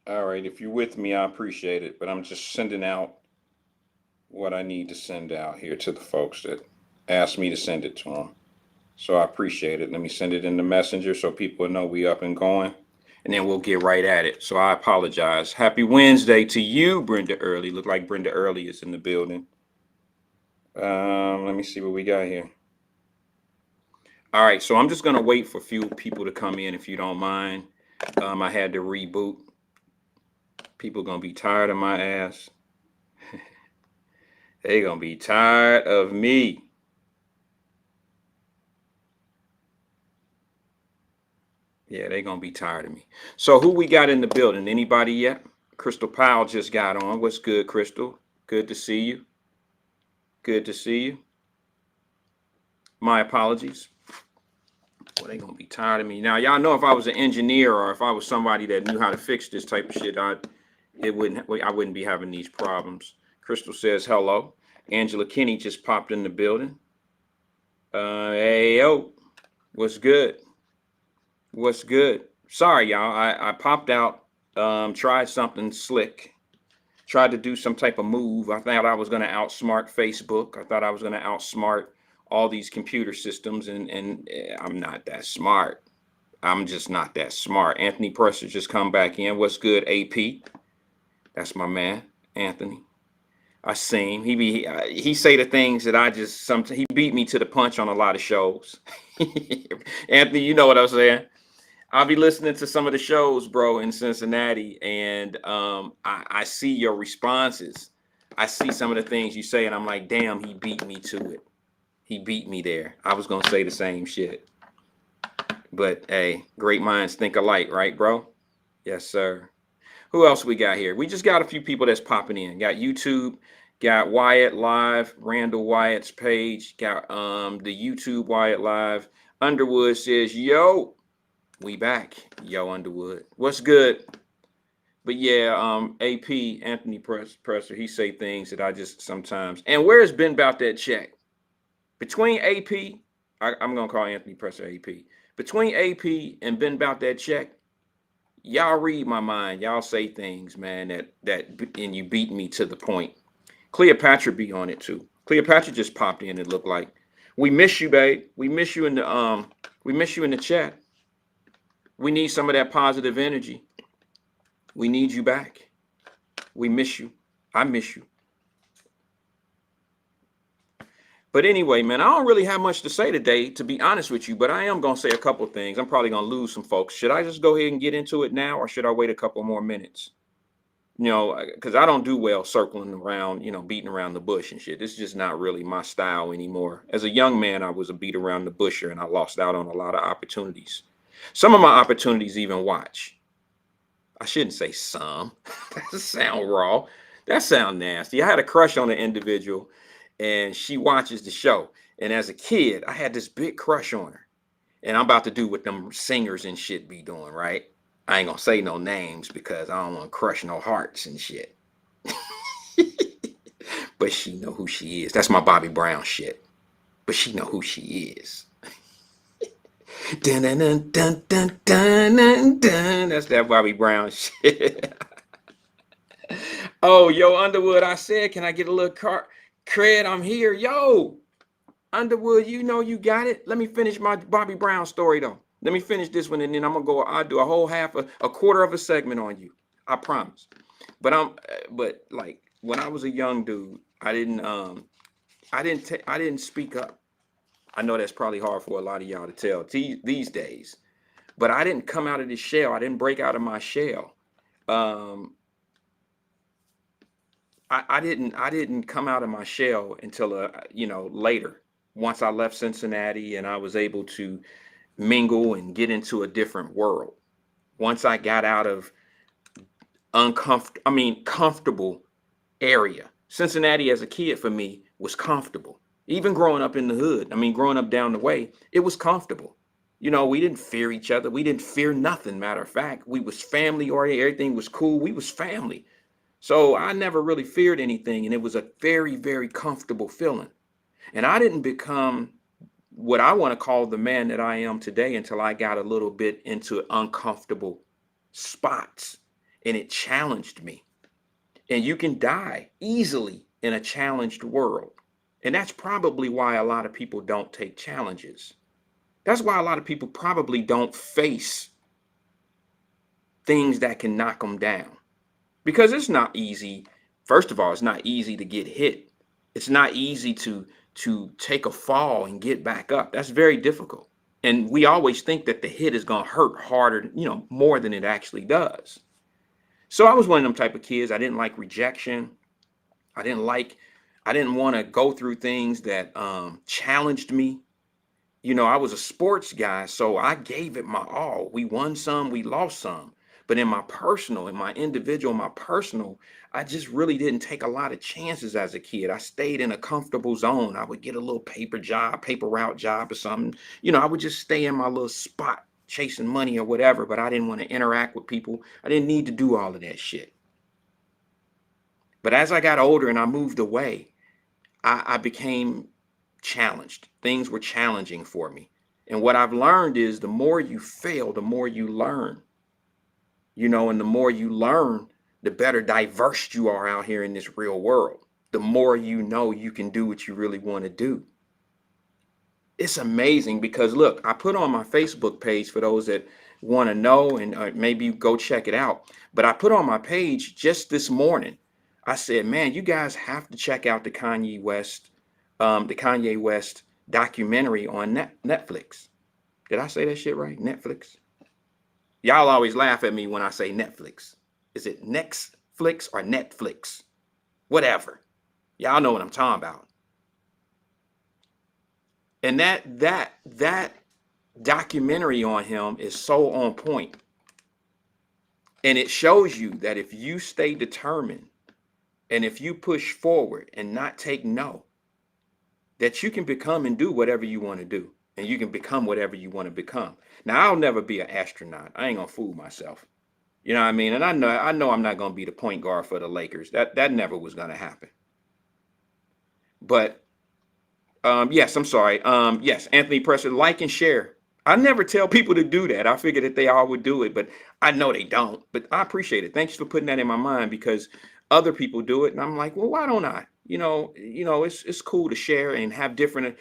All right, if you're with me, I appreciate it. But I'm just sending out what I need to send out here to the folks that asked me to send it to them. So I appreciate it. Let me send it in the messenger so people know we up and going. And then we'll get right at it. So I apologize. Happy Wednesday to you, Brenda Early. Look like Brenda Early is in the building. Let me see what we got here. All right, so I'm just gonna wait for a few people to come in if you don't mind. I had to reboot. People gonna be tired of my ass. They gonna be tired of me. Yeah, they gonna be tired of me. So who we got in the building? Anybody yet? Crystal Powell just got on. What's good, Crystal? Good to see you. Good to see you. My apologies. Well, they gonna be tired of me. Now, y'all know if I was an engineer or if I was somebody that knew how to fix this type of shit, I wouldn't be having these problems. Crystal says hello. Angela Kinney just popped in the building. Hey yo, what's good? What's good? Sorry, y'all. I popped out. Tried something slick. Tried to do some type of move. I thought I was gonna outsmart Facebook. I thought I was gonna outsmart all these computer systems, and I'm not that smart. I'm just not that smart. Anthony Presser just come back in. What's good, AP? That's my man, Anthony. I seen he say the things that I just sometimes he beat me to the punch on a lot of shows. Anthony, you know what I'm saying? I'll be listening to some of the shows, bro, in Cincinnati, and I see your responses. I see some of the things you say, and I'm like, damn, he beat me to it. He beat me there. I was gonna say the same shit, but hey, great minds think alike, right, bro? Yes, sir. Who else we got here? We just got a few people that's popping in. Got YouTube, got Wyatt-Live, Randall Wyatt's page, got the YouTube Wyatt-Live. Underwood says, yo, we back. Yo, Underwood. What's good? But yeah, AP, Anthony Presser, he say things that I just sometimes. And where's been about that check? Between AP, I'm gonna call Anthony Presser AP. Between AP and Ben about that check, y'all read my mind. Y'all say things, man, that and you beat me to the point. Cleopatra be on it too. Cleopatra just popped in and looked like, we miss you, babe. We miss you in the chat. We need some of that positive energy. We need you back. We miss you. I miss you. But anyway, man, I don't really have much to say today, to be honest with you, but I am going to say a couple things. I'm probably going to lose some folks. Should I just go ahead and get into it now, or should I wait a couple more minutes? You know, because I don't do well circling around, beating around the bush and shit. This is just not really my style anymore. As a young man, I was a beat around the busher, and I lost out on a lot of opportunities. Some of my opportunities even watch. I shouldn't say some. That sound raw. That sound nasty. I had a crush on an individual, and she watches the show. And as a kid, I had this big crush on her. And I'm about to do what them singers and shit be doing, right? I ain't gonna say no names because I don't want to crush no hearts and shit. But she know who she is. That's my Bobby Brown shit. But she know who she is. Dun, dun, dun, dun, dun, dun, dun, dun. That's that Bobby Brown shit. Oh, yo, Underwood, I said, can I get a little cred? I'm here. Yo, Underwood, you know you got it. Let me finish my Bobby Brown story, though. Let me finish this one, and then I'm going to go. I'll do a whole a quarter of a segment on you. I promise. But like, when I was a young dude, I didn't speak up. I know that's probably hard for a lot of y'all to tell these days, but I didn't come out of this shell. I didn't break out of my shell. Um, I didn't come out of my shell until later. Once I left Cincinnati and I was able to mingle and get into a different world. Once I got out of comfortable area. Cincinnati as a kid for me was comfortable. Even growing up in the hood, growing up down the way, it was comfortable. We didn't fear each other. We didn't fear nothing. Matter of fact, we was family oriented. Everything was cool. We was family. So I never really feared anything, and it was a very, very comfortable feeling. And I didn't become what I want to call the man that I am today until I got a little bit into uncomfortable spots and it challenged me. And you can die easily in a challenged world. And that's probably why a lot of people don't take challenges. That's why a lot of people probably don't face things that can knock them down. Because it's not easy. First of all, it's not easy to get hit. It's not easy to take a fall and get back up. That's very difficult. And we always think that the hit is going to hurt harder, more than it actually does. So I was one of them type of kids. I didn't like rejection. I didn't want to go through things that challenged me. I was a sports guy, so I gave it my all. We won some, we lost some. But in my personal, I just really didn't take a lot of chances as a kid. I stayed in a comfortable zone. I would get a little paper route job or something. I would just stay in my little spot chasing money or whatever, but I didn't want to interact with people. I didn't need to do all of that shit. But as I got older and I moved away, I became challenged. Things were challenging for me. And what I've learned is the more you fail, the more you learn. And the more you learn, the better diverse you are out here in this real world. The more you can do what you really want to do. It's amazing because look, I put on my Facebook page for those that want to know, and maybe go check it out. But I put on my page just this morning. I said, man, you guys have to check out the Kanye West documentary on Netflix. Did I say that shit right? Netflix? Y'all always laugh at me when I say Netflix. Is it Nextflix or Netflix? Whatever. Y'all know what I'm talking about. And that documentary on him is so on point. And it shows you that if you stay determined and if you push forward and not take no, that you can become and do whatever you want to do. And you can become whatever you want to become. Now, I'll never be an astronaut. I ain't gonna fool myself. You know what I mean? And I know I'm not gonna be the point guard for the Lakers. That never was gonna happen. But yes, I'm sorry. Yes, Anthony Presser, like and share. I never tell people to do that. I figure that they all would do it, but I know they don't. But I appreciate it. Thanks for putting that in my mind, because other people do it, and I'm like, well, why don't I? It's cool to share and have different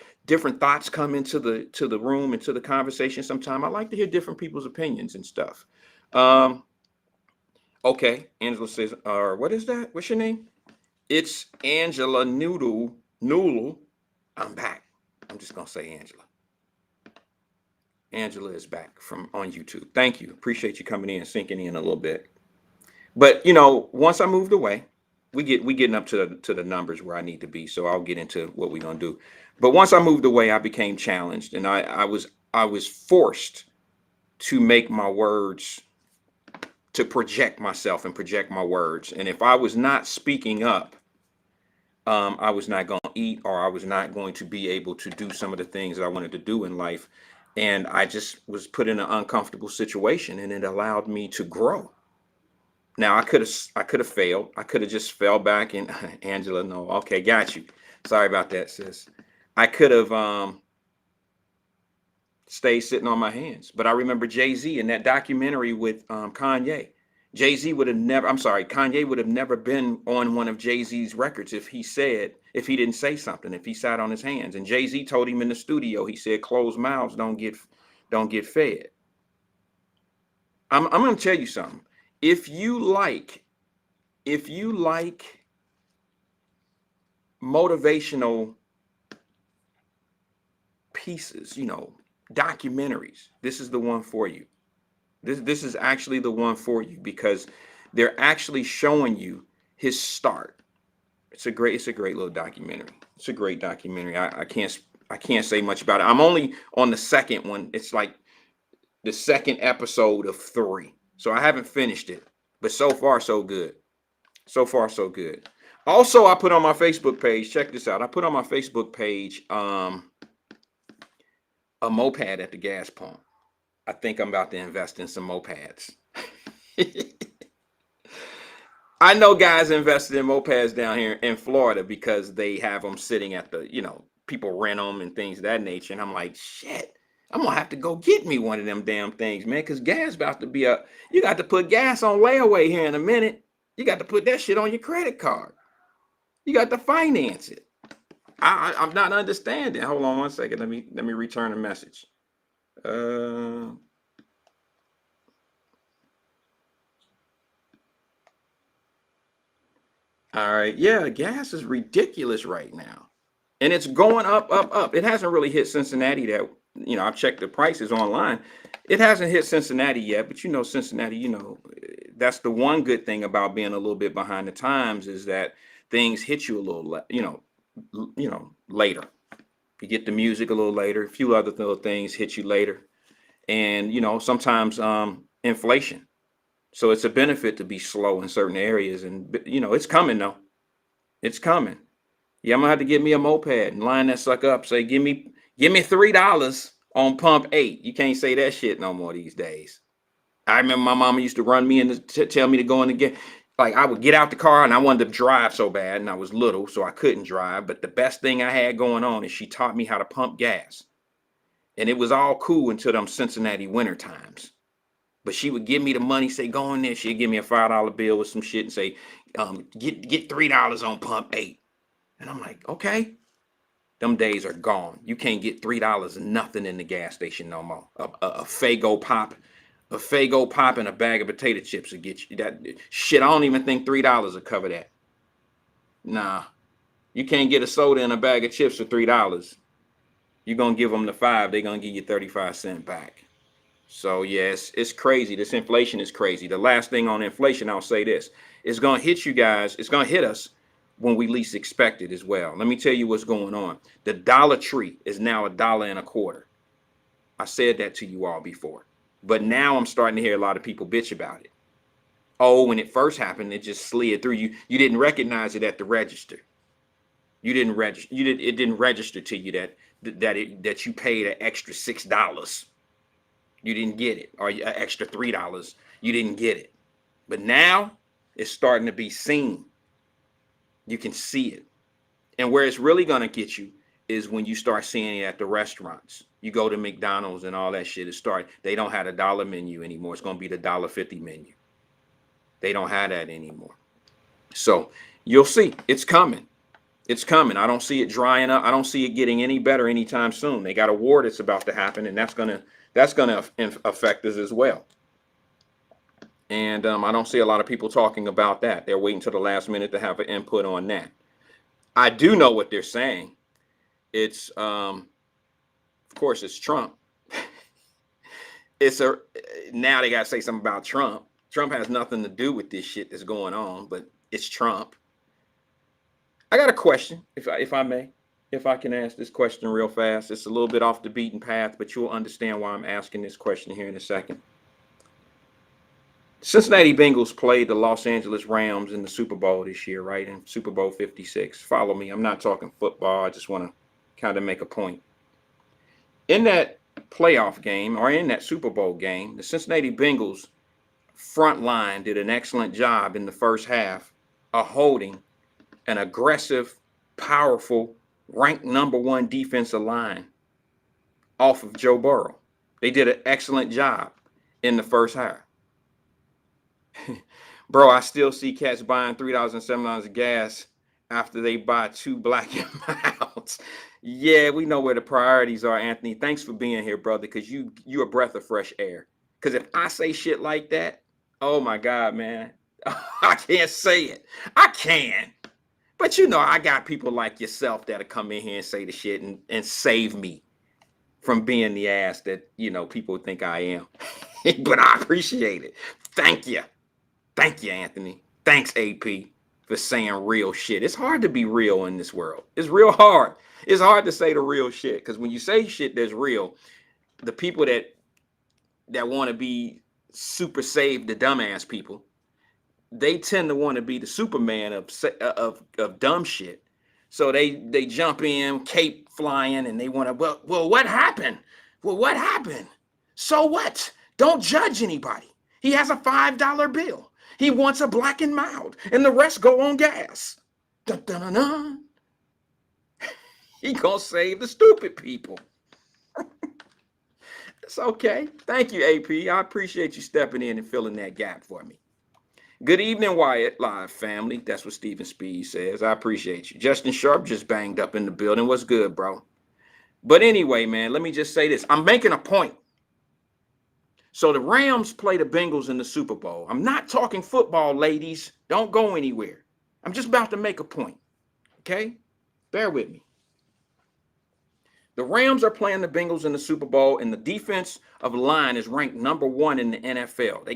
thoughts come into the room, into the conversation. Sometimes I like to hear different people's opinions and stuff. Okay, Angela says, what is that? What's your name? It's Angela Noodle. I'm back. I'm just gonna say Angela. Angela is back on YouTube. Thank you. Appreciate you coming in and sinking in a little bit. But once I moved away, we getting up to the numbers where I need to be. So I'll get into what we're gonna do. But once I moved away, I became challenged, and I was forced to make my words, to project myself and project my words. And if I was not speaking up, I was not going to eat, or I was not going to be able to do some of the things that I wanted to do in life. And I just was put in an uncomfortable situation, and it allowed me to grow. Now I could have failed. I could have just fell back and Angela, no, okay, got you. Sorry about that, sis. I could have stayed sitting on my hands. But I remember Jay-Z in that documentary with Kanye. Kanye would have never been on one of Jay-Z's records if he didn't say something, if he sat on his hands. And Jay-Z told him in the studio, he said, closed mouths don't get fed. I'm going to tell you something. If you like motivational pieces, documentaries, this is the one for you. This is actually the one for you, because they're actually showing you his start. It's a great little documentary. It's a great documentary. I can't say much about it. I'm only on the second one. It's like the second episode of 3. So I haven't finished it, but so far so good. So far so good. Also, I put on my Facebook page, check this out. I put on my Facebook page a moped at the gas pump. I think I'm about to invest in some mopeds. I know guys invested in mopeds down here in Florida because they have them sitting at the, people rent them and things of that nature. And I'm like, shit, I'm gonna have to go get me one of them damn things, man, because gas about to be up. You got to put gas on layaway here in a minute. You got to put that shit on your credit card. You got to finance it. I'm not understanding. Hold on one second. Let me return a message. All right. Yeah, gas is ridiculous right now. And it's going up, up, up. It hasn't really hit Cincinnati that, I've checked the prices online. It hasn't hit Cincinnati yet, but Cincinnati, that's the one good thing about being a little bit behind the times is that things hit you a little, later. You get the music a little later. A few other little things hit you later. And, sometimes inflation. So it's a benefit to be slow in certain areas. And, it's coming, though. It's coming. Yeah, I'm gonna have to get me a moped and line that sucker up. Say, give me $3 on pump 8. You can't say that shit no more these days. I remember my mama used to run me and tell me to go in and get, like, I would get out the car and I wanted to drive so bad, and I was little, so I couldn't drive. But the best thing I had going on is she taught me how to pump gas, and it was all cool until them Cincinnati winter times. But she would give me the money, say, go in there. She'd give me a $5 bill with some shit and say, get $3 on pump 8. And I'm like, okay. Them days are gone. You can't get $3 and nothing in the gas station no more. A Faygo pop and a bag of potato chips will get you that shit. I don't even think $3 will cover that. Nah, you can't get a soda and a bag of chips for $3. You're gonna give them the 5, they're gonna give you 35 cents back. So yes, it's crazy. This inflation is crazy. The last thing on inflation, I'll say this: it's gonna hit you guys. It's gonna hit us when we least expect it as well. Let me tell you what's going on. The Dollar Tree is now $1.25. I said that to you all before, but now I'm starting to hear a lot of people bitch about it. Oh, when it first happened, it just slid through you. You didn't recognize it at the register. You didn't register. It didn't register to you that you paid an extra $6. You didn't get it, or an extra $3. You didn't get it. But now it's starting to be seen. You can see it. And where it's really going to get you is when you start seeing it at the restaurants. You go to McDonald's and all that shit. They don't have a dollar menu anymore. It's going to be the $1.50 menu. They don't have that anymore. So you'll see it's coming. It's coming. I don't see it drying up. I don't see it getting any better anytime soon. They got a war that's about to happen, and that's gonna affect us as well. And I don't see a lot of people talking about that. They're waiting till the last minute to have an input on that. I do know what they're saying. It's, of course, it's Trump. Now they got to say something about Trump. Trump has nothing to do with this shit that's going on, but it's Trump. I got a question, if I may, if I can ask this question real fast. It's a little bit off the beaten path, but you'll understand why I'm asking this question here in a second. Cincinnati Bengals played the Los Angeles Rams in the Super Bowl this year, right? In Super Bowl 56. Follow me. I'm not talking football. I just want to kind of make a point. In that playoff game, or in that Super Bowl game, the Cincinnati Bengals front line did an excellent job in the first half of holding an aggressive, powerful, ranked #1 defensive line off of Joe Burrow. They did an excellent job in the first half. Bro, I still see cats buying $3 and $7 of gas after they buy 2 Black & Milds. Yeah, we know where the priorities are, Anthony. Thanks for being here, brother, because you're a breath of fresh air. Because if I say shit like that, oh my God, man, I can't say it. I can. But I got people like yourself that'll come in here and say the shit and save me from being the ass that, people think I am. But I appreciate it. Thank you. Thank you, Anthony. Thanks, AP, for saying real shit. It's hard to be real in this world. It's real hard. It's hard to say the real shit, because when you say shit that's real, the people that want to be super saved, the dumbass people, they tend to want to be the Superman of dumb shit. So they jump in, cape flying, and they want to, well, what happened? Well, what happened? So what? Don't judge anybody. He has a $5 bill. He wants a Black & Mild, and the rest go on gas. Dun, dun, dun, dun. He gonna save the stupid people. It's okay. Thank you, AP. I appreciate you stepping in and filling that gap for me. Good evening, Wyatt-Live family. That's what Stephen Speed says. I appreciate you. Justin Sharp just banged up in the building. What's good, bro? But anyway, man, let me just say this. I'm making a point. So the Rams play the Bengals in the Super Bowl. I'm not talking football, ladies. Don't go anywhere. I'm just about to make a point. Okay? Bear with me. The Rams are playing the Bengals in the Super Bowl, and the defense of the line is ranked #1 in the NFL. They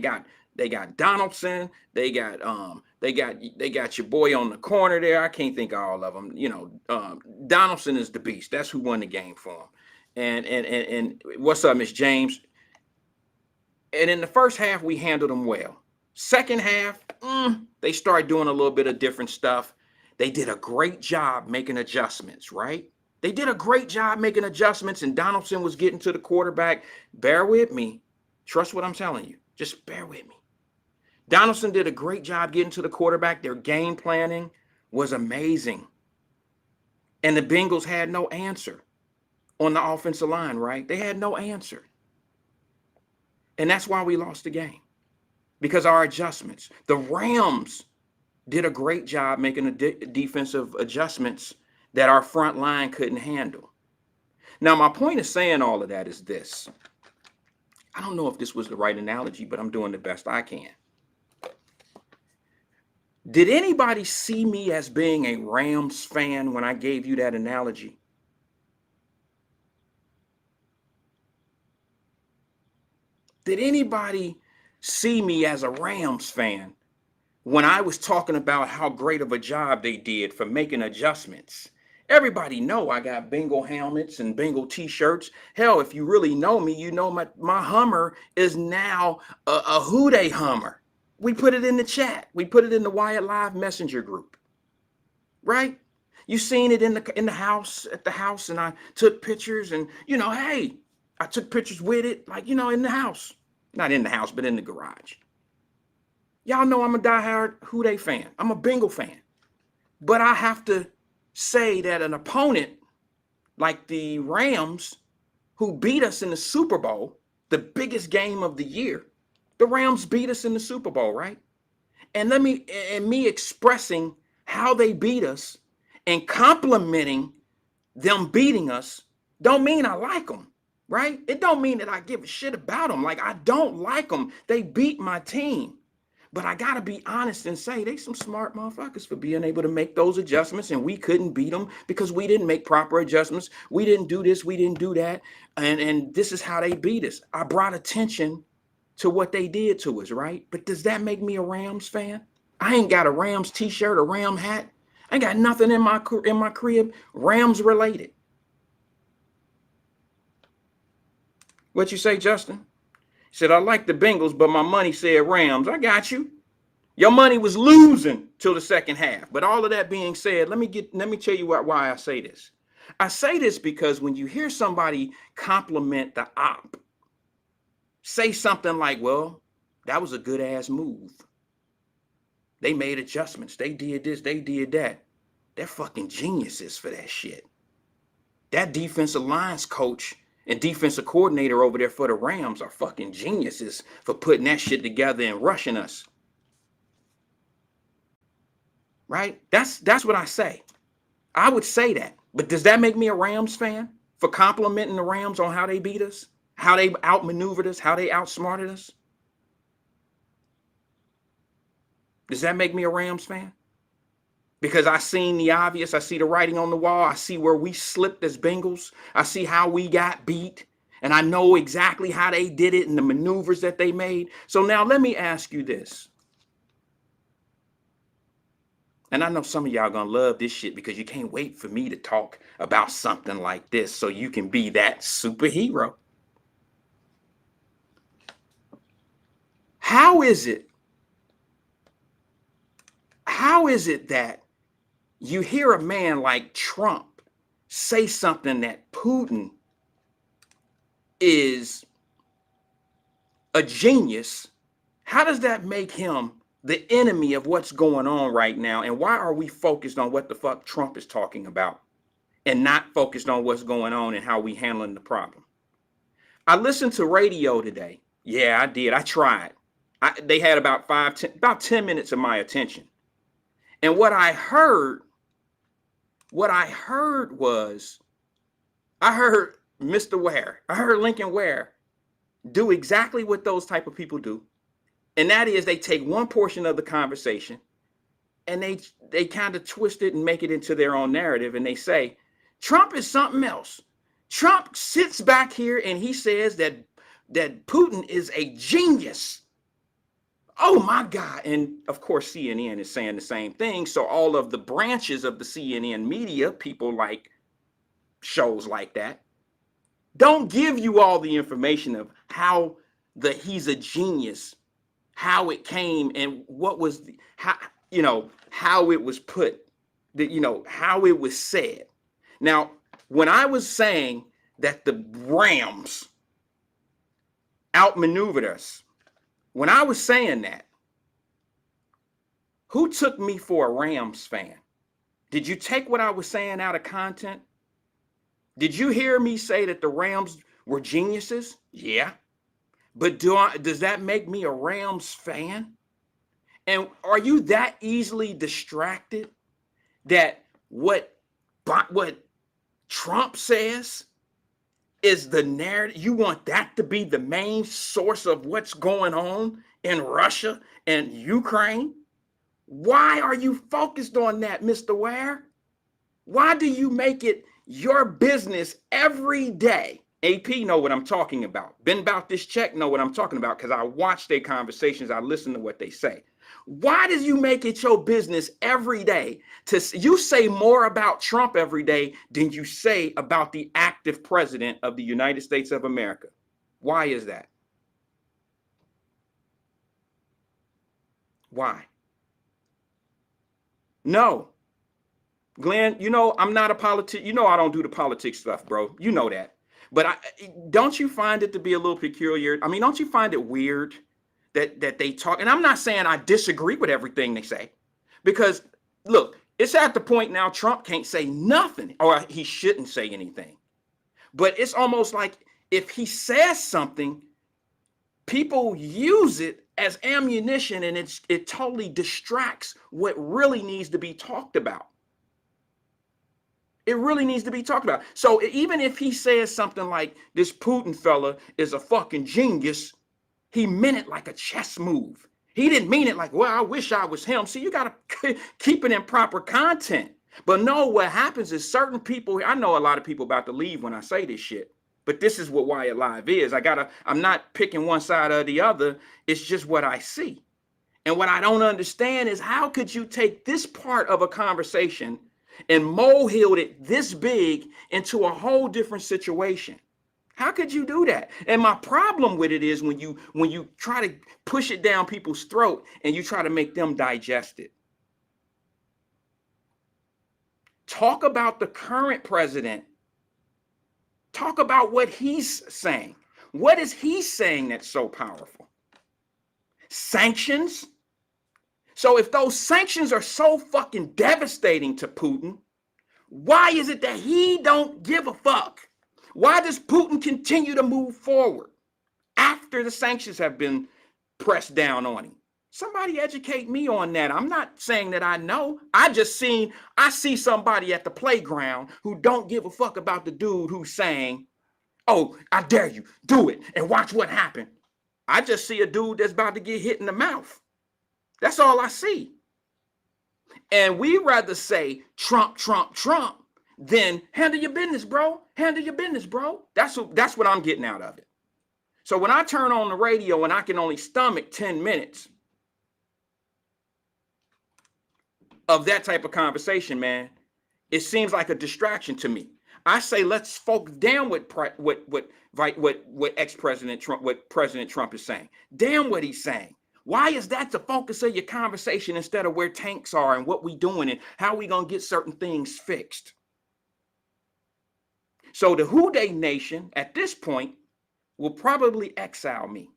got Donaldson, they got your boy on the corner there. I can't think of all of them. Donaldson is the beast. That's who won the game for him. And what's up, Miss James? And in the first half, we handled them well. Second half, they started doing a little bit of different stuff. They did a great job making adjustments, right? They did a great job making adjustments, and Donaldson was getting to the quarterback. Bear with me. Trust what I'm telling you. Just bear with me. Donaldson did a great job getting to the quarterback. Their game planning was amazing. And the Bengals had no answer on the offensive line, right? They had no answer. And that's why we lost the game, because our adjustments. The Rams did a great job making the defensive adjustments that our front line couldn't handle. Now, my point of saying all of that is this. I don't know if this was the right analogy, but I'm doing the best I can. Did anybody see me as being a Rams fan when I gave you that analogy? Did anybody see me as a Rams fan when I was talking about how great of a job they did for making adjustments? Everybody know I got Bengal helmets and Bengal t-shirts. Hell, if you really know me, you know my Hummer is now a Houday Hummer. We put it in the chat. We put it in the Wyatt-Live Messenger group, right? You seen it in the house, at the house, and I took pictures, and hey, I took pictures with it, like, in the house. Not in the house, but in the garage. Y'all know I'm a diehard Houday fan. I'm a Bengal fan. But I have to say that an opponent like the Rams, who beat us in the Super Bowl, the biggest game of the year, the Rams beat us in the Super Bowl, right? And me expressing how they beat us and complimenting them beating us don't mean I like them, right? It don't mean that I give a shit about them. Like, I don't like them. They beat my team. But I got to be honest and say they some smart motherfuckers for being able to make those adjustments, and we couldn't beat them because we didn't make proper adjustments. We didn't do this. We didn't do that. And this is how they beat us. I brought attention to what they did to us, right? But does that make me a Rams fan? I ain't got a Rams t-shirt, a Ram hat. I ain't got nothing in my crib Rams related. What you say, Justin? He said, I like the Bengals, but my money said Rams. I got you. Your money was losing till the second half. But all of that being said, let me tell you why I say this. I say this because when you hear somebody compliment the op, say something like, well, that was a good ass move. They made adjustments. They did this. They did that. They're fucking geniuses for that shit. That defensive lines coach and defensive coordinator over there for the Rams are fucking geniuses for putting that shit together and rushing us. Right? That's what I say. I would say that. But does that make me a Rams fan for complimenting the Rams on how they beat us, how they outmaneuvered us, how they outsmarted us? Does that make me a Rams fan? Because I seen the obvious. I see the writing on the wall. I see where we slipped as Bengals. I see how we got beat. And I know exactly how they did it and the maneuvers that they made. So now let me ask you this. And I know some of y'all gonna love this shit because you can't wait for me to talk about something like this so you can be that superhero. How is it that you hear a man like Trump say something that Putin is a genius? How does that make him the enemy of what's going on right now? And why are we focused on what the fuck Trump is talking about and not focused on what's going on and how we handling the problem? I listened to radio today. Yeah, I did. I tried. They had about 10 minutes of my attention. And what I heard was, I heard Mr. Ware, I heard Lincoln Ware do exactly what those type of people do. And that is they take one portion of the conversation and they kind of twist it and make it into their own narrative. And they say, Trump is something else. Trump sits back here and he says that Putin is a genius. Oh my God. And of course, CNN is saying the same thing. So all of the branches of the CNN media, people like shows like that, don't give you all the information of how he's a genius, how it came and what was how it was put, how it was said. Now, when I was saying that the Rams outmaneuvered us, when I was saying that, who took me for a Rams fan? Did you take what I was saying out of content? Did you hear me say that the Rams were geniuses? Yeah. But does that make me a Rams fan? And are you that easily distracted that what Trump says is the narrative? You want that to be the main source of what's going on in Russia and Ukraine? Why are you focused on that, Mr. Ware? Why do you make it your business every day? AP know what I'm talking about. Been about this check know what I'm talking about because I watch their conversations. I listen to what they say. Why do you make it your business every day you say more about Trump every day than you say about the active president of the United States of America? Why is that? Why? No. Glenn, I'm not a politician. I don't do the politics stuff, bro. You know that. But don't you find it to be a little peculiar? I mean, don't you find it weird that they talk? And I'm not saying I disagree with everything they say, because look, it's at the point now Trump can't say nothing, or he shouldn't say anything. But it's almost like if he says something, people use it as ammunition, and it totally distracts what really needs to be talked about. It really needs to be talked about. So even if he says something like this Putin fella is a fucking genius, he meant it like a chess move. He didn't mean it like, well, I wish I was him. See, you got to keep it in proper content. But no, what happens is certain people, I know a lot of people about to leave when I say this shit, but this is what Wyatt-Live is. I'm not picking one side or the other. It's just what I see. And what I don't understand is, how could you take this part of a conversation and molehill it this big into a whole different situation? How could you do that? And my problem with it is when you try to push it down people's throat and you try to make them digest it. Talk about the current president. Talk about what he's saying. What is he saying that's so powerful? Sanctions? So if those sanctions are so fucking devastating to Putin, why is it that he don't give a fuck? Why does Putin continue to move forward after the sanctions have been pressed down on him? Somebody educate me on that. I'm not saying that I know. I see somebody at the playground who don't give a fuck about the dude who's saying, oh, I dare you, do it and watch what happens. I just see a dude that's about to get hit in the mouth. That's all I see. And we rather say Trump, Trump, Trump than handle your business, bro. Handle your business, bro. That's what I'm getting out of it. So when I turn on the radio and I can only stomach 10 minutes of that type of conversation, man, it seems like a distraction to me. I say let's focus down what ex-President Trump, what President Trump is saying. Damn what he's saying. Why is that the focus of your conversation instead of where tanks are and what we doing and how we gonna get certain things fixed? So the Who Dey Nation at this point will probably exile me.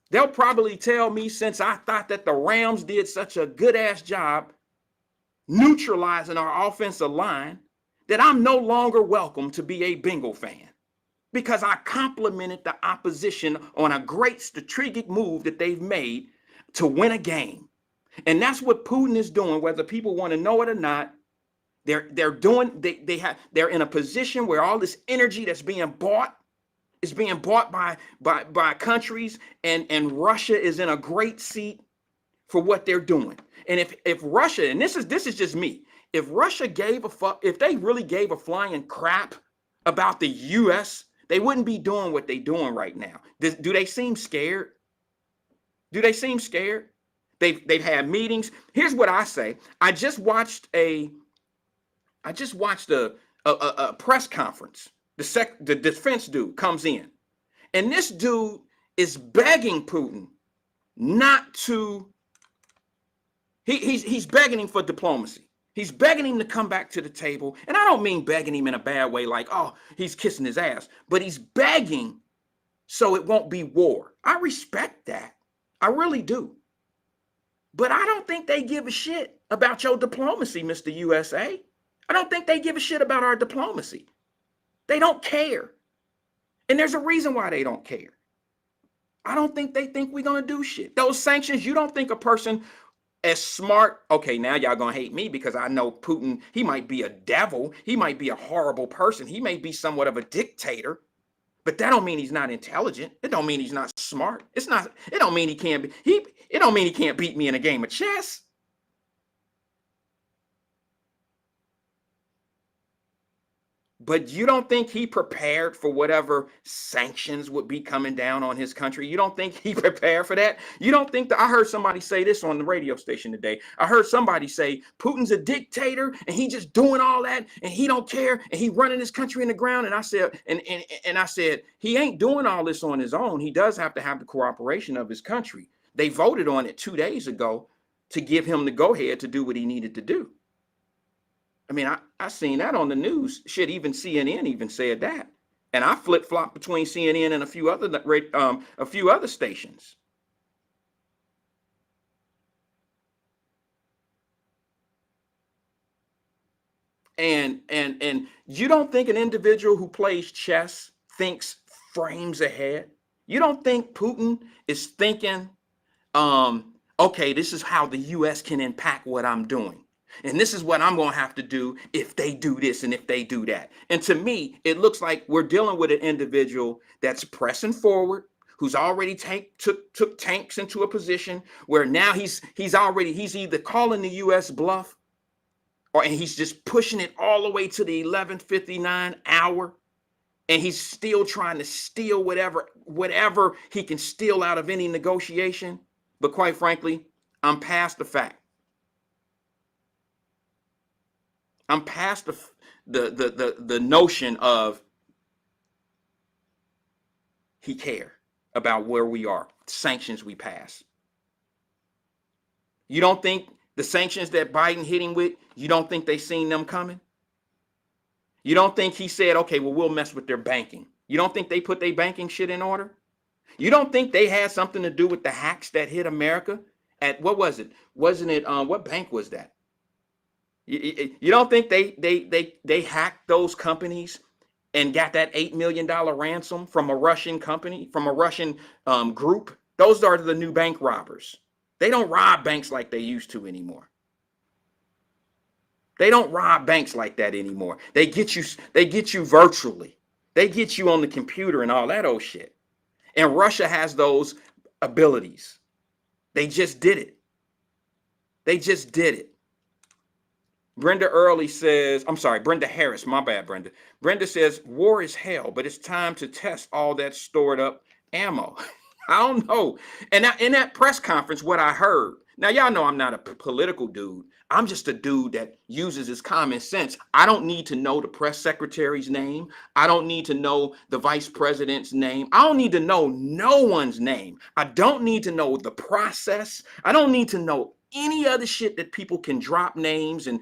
They'll probably tell me, since I thought that the Rams did such a good ass job neutralizing our offensive line, that I'm no longer welcome to be a Bengal fan because I complimented the opposition on a great strategic move that they've made to win a game. And that's what Putin is doing, whether people want to know it or not. They're in a position where all this energy that's being bought is being bought by countries, and Russia is in a great seat for what they're doing. And if Russia, and this is just me, if Russia gave a fuck, if they really gave a flying crap about the US, they wouldn't be doing what they're doing right now. Do they seem scared? Do they seem scared? They've had meetings. Here's what I say. I just watched a press conference. The defense dude comes in, and this dude is begging Putin not to. He's begging him for diplomacy. He's begging him to come back to the table. And I don't mean begging him in a bad way, like, oh, he's kissing his ass. But he's begging so it won't be war. I respect that. I really do. But I don't think they give a shit about your diplomacy, Mr. USA. I don't think they give a shit about our diplomacy. They don't care. And there's a reason why they don't care. I don't think they think we're going to do shit. Those sanctions, you don't think a person as smart, okay, now y'all gonna hate me because I know Putin, he might be a devil, he might be a horrible person, he may be somewhat of a dictator, but that don't mean he's not intelligent. It don't mean he's not smart. It don't mean he can't beat me in a game of chess. But you don't think he prepared for whatever sanctions would be coming down on his country? You don't think he prepared for that? You don't think that? I heard somebody say this on the radio station today. I heard somebody say Putin's a dictator and he just doing all that and he don't care and he running his country in the ground. And I said, and I said, he ain't doing all this on his own. He does have to have the cooperation of his country. They voted on it 2 days ago to give him the go-ahead to do what he needed to do. I mean, I seen that on the news. Shit, even CNN even said that. And I flip-flop between CNN and a few other stations. And you don't think an individual who plays chess thinks frames ahead? You don't think Putin is thinking, okay, this is how the US can impact what I'm doing. And this is what I'm going to have to do if they do this and if they do that. And to me, it looks like we're dealing with an individual that's pressing forward, who's already took tanks into a position where now he's either calling the US bluff and he's just pushing it all the way to the 11:59 hour. And he's still trying to steal whatever he can steal out of any negotiation. But quite frankly, I'm past the fact. I'm past the notion of he care about where we are, sanctions we pass. You don't think the sanctions that Biden hit him with, you don't think they seen them coming? You don't think he said, okay, well, we'll mess with their banking. You don't think they put their banking shit in order? You don't think they had something to do with the hacks that hit America? At what was it? Wasn't it, what bank was that? You don't think they hacked those companies and got that $8 million ransom from a Russian company, from a Russian group? Those are the new bank robbers. They don't rob banks like they used to anymore. They don't rob banks like that anymore. They get you virtually. They get you on the computer and all that old shit. And Russia has those abilities. They just did it. They just did it. Brenda Harris, my bad, Brenda. Brenda says, war is hell, but it's time to test all that stored up ammo. I don't know. And in that press conference, what I heard, now y'all know I'm not a political dude. I'm just a dude that uses his common sense. I don't need to know the press secretary's name. I don't need to know the vice president's name. I don't need to know no one's name. I don't need to know the process. I don't need to know any other shit that people can drop names and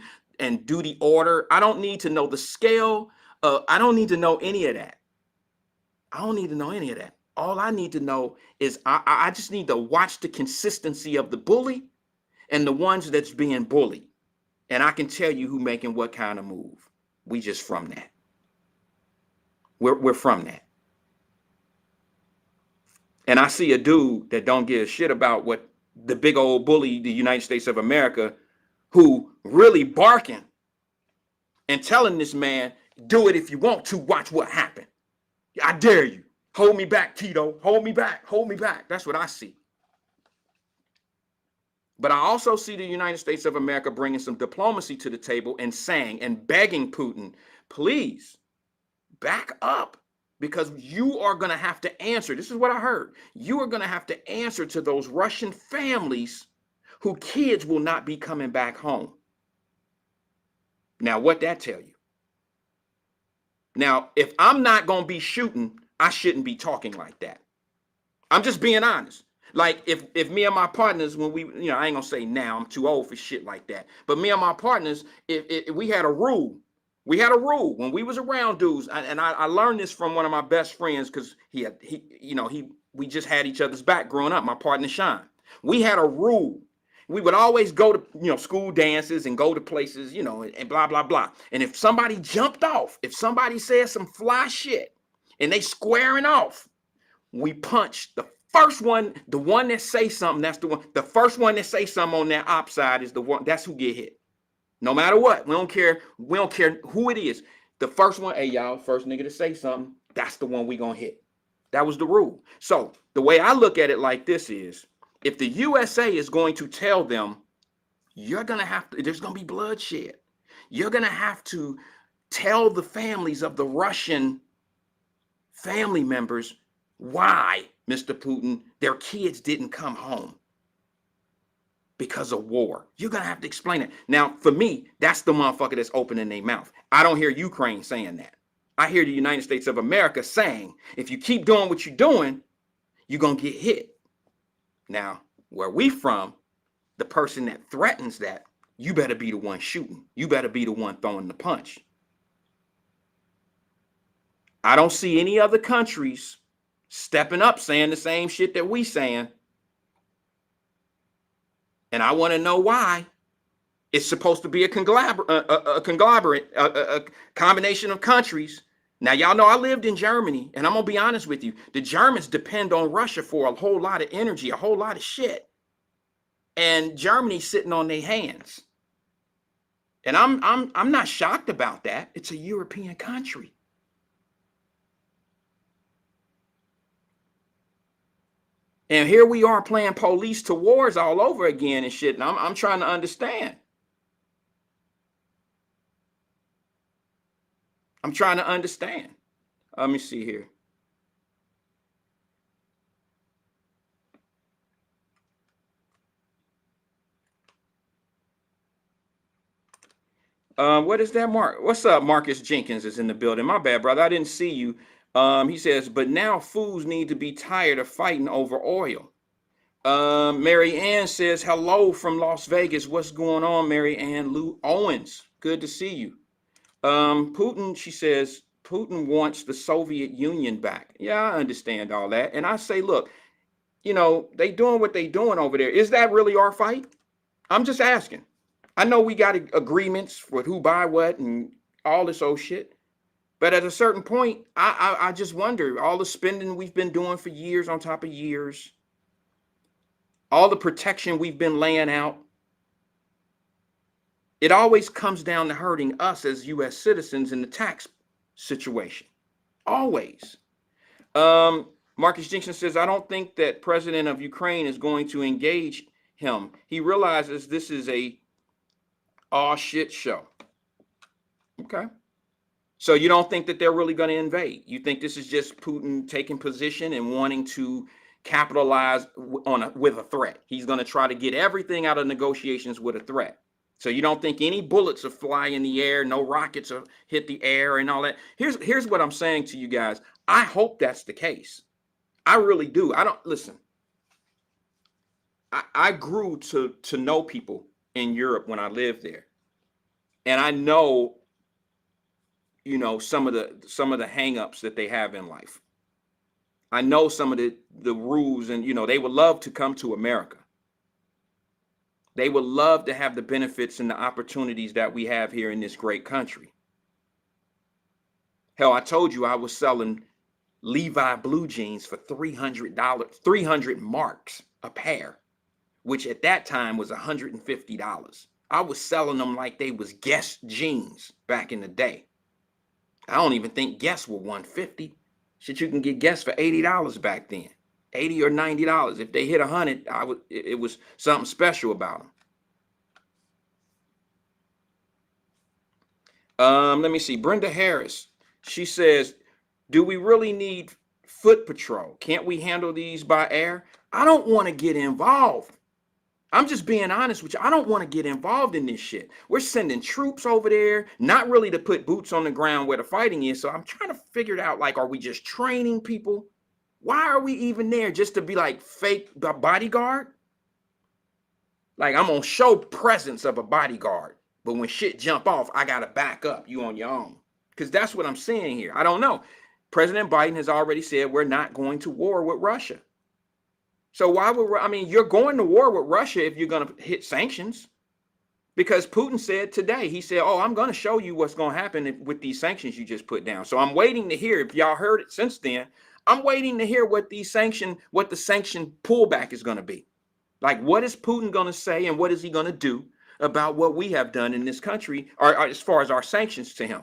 do the order. I don't need to know the scale. I don't need to know any of that. I don't need to know any of that. All I need to know is I just need to watch the consistency of the bully and the ones that's being bullied. And I can tell you who making what kind of move. We just from that. We're from that. And I see a dude that don't give a shit about what the big old bully, the United States of America, who really barking and telling this man, do it if you want to, watch what happen. I dare you. Hold me back, Tito. Hold me back. Hold me back. That's what I see. But I also see the United States of America bringing some diplomacy to the table and saying and begging Putin, please back up, because you are going to have to answer. This is what I heard. You are going to have to answer to those Russian families whose kids will not be coming back home. Now, what that tell you? Now, if I'm not going to be shooting, I shouldn't be talking like that. I'm just being honest. Like if me and my partners, when we, I ain't gonna say now, I'm too old for shit like that. But me and my partners, if we had a rule. We had a rule when we was around dudes, and I learned this from one of my best friends, because we just had each other's back growing up. My partner Sean, we had a rule. We would always go to school dances and go to places, and blah blah blah. And if somebody jumped off, if somebody said some fly shit, and they squaring off, we punch the first one, the one that say something. That's the one. The first one that say something on that op side is the one. That's who get hit. No matter what, we don't care. We don't care who it is. The first one, hey y'all, first nigga to say something, that's the one we gonna hit. That was the rule. So the way I look at it like this is, if the USA is going to tell them, you're gonna have to, there's gonna be bloodshed. You're gonna have to tell the families of the Russian family members why, Mr. Putin, their kids didn't come home. Because of war. You're going to have to explain it. Now, for me, that's the motherfucker that's opening their mouth. I don't hear Ukraine saying that. I hear the United States of America saying, if you keep doing what you're doing, you're going to get hit. Now, where we from, the person that threatens that, you better be the one shooting. You better be the one throwing the punch. I don't see any other countries stepping up saying the same shit that we saying. And I want to know why. It's supposed to be a conglomerate, a combination of countries. Now, y'all know I lived in Germany, and I'm going to be honest with you. The Germans depend on Russia for a whole lot of energy, a whole lot of shit. And Germany's sitting on their hands. And I'm not shocked about that. It's a European country. And here we are playing police to wars all over again and shit. And I'm trying to understand. I'm trying to understand. Let me see here. What is that, Mark? What's up? Marcus Jenkins is in the building. My bad, brother. I didn't see you. He says, but now fools need to be tired of fighting over oil. Mary Ann says, hello from Las Vegas. What's going on, Mary Ann? Lou Owens, good to see you. Putin, she says, Putin wants the Soviet Union back. Yeah, I understand all that. And I say, look, they doing what they doing over there. Is that really our fight? I'm just asking. I know we got agreements with who buy what and all this old shit. But at a certain point, I just wonder, all the spending we've been doing for years on top of years, all the protection we've been laying out, it always comes down to hurting us as U.S. citizens in the tax situation. Always. Marcus Jenkins says, I don't think that president of Ukraine is going to engage him. He realizes this is a all shit show. Okay. So you don't think that they're really going to invade? You think this is just Putin taking position and wanting to capitalize with a threat? He's going to try to get everything out of negotiations with a threat. So you don't think any bullets will fly in the air, no rockets will hit the air and all that? Here's what I'm saying to you guys. I hope that's the case. I really do. Listen. I grew to know people in Europe when I lived there. And I know, some of the hangups that they have in life. I know some of the rules, and they would love to come to America. They would love to have the benefits and the opportunities that we have here in this great country. Hell, I told you I was selling Levi blue jeans for $300, 300 marks a pair, which at that time was $150. I was selling them like they was Guess jeans back in the day. I don't even think Guess were 150. Shit, you can get Guess for $80 back then. 80 or $90. If they hit 100, it was something special about them. Let me see. Brenda Harris. She says, do we really need foot patrol? Can't we handle these by air? I don't want to get involved. I'm just being honest with you. I don't want to get involved in this shit. We're sending troops over there, not really to put boots on the ground where the fighting is. So I'm trying to figure it out. Like, are we just training people? Why are we even there? Just to be like fake bodyguard? Like, I'm gonna show presence of a bodyguard, but when shit jump off, I gotta back up. You on your own. Because that's what I'm seeing here. I don't know. President Biden has already said we're not going to war with Russia. So why would, I mean, you're going to war with Russia if you're going to hit sanctions. Because Putin said today, he said, oh, I'm going to show you what's going to happen with these sanctions you just put down. So I'm waiting to hear, if y'all heard it since then, I'm waiting to hear what the sanction pullback is going to be. Like, what is Putin going to say and what is he going to do about what we have done in this country, or as far as our sanctions to him?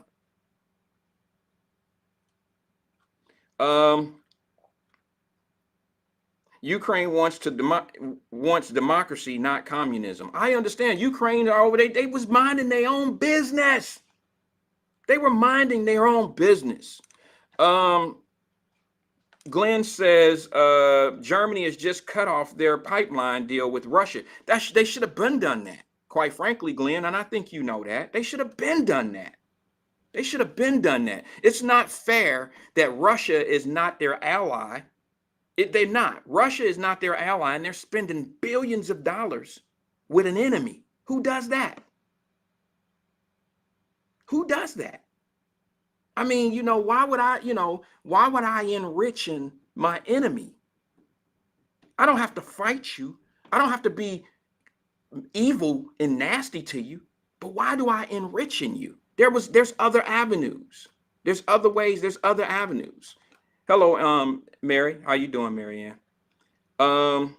Ukraine wants democracy, not communism. I understand. Ukraine over they was minding their own business. They were minding their own business. Glenn says Germany has just cut off their pipeline deal with Russia. They should have been done that. Quite frankly, Glenn, and I think you know that. They should have been done that. They should have been done that. It's not fair that Russia is not their ally. They're not. Russia is not their ally, and they're spending billions of dollars with an enemy. Who does that? Who does that? I mean, why would I enrich my enemy? I don't have to fight you. I don't have to be evil and nasty to you, but why do I enrich in you? There's other avenues. There's other ways. There's other avenues. Hello, Mary. How you doing, Mary Ann?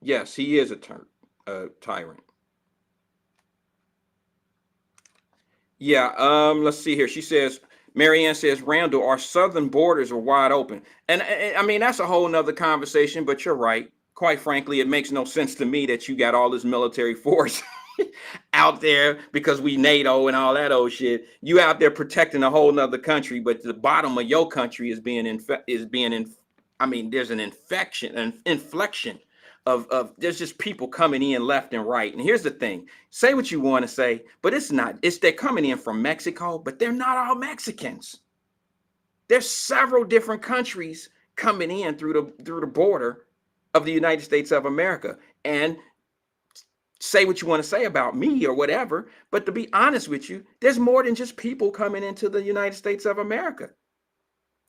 Yes, he is a tyrant. Yeah, let's see here. She says, Mary Ann says, Randall, our southern borders are wide open. And I mean, that's a whole nother conversation, but you're right. Quite frankly, it makes no sense to me that you got all this military force out there because we NATO and all that old shit. You out there protecting a whole nother country, but the bottom of your country is I mean, there's an inflection of there's just people coming in left and right. And here's the thing, say what you want to say, but they're coming in from Mexico, but they're not all Mexicans. There's several different countries coming in through the border of the United States of America. And say what you want to say about me or whatever, but to be honest with you, there's more than just people coming into the United States of America.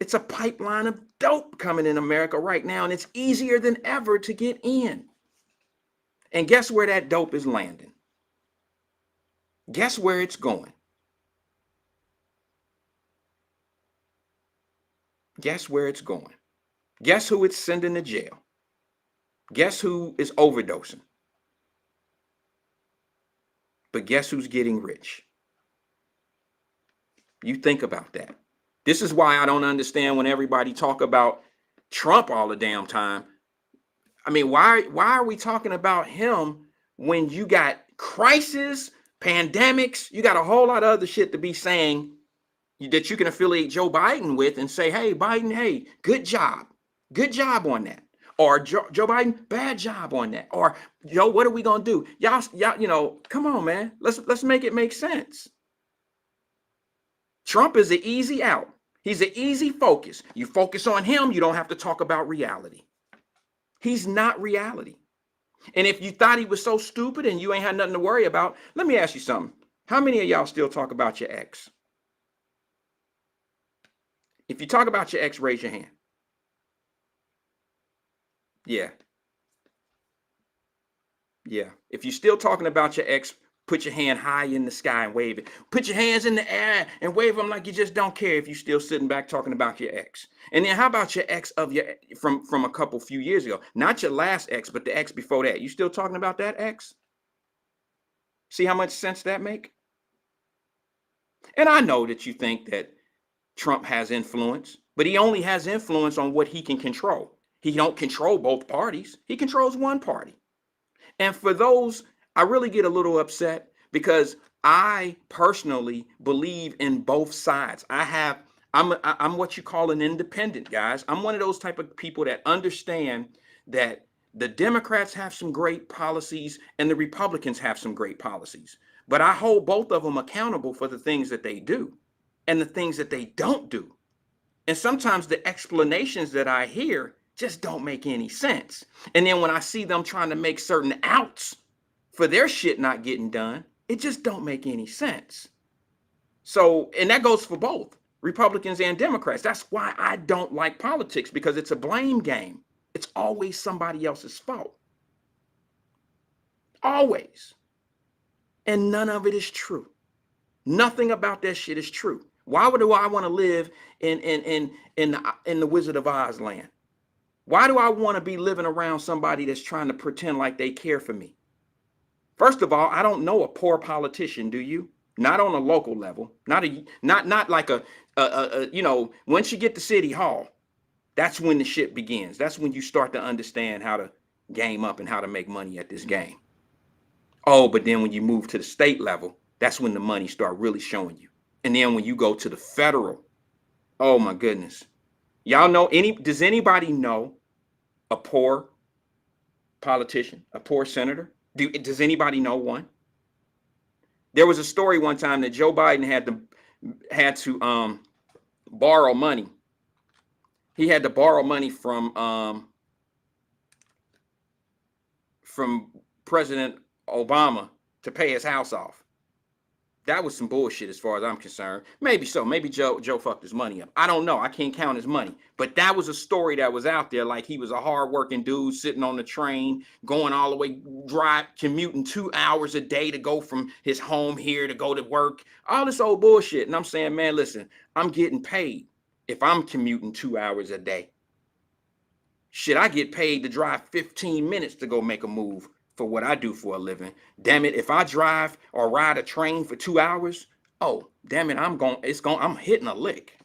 It's a pipeline of dope coming in America right now, and it's easier than ever to get in. And guess where that dope is landing? Guess where it's going? Guess where it's going? Guess who it's sending to jail? Guess who is overdosing? But guess who's getting rich? You think about that. This is why I don't understand when everybody talk about Trump all the damn time. I mean, why are we talking about him when you got crisis, pandemics, you got a whole lot of other shit to be saying that you can affiliate Joe Biden with and say, hey, Biden, hey, good job. Good job on that. Or Joe Biden, bad job on that. Or, Joe, what are we going to do? Y'all, come on, man. Let's make it make sense. Trump is an easy out. He's an easy focus. You focus on him, you don't have to talk about reality. He's not reality. And if you thought he was so stupid and you ain't had nothing to worry about, let me ask you something. How many of y'all still talk about your ex? If you talk about your ex, raise your hand. Yeah. If you're still talking about your ex, Put your hand high in the sky and wave it. Put your hands in the air and wave them like you just don't care if you're still sitting back talking about your ex. And then how about your ex of your from a few years ago? Not your last ex, but the ex before that. You still talking about that ex? See how much sense that make? And I know that you think that Trump has influence, but he only has influence on what he can control. He don't control both parties. He controls one party. And for those, I really get a little upset because I personally believe in both sides. I'm what you call an independent, guys. I'm one of those type of people that understand that the Democrats have some great policies and the Republicans have some great policies. But I hold both of them accountable for the things that they do and the things that they don't do. And sometimes the explanations that I hear just don't make any sense. And then when I see them trying to make certain outs for their shit not getting done, it just don't make any sense. So, and that goes for both Republicans and Democrats. That's why I don't like politics, because it's a blame game. It's always somebody else's fault. Always. And none of it is true. Nothing about that shit is true. Why do I want to live in the Wizard of Oz land? Why do I want to be living around somebody that's trying to pretend like they care for me? First of all, I don't know a poor politician, do you? Not on a local level. Not like a once you get to City Hall, that's when the shit begins. That's when you start to understand how to game up and how to make money at this game. Oh, but then when you move to the state level, that's when the money start really showing you. And then when you go to the federal, oh my goodness. Y'all know does anybody know a poor politician, a poor senator? Does anybody know one? There was a story one time that Joe Biden had to borrow money. He had to borrow money from President Obama to pay his house off. That was some bullshit as far as I'm concerned. Maybe so. Maybe Joe fucked his money up. I don't know. I can't count his money. But that was a story that was out there. Like he was a hardworking dude sitting on the train, going all the way, commuting 2 hours a day to go from his home here to go to work. All this old bullshit. And I'm saying, man, listen, I'm getting paid if I'm commuting 2 hours a day. Shit, I get paid to drive 15 minutes to go make a move for what I do for a living. Damn it, if I drive or ride a train for 2 hours, oh, damn it, I'm hitting a lick.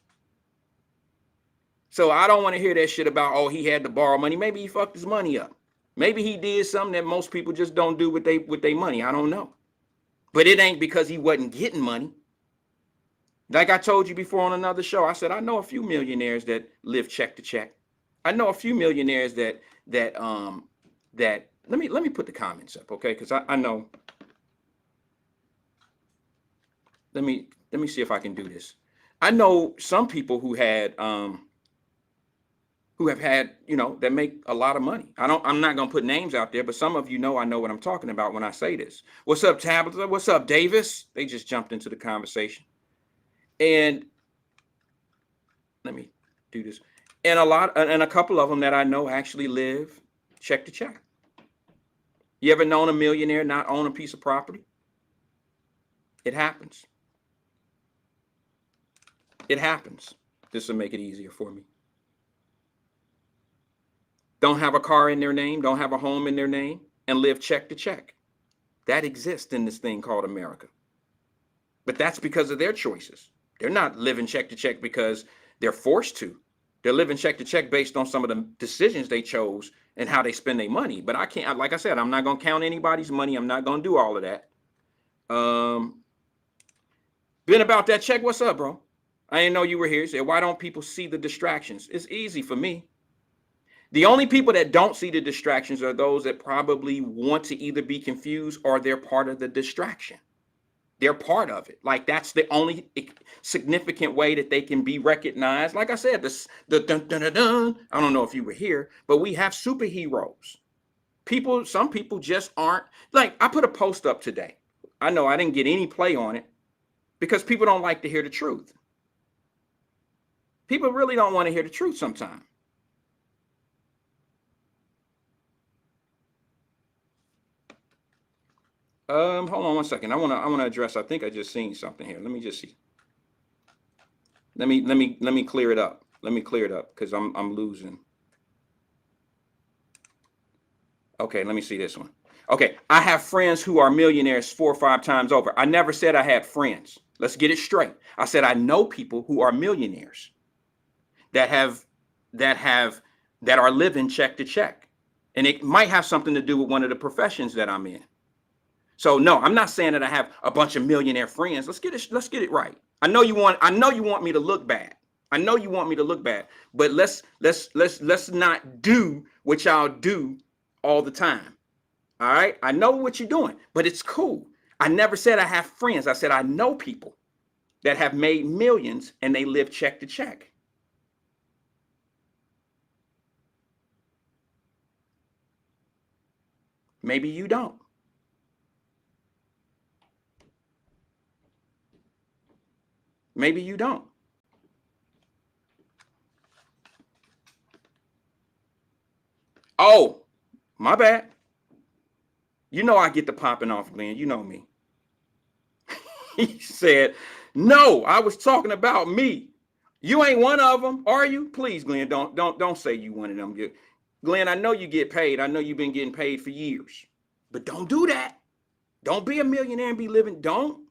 So I don't want to hear that shit about, oh, he had to borrow money. Maybe he fucked his money up. Maybe he did something that most people just don't do with their money. I don't know. But it ain't because he wasn't getting money. Like I told you before on another show, I said, I know a few millionaires that live check to check. I know a few millionaires that let me put the comments up, okay? Because I know. Let me see if I can do this. I know some people who have had, that make a lot of money. I'm not gonna put names out there, but some of you know I know what I'm talking about when I say this. What's up, Tabitha? What's up, Davis? They just jumped into the conversation. And let me do this. And a couple of them that I know actually live check to check. You ever known a millionaire not own a piece of property? It happens. It happens. This will make it easier for me. Don't have a car in their name, don't have a home in their name, and live check to check. That exists in this thing called America. But that's because of their choices. They're not living check to check because they're forced to. They're living check to check based on some of the decisions they chose and how they spend their money. But I can't, like I said, I'm not going to count anybody's money. I'm not going to do all of that. Been about that check. What's up, bro? I didn't know you were here. He said, why don't people see the distractions? It's easy for me. The only people that don't see the distractions are those that probably want to either be confused or they're part of the distraction. They're part of it. Like that's the only significant way that they can be recognized. Like I said, the dun, dun, dun, dun. I don't know if you were here, but we have superheroes. Some people just aren't. Like I put a post up today. I know I didn't get any play on it because people don't like to hear the truth. People really don't want to hear the truth sometimes. Hold on one second. I wanna address. I think I just seen something here. Let me just see. Let me clear it up. Let me clear it up because I'm losing. Okay, let me see this one. Okay, I have friends who are millionaires 4 or 5 times over. I never said I had friends. Let's get it straight. I said I know people who are millionaires that have that have that are living check to check. And it might have something to do with one of the professions that I'm in. So no, I'm not saying that I have a bunch of millionaire friends. Let's get it right. I know you want me to look bad. I know you want me to look bad. But let's not do what y'all do all the time. All right? I know what you're doing, but it's cool. I never said I have friends. I said I know people that have made millions and they live check to check. Maybe you don't. Maybe you don't. Oh, my bad. You know I get the popping off, Glenn. You know me. He said, "No, I was talking about me. You ain't one of them, are you? Please, Glenn, don't say you one of them. Glenn, I know you get paid. I know you've been getting paid for years, but don't do that. Don't be a millionaire and be living. Don't.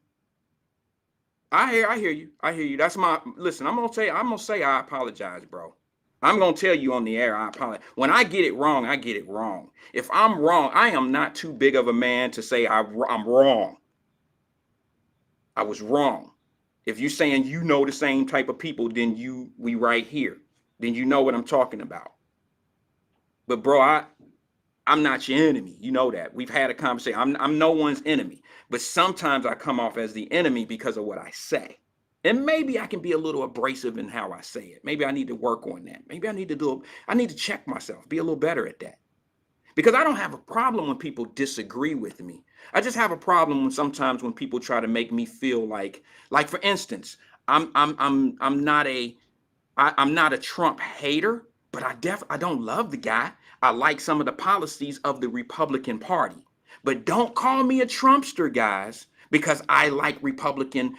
I hear you. I hear you. That's my listen. I'm gonna say I apologize, bro. I'm gonna tell you on the air. I apologize. When I get it wrong, I get it wrong. If I'm wrong, I am not too big of a man to say I'm wrong. I was wrong. If you're saying you know the same type of people, then we right here. Then you know what I'm talking about. But bro, I'm not your enemy. You know that. We've had a conversation. I'm no one's enemy. But sometimes I come off as the enemy because of what I say. And maybe I can be a little abrasive in how I say it. Maybe I need to work on that. Maybe I need to check myself, be a little better at that. Because I don't have a problem when people disagree with me. I just have a problem when sometimes when people try to make me feel like for instance, I'm not I'm not a Trump hater, but I don't love the guy. I like some of the policies of the Republican Party. But don't call me a Trumpster, guys, because I like Republican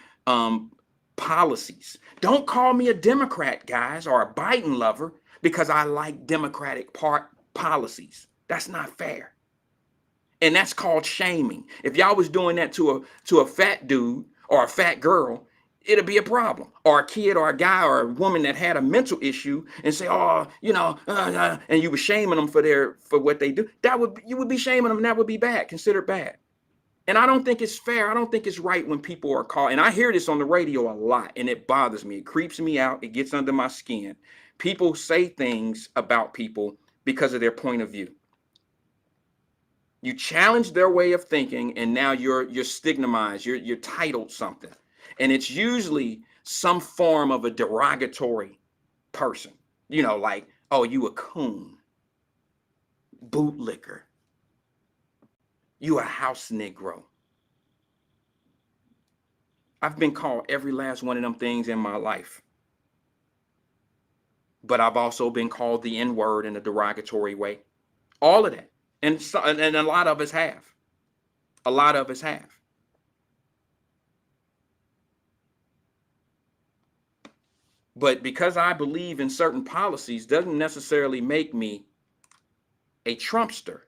policies. Don't call me a Democrat, guys, or a Biden lover because I like Democratic policies. That's not fair. And that's called shaming. If y'all was doing that to a fat dude or a fat girl, it'll be a problem. Or a kid or a guy or a woman that had a mental issue and say, oh, and you were shaming them for what they do. You would be shaming them, and that would be bad, considered bad. And I don't think it's fair. I don't think it's right when people are called, and I hear this on the radio a lot, and it bothers me. It creeps me out. It gets under my skin. People say things about people because of their point of view. You challenge their way of thinking, and now you're stigmatized. You're titled something, and it's usually some form of a derogatory person. Like, oh, you a coon, bootlicker, you a house Negro. I've been called every last one of them things in my life, but I've also been called the N-word in a derogatory way. All of that, and a lot of us have. A lot of us have. But because I believe in certain policies doesn't necessarily make me a Trumpster.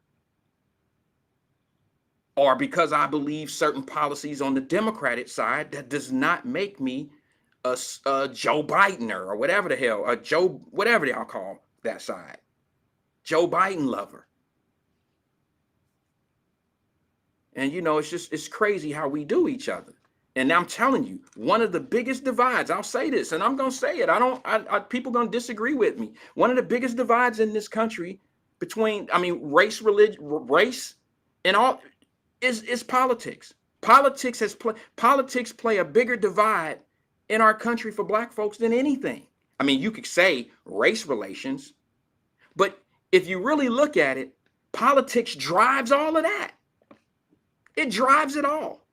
Or because I believe certain policies on the Democratic side, that does not make me a Joe Bidener or whatever the hell, a Joe, whatever y'all call that side. Joe Biden lover. And it's crazy how we do each other. And I'm telling you, one of the biggest divides, I'll say this, and I'm going to say it. People going to disagree with me. One of the biggest divides in this country between, race, religion, race, and all is politics. Politics play a bigger divide in our country for Black folks than anything. You could say race relations, but if you really look at it, politics drives all of that. It drives it all.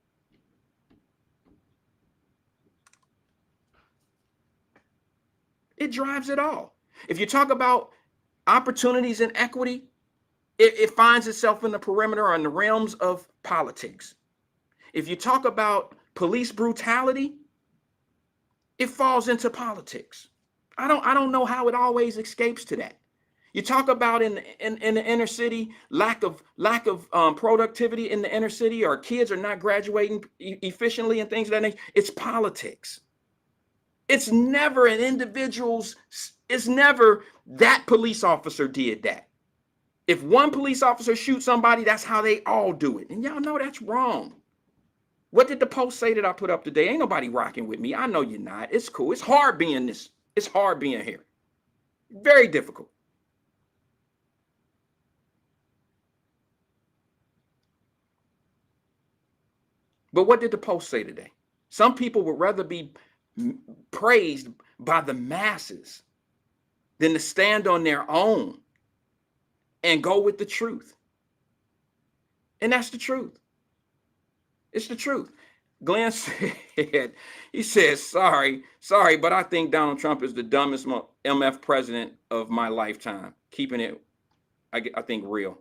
It drives it all. If you talk about opportunities and equity, it finds itself in the perimeter or in the realms of politics. If you talk about police brutality, it falls into politics. I don't know how it always escapes to that. You talk about in the inner city, lack of productivity in the inner city, or kids are not graduating efficiently and things of that nature. It's politics. It's never an individual's. It's never that police officer did that. If one police officer shoots somebody, that's how they all do it. And y'all know that's wrong. What did the post say that I put up today? Ain't nobody rocking with me. I know you're not. It's cool. It's hard being this. It's hard being here. Very difficult. But what did the post say today? Some people would rather be praised by the masses than to stand on their own and go with the truth. And that's the truth. It's the truth. Glenn said, he says, sorry, but I think Donald Trump is the dumbest MF president of my lifetime. Keeping it, I think, real.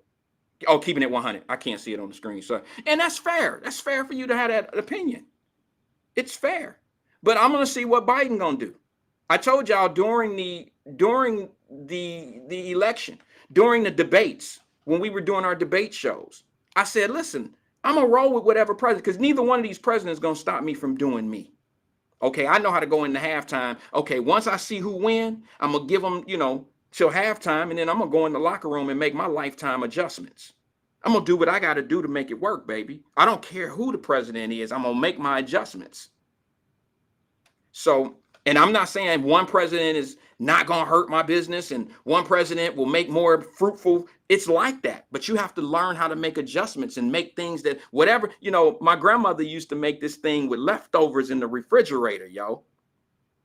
Oh, keeping it 100. I can't see it on the screen. So, and that's fair. That's fair for you to have that opinion. It's fair. But I'm going to see what Biden going to do. I told y'all during the election, during the debates, when we were doing our debate shows, I said, listen, I'm going to roll with whatever president, because neither one of these presidents is going to stop me from doing me. Okay, I know how to go into halftime. Okay, once I see who win, I'm going to give them, till halftime, and then I'm going to go in the locker room and make my lifetime adjustments. I'm going to do what I got to do to make it work, baby. I don't care who the president is. I'm going to make my adjustments. So, and I'm not saying one president is not going to hurt my business and one president will make more fruitful. It's like that. But you have to learn how to make adjustments and make things that whatever, my grandmother used to make this thing with leftovers in the refrigerator, yo.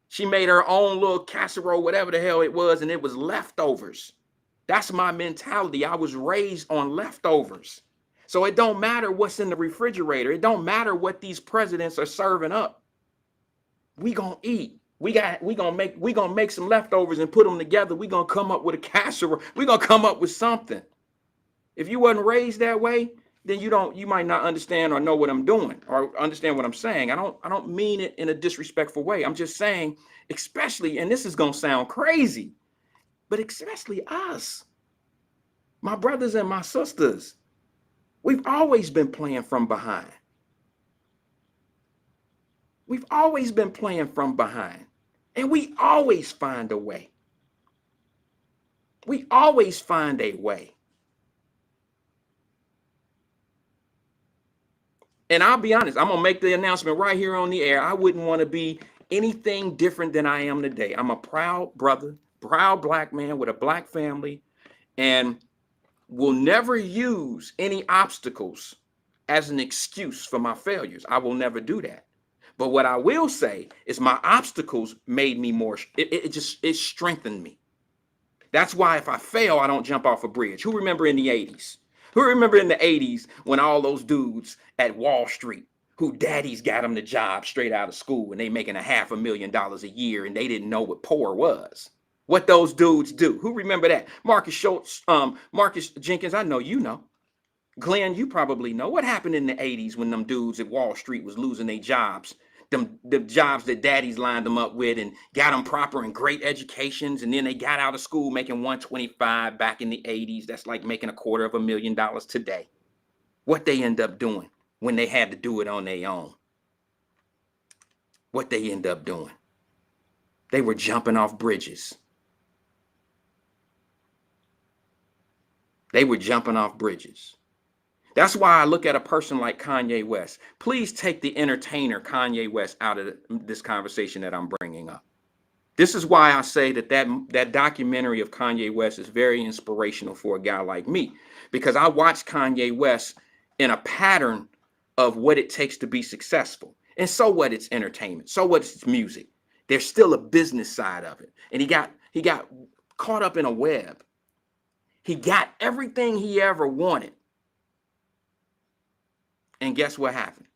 She made her own little casserole, whatever the hell it was, and it was leftovers. That's my mentality. I was raised on leftovers. So it don't matter what's in the refrigerator. It don't matter what these presidents are serving up. We gonna eat. We gonna make some leftovers and put them together. We gonna come up with a casserole. We gonna come up with something. If you wasn't raised that way, then you might not understand or know what I'm doing or understand what I'm saying. I don't mean it in a disrespectful way. I'm just saying, especially, and this is gonna sound crazy, but especially us, my brothers and my sisters, we've always been playing from behind. We've always been playing from behind, and we always find a way. We always find a way. And I'll be honest, I'm going to make the announcement right here on the air. I wouldn't want to be anything different than I am today. I'm a proud brother, proud black man with a black family, and will never use any obstacles as an excuse for my failures. I will never do that. But what I will say is my obstacles made me more, it strengthened me. That's why if I fail, I don't jump off a bridge. Who remember in the 80s? Who remember in the 80s when all those dudes at Wall Street, who daddies got them the job straight out of school and they making $500,000 a year and they didn't know what poor was? What those dudes do? Who remember that? Marcus Schultz, Marcus Jenkins, I know you know. Glenn, you probably know. What happened in the 80s when them dudes at Wall Street was losing their jobs? The jobs that daddies lined them up with and got them proper and great educations, and then they got out of school making 125 back in the 80s. That's like making $250,000 today. What they end up doing when they had to do it on their own? What they end up doing? They were jumping off bridges. They were jumping off bridges. That's why I look at a person like Kanye West. Please take the entertainer Kanye West out of this conversation that I'm bringing up. This is why I say that documentary of Kanye West is very inspirational for a guy like me, because I watched Kanye West in a pattern of what it takes to be successful. And so what, it's entertainment. So what, it's music. There's still a business side of it. And he got caught up in a web. He got everything he ever wanted. And guess what happened?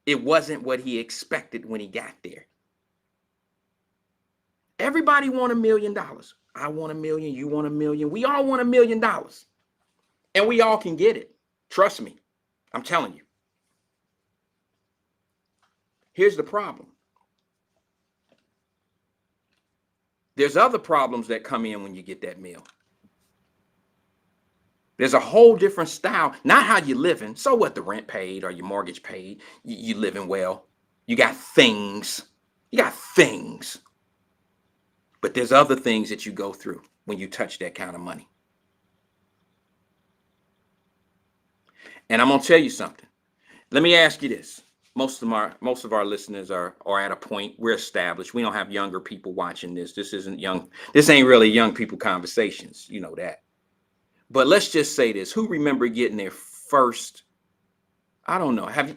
It wasn't what he expected when he got there. Everybody want $1 million. I want $1 million. You want $1 million. We all want $1 million. And we all can get it. Trust me. I'm telling you. Here's the problem. There's other problems that come in when you get that meal. There's a whole different style, not how you're living. So what, the rent paid or your mortgage paid, you living well. You got things. You got things. But there's other things that you go through when you touch that kind of money. And I'm going to tell you something. Let me ask you this. Most of our listeners are at a point, we're established. We don't have younger people watching this. This ain't really young people conversations. You know that. But let's just say this. Who remember getting their first, I don't know, have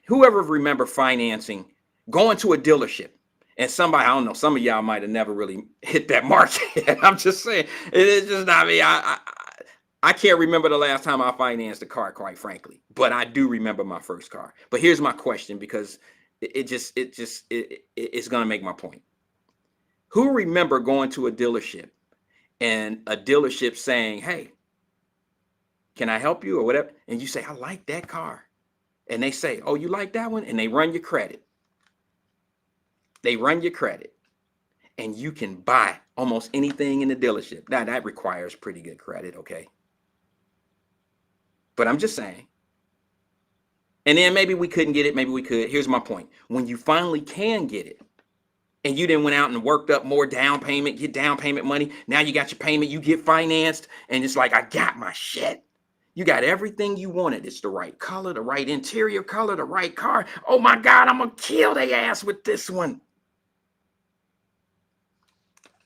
whoever remember financing, going to a dealership and somebody, I don't know, some of y'all might have never really hit that mark yet. I'm just saying, it's just not me. I can't remember the last time I financed a car, quite frankly, but I do remember my first car. But here's my question, because it's going to make my point. Who remember going to a dealership and a dealership saying, hey, can I help you or whatever? And you say, I like that car. And they say, oh, you like that one? And they run your credit. They run your credit. And you can buy almost anything in the dealership. Now, that requires pretty good credit, okay? But I'm just saying. And then maybe we couldn't get it. Maybe we could. Here's my point. When you finally can get it, and you then went out and worked up more down payment, get down payment money. Now you got your payment, you get financed, and it's like, I got my shit. You got everything you wanted. It's the right color, the right interior color, the right car. Oh my God, I'm going to kill their ass with this one.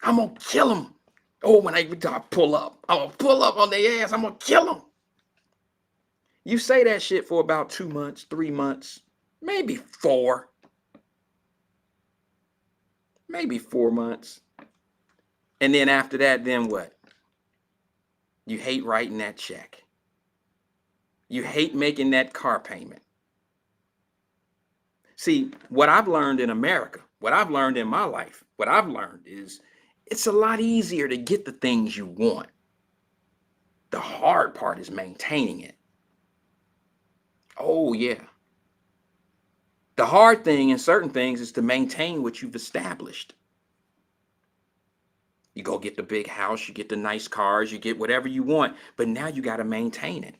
I'm going to kill them. Oh, when I pull up, I'm going to pull up on their ass. I'm going to kill them. You say that shit for about 2 months, 3 months, maybe 4. Maybe 4 months. And then after that, then what? You hate writing that check. You hate making that car payment. See, what I've learned in America, what I've learned in my life, what I've learned is it's a lot easier to get the things you want. The hard part is maintaining it. Oh, yeah. The hard thing in certain things is to maintain what you've established. You go get the big house, you get the nice cars, you get whatever you want, but now you got to maintain it.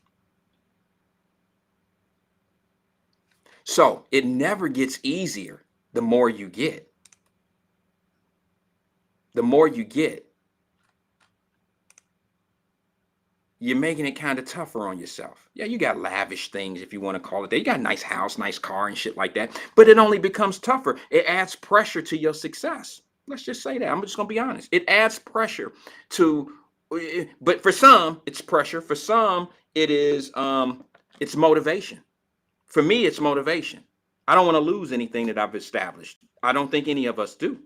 So it never gets easier the more you get. The more you get, you're making it kind of tougher on yourself. Yeah, you got lavish things, if you want to call it that. You got a nice house, nice car and shit like that, but it only becomes tougher. It adds pressure to your success. Let's just say that. I'm just going to be honest. It adds pressure to, but for some, it's pressure. For some, it is, it's motivation. For me, it's motivation. I don't want to lose anything that I've established. I don't think any of us do.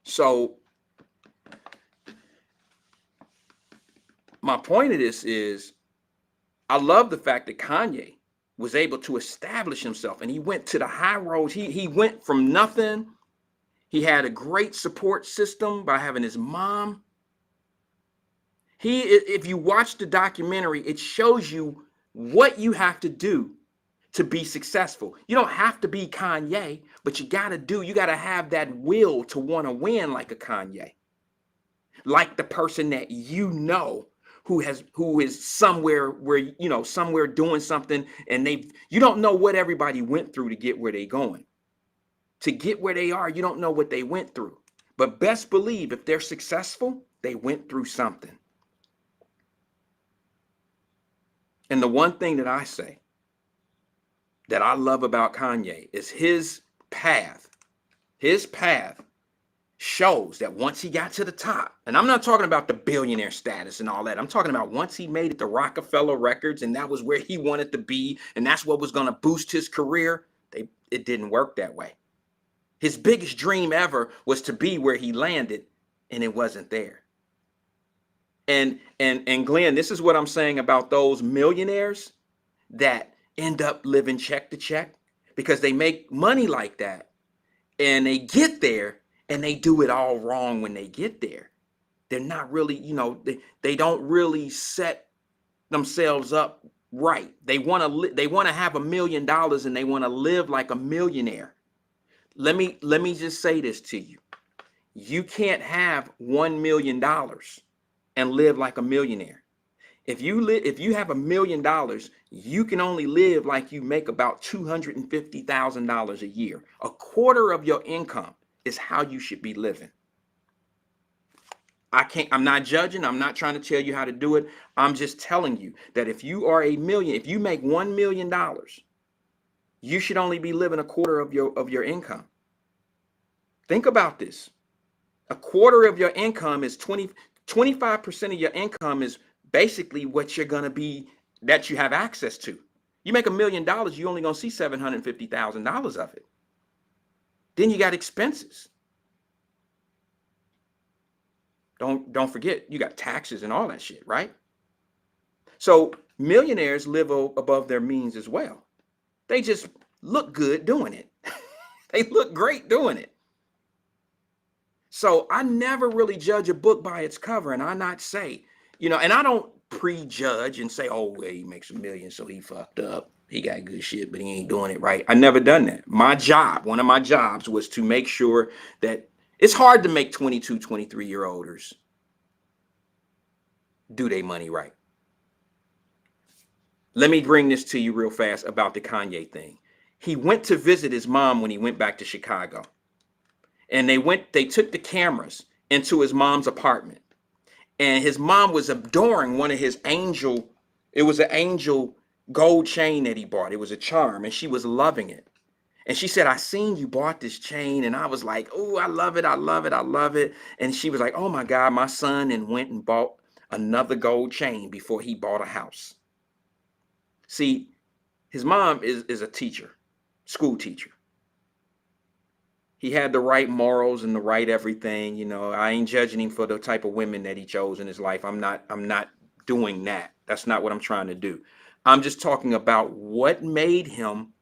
So my point of this is, I love the fact that Kanye was able to establish himself, and he went to the high road. He went from nothing. He had a great support system by having his mom. If you watch the documentary, it shows you what you have to do to be successful. You don't have to be Kanye, but you got to have that will to want to win like a Kanye. Like the person that you know who is somewhere where, somewhere doing something, and you don't know what everybody went through to get where they're going. To get where they are, you don't know what they went through. But best believe if they're successful, they went through something. And the one thing that I say that I love about Kanye is his path shows that once he got to the top, and I'm not talking about the billionaire status and all that. I'm talking about once he made it to Rockefeller Records, and that was where he wanted to be, and that's what was going to boost his career. It didn't work that way. His biggest dream ever was to be where he landed, and it wasn't there. And Glenn, this is what I'm saying about those millionaires that end up living check to check, because they make money like that, and they get there and they do it all wrong when they get there. They're not really, they don't really set themselves up right. They want to have $1 million and they want to live like a millionaire. Let me just say this to you. You can't have $1 million and live like a millionaire. If you have $1 million, you can only live like you make about $250,000 a year. A quarter of your income is how you should be living. I'm not judging. I'm not trying to tell you how to do it. I'm just telling you that if you make $1 million, you should only be living a quarter of your income. Think about this. A quarter of your income is 25% of your income is basically what you're going to be, that you have access to. You make $1 million, you only going to see $750,000 of it. Then you got expenses. Don't forget, you got taxes and all that shit, right? So millionaires live above their means as well. They just look good doing it. They look great doing it. So I never really judge a book by its cover, and I not say, and I don't prejudge and say, oh, well, he makes $1 million, so he fucked up. He got good shit, but he ain't doing it right. I never done that. One of my jobs was to make sure that it's hard to make 22, 23-year-olders do their money right. Let me bring this to you real fast about the Kanye thing. He went to visit his mom when he went back to Chicago. And they took the cameras into his mom's apartment. And his mom was adoring one of his it was an angel gold chain that he bought. It was a charm, and she was loving it. And she said, I seen you bought this chain. And I was like, oh, I love it. I love it. I love it. And she was like, oh my God, my son, and went and bought another gold chain before he bought a house. See, his mom is a teacher, school teacher. He had the right morals and the right everything. I ain't judging him for the type of women that he chose in his life. I'm not doing that. That's not what I'm trying to do. I'm just talking about what made him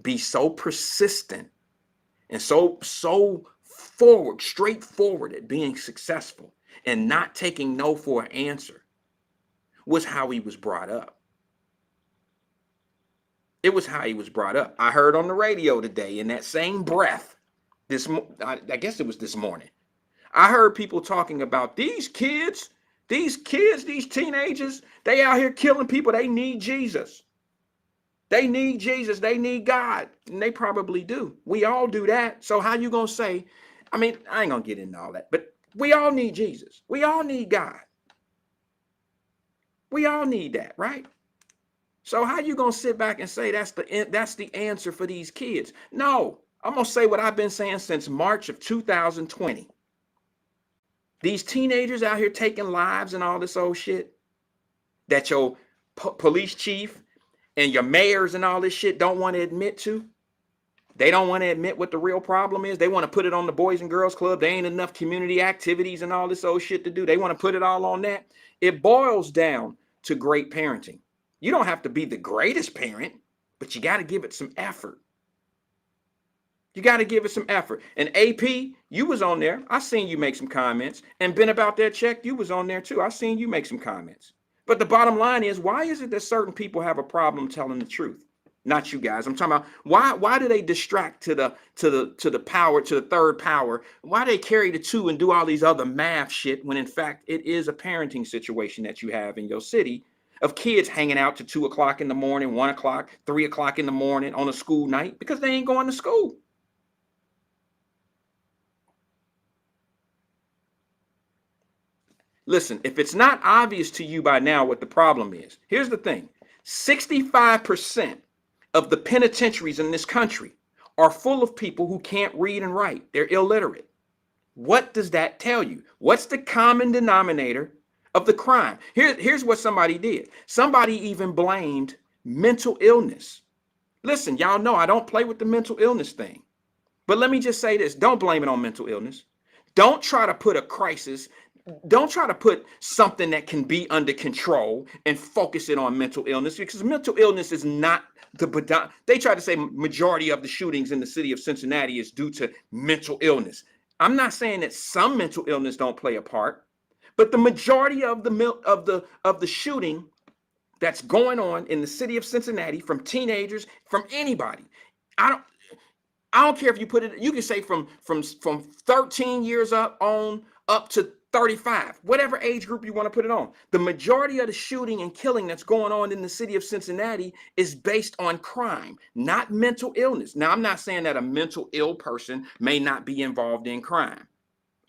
be so persistent and so straightforward at being successful and not taking no for an answer was how he was brought up. It was how he was brought up. I heard on the radio today in that same breath, I guess it was this morning, I heard people talking about these kids, these teenagers, they out here killing people. They need Jesus. They need Jesus. They need God. And they probably do. We all do that. So how you going to say, I ain't going to get into all that, but we all need Jesus. We all need God. We all need that, right? So how you going to sit back and say that's the answer for these kids? No, I'm going to say what I've been saying since March of 2020. These teenagers out here taking lives and all this old shit that your police chief and your mayors and all this shit don't want to admit to. They don't want to admit what the real problem is. They want to put it on the Boys and Girls Club. There ain't enough community activities and all this old shit to do. They want to put it all on that. It boils down to great parenting. You don't have to be the greatest parent, but you got to give it some effort. You got to give it some effort. And AP, you was on there. I seen you make some comments. And Ben About That Check, you was on there too. I seen you make some comments. But the bottom line is, why is it that certain people have a problem telling the truth? Not you guys. I'm talking about why do they distract to the power, to the third power? Why do they carry the two and do all these other math shit when in fact it is a parenting situation that you have in your city of kids hanging out to 2 o'clock in the morning, 1 o'clock, 3 o'clock in the morning on a school night because they ain't going to school. Listen, if it's not obvious to you by now what the problem is, here's the thing. 65% of the penitentiaries in this country are full of people who can't read and write. They're illiterate. What does that tell you? What's the common denominator of the crime? Here's what somebody did. Somebody even blamed mental illness. Listen, y'all know I don't play with the mental illness thing. But let me just say this. Don't blame it on mental illness. Don't try to put a crisis. Don't try to put something that can be under control and focus it on mental illness, because mental illness is not the, they try to say majority of the shootings in the city of Cincinnati is due to mental illness. I'm not saying that some mental illness don't play a part, but the majority of the shooting that's going on in the city of Cincinnati from teenagers, from anybody. I don't care if you put it, you can say from 13 years up to 35, whatever age group you want to put it on. The majority of the shooting and killing that's going on in the city of Cincinnati is based on crime, not mental illness. Now, I'm not saying that a mental ill person may not be involved in crime.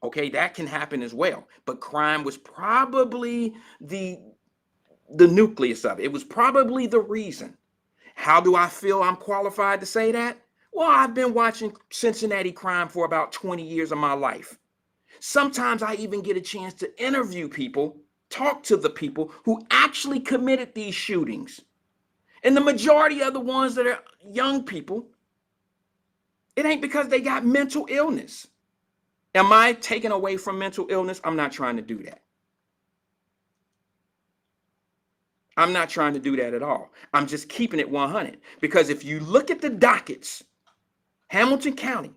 Okay, that can happen as well. But crime was probably the nucleus of it. It was probably the reason. How do I feel I'm qualified to say that? Well, I've been watching Cincinnati crime for about 20 years of my life. Sometimes I even get a chance to interview people, talk to the people who actually committed these shootings. And the majority of the ones that are young people, it ain't because they got mental illness. Am I taking away from mental illness? I'm not trying to do that. I'm not trying to do that at all. I'm just keeping it 100. Because if you look at the dockets, Hamilton County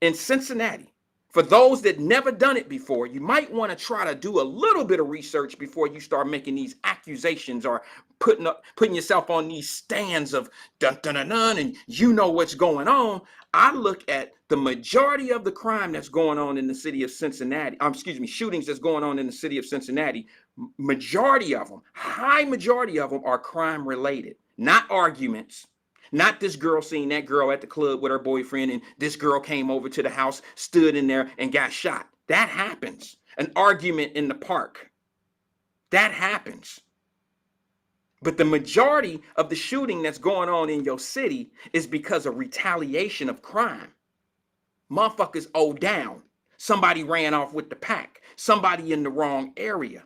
and Cincinnati, for those that never done it before, you might want to try to do a little bit of research before you start making these accusations or putting yourself on these stands of dun dun dun dun and you know what's going on. I look at the majority of the crime that's going on in the city of Cincinnati, shootings that's going on in the city of Cincinnati, majority of them, high majority of them are crime related, not arguments. Not this girl seeing that girl at the club with her boyfriend and this girl came over to the house, stood in there and got shot. That happens. An argument in the park. That happens. But the majority of the shooting that's going on in your city is because of retaliation of crime. Motherfuckers owe down. Somebody ran off with the pack. Somebody in the wrong area.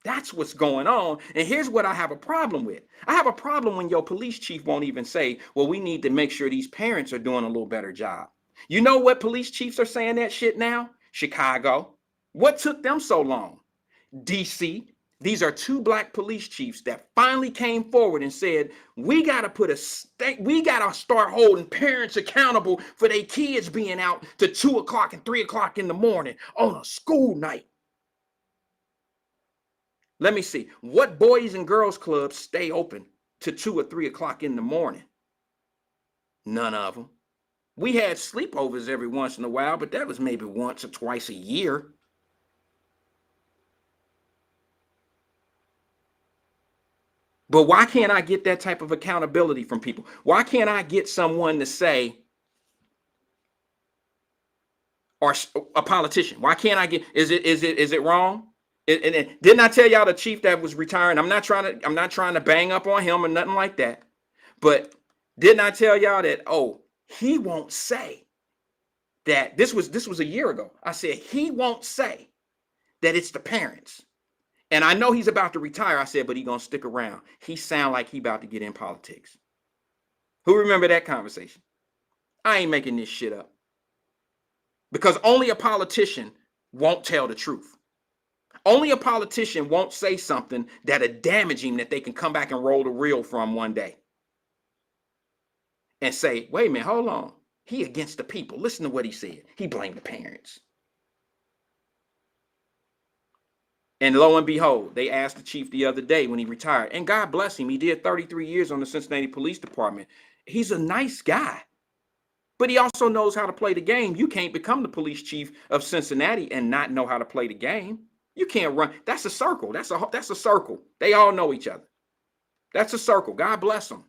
That's what's going on. And here's what I have a problem with. I have a problem when your police chief won't even say, well, we need to make sure these parents are doing a little better job. You know what police chiefs are saying that shit now? Chicago. What took them so long? DC. These are two black police chiefs that finally came forward and said, we got to start holding parents accountable for their kids being out to 2 o'clock and 3 o'clock in the morning on a school night. Let me see. What boys and girls clubs stay open to 2 or 3 o'clock in the morning? None of them. We had sleepovers every once in a while, but that was maybe once or twice a year. But why can't I get that type of accountability from people? Why can't I get someone to say, or a politician? Why can't I get, is it wrong? And didn't I tell y'all the chief that was retiring? I'm not trying to bang up on him or nothing like that. But didn't I tell y'all that, oh, he won't say that this was a year ago. I said he won't say that it's the parents. And I know he's about to retire. I said, but he gonna stick around. He sound like he about to get in politics. Who remember that conversation? I ain't making this shit up. Because only a politician won't tell the truth. Only a politician won't say something that'll damage him that they can come back and roll the reel from one day. And say, wait a minute, hold on. He against the people. Listen to what he said. He blamed the parents. And lo and behold, they asked the chief the other day when he retired. And God bless him. He did 33 years on the Cincinnati Police Department. He's a nice guy. But he also knows how to play the game. You can't become the police chief of Cincinnati and not know how to play the game. You can't run. That's a circle. That's a circle. They all know each other. That's a circle. God bless them.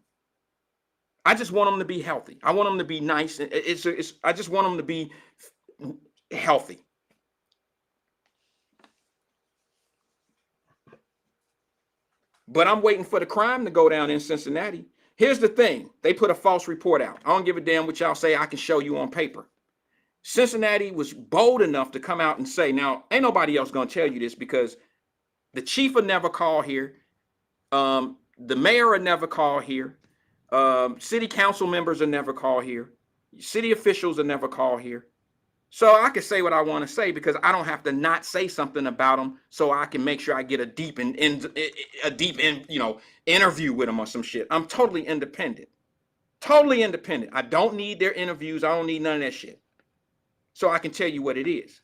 I just want them to be healthy. I want them to be nice. I just want them to be healthy. But I'm waiting for the crime to go down in Cincinnati. Here's the thing. They put a false report out. I don't give a damn what y'all say. I can show you on paper. Cincinnati was bold enough to come out and say, now, ain't nobody else going to tell you this because the chief will never call here. The mayor will never call here. City council members will never call here. City officials will never call here. So I can say what I want to say because I don't have to not say something about them so I can make sure I get a deep interview with them or some shit. I'm totally independent. Totally independent. I don't need their interviews. I don't need none of that shit. So I can tell you what it is.